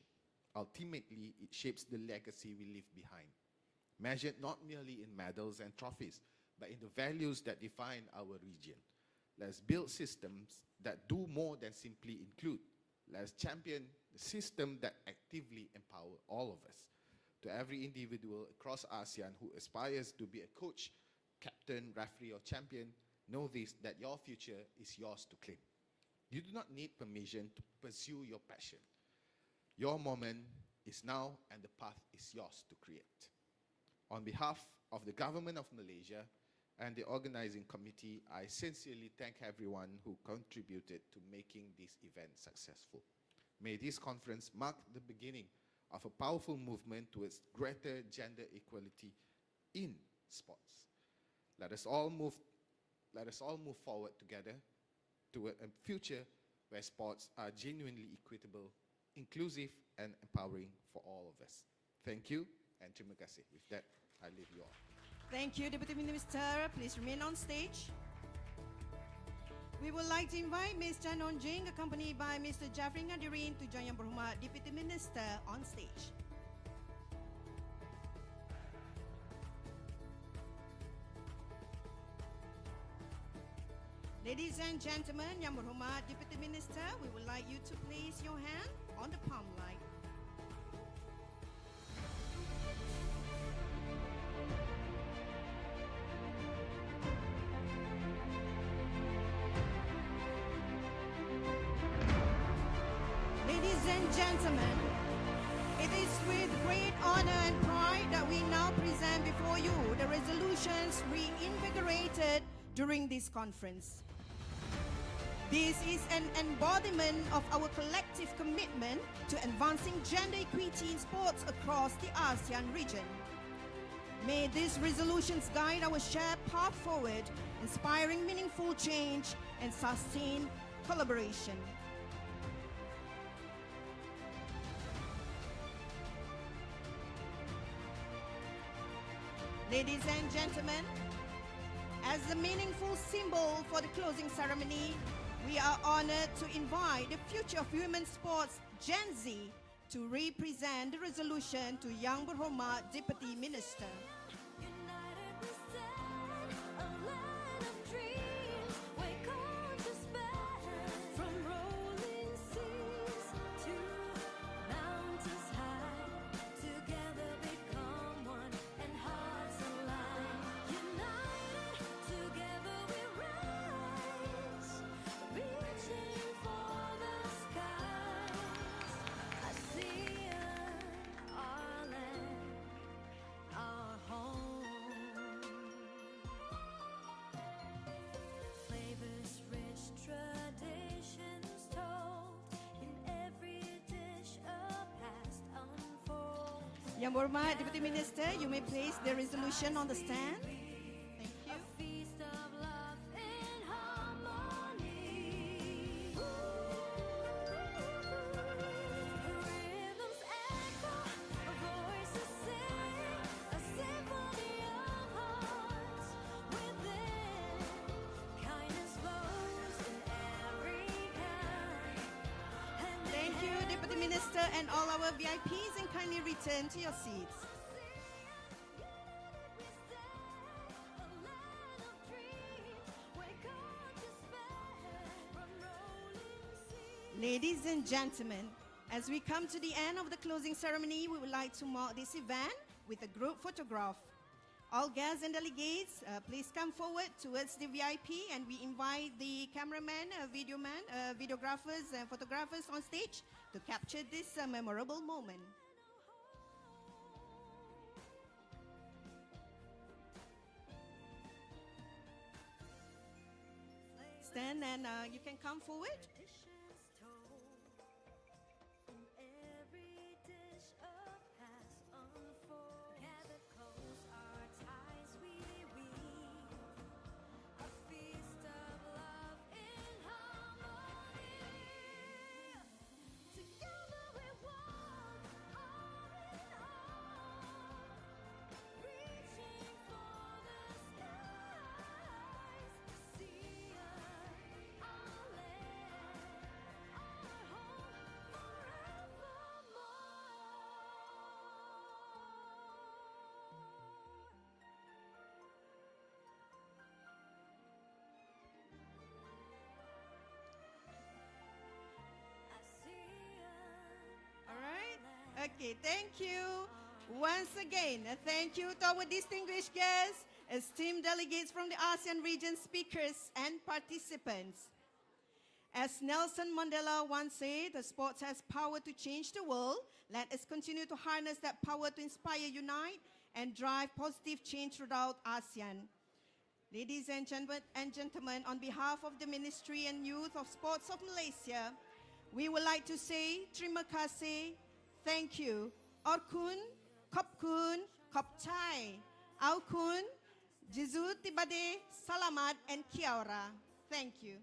Ultimately, it shapes the legacy we leave behind, measured not merely in medals and trophies, but in the values that define our region. Let's build systems that do more than simply include. Let's champion the system that actively empower all of us. To every individual across ASEAN who aspires to be a coach, captain, referee, or champion, know this, that your future is yours to claim. You do not need permission to pursue your passion. Your moment is now, and the path is yours to create. On behalf of the Government of Malaysia and the organizing committee, I sincerely thank everyone who contributed to making this event successful. May this conference mark the beginning of a powerful movement towards greater gender equality in sports. Let us all move forward together toward a future where sports are genuinely equitable, inclusive, and empowering for all of us. Thank you, and terima kasih. With that, I leave you all. Thank you, Deputy Minister. Please remain on stage. We would like to invite Ms. Chan Onjing, accompanied by Mr. Jafri Ngadirin, to join Yang Berhormat Deputy Minister on stage. Ladies and gentlemen, Yang Berhormat Deputy Minister, we would like you to place your hand on the palm light. Ladies and gentlemen, it is with great honor and pride that we now present before you the resolutions reinvigorated during this conference. This is an embodiment of our collective commitment to advancing gender equity in sports across the ASEAN region. May these resolutions guide our shared path forward, inspiring meaningful change and sustained collaboration. Ladies and gentlemen, as a meaningful symbol for the closing ceremony, we are honored to invite the future of women's sports, Gen Z, to represent the resolution to Yang Berhormat Deputy Minister. Yang Berhormat Deputy Minister, you may place the resolution on the stand. Thank you. Thank you, Deputy Minister, and all our VIPs, and kindly return to your seats. Ladies and gentlemen, as we come to the end of the closing ceremony, we would like to mark this event with a group photograph. All guests and delegates, please come forward towards the VIP, and we invite the cameramen, videographers, and photographers on stage to capture this memorable moment. Stand, and you can come forward. Okay, thank you. Once again, thank you to our distinguished guests, esteemed delegates from the ASEAN region, speakers and participants. As Nelson Mandela once said, the sports has power to change the world. Let us continue to harness that power to inspire, unite, and drive positive change throughout ASEAN. Ladies and gentlemen, on behalf of the Ministry and Youth of Sports of Malaysia, we would like to say terima kasih, thank you, orkun, kopkun, kopchai, aukun, jizu tibade, salamat, and kia ora. Thank you.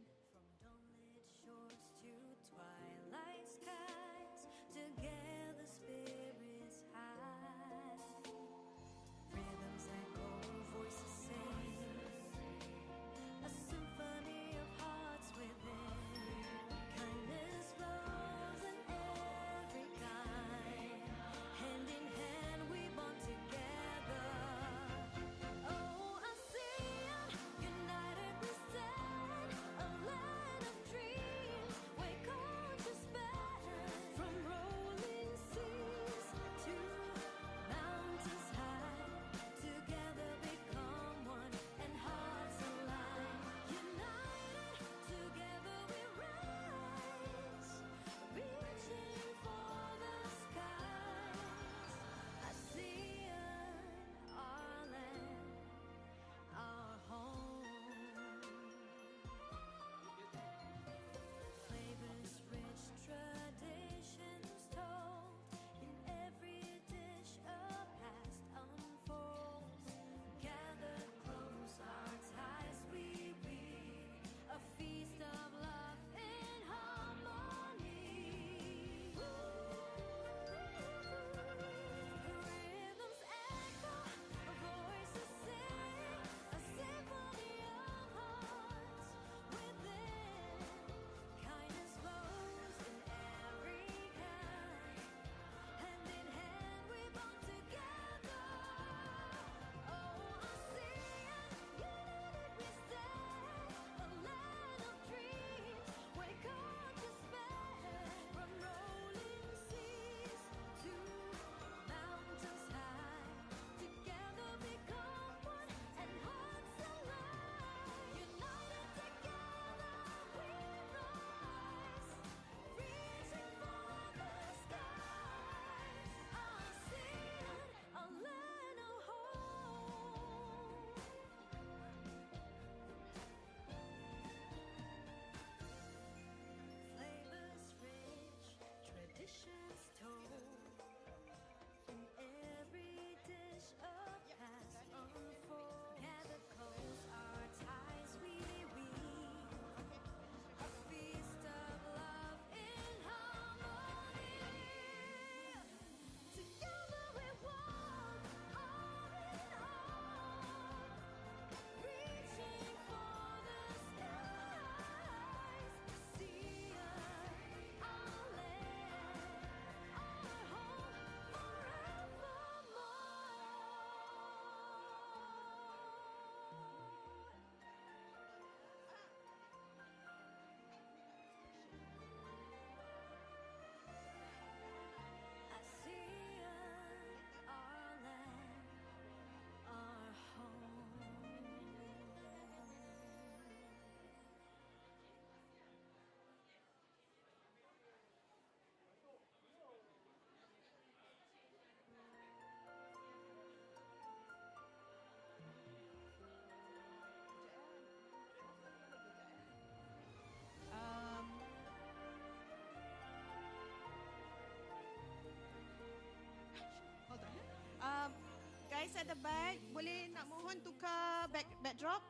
Guys at the back, boleh nak mohon tukar backdrop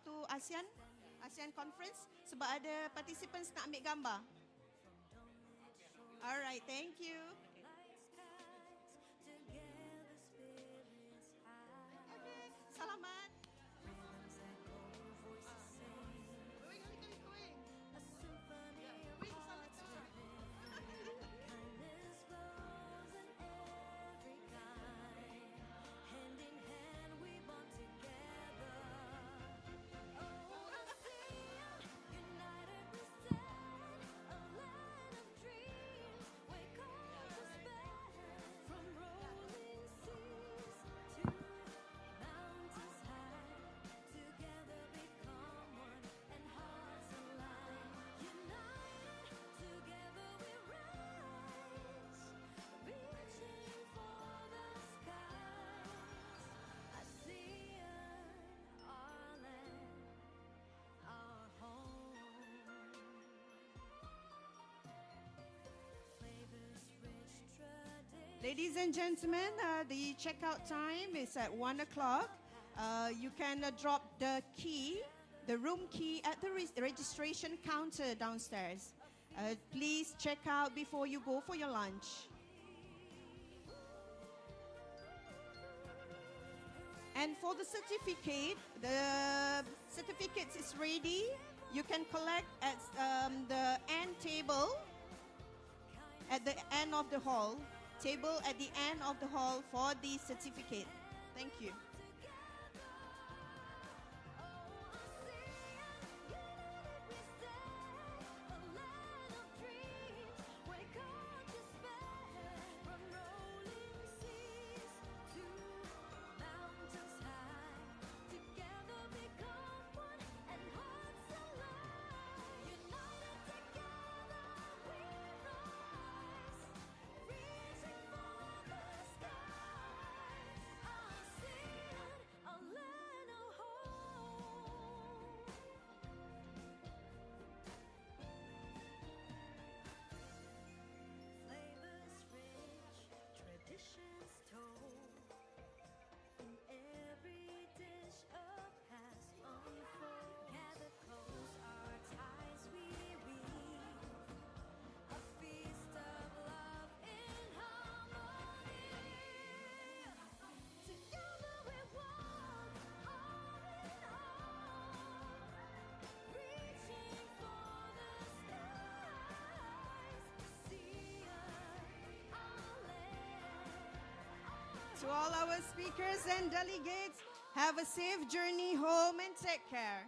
to ASEAN Conference sebab ada participants nak ambil gambar. Alright, thank you. Okay, salamat. Ladies and gentlemen, the checkout time is at 1 o'clock. You can drop the key, the room key, at the registration counter downstairs. Please check out before you go for your lunch. And for the certificates is ready. You can collect at the end table, at the end of the hall. Table at the end of the hall for the certificate. Thank you. To all our speakers and delegates, have a safe journey home and take care.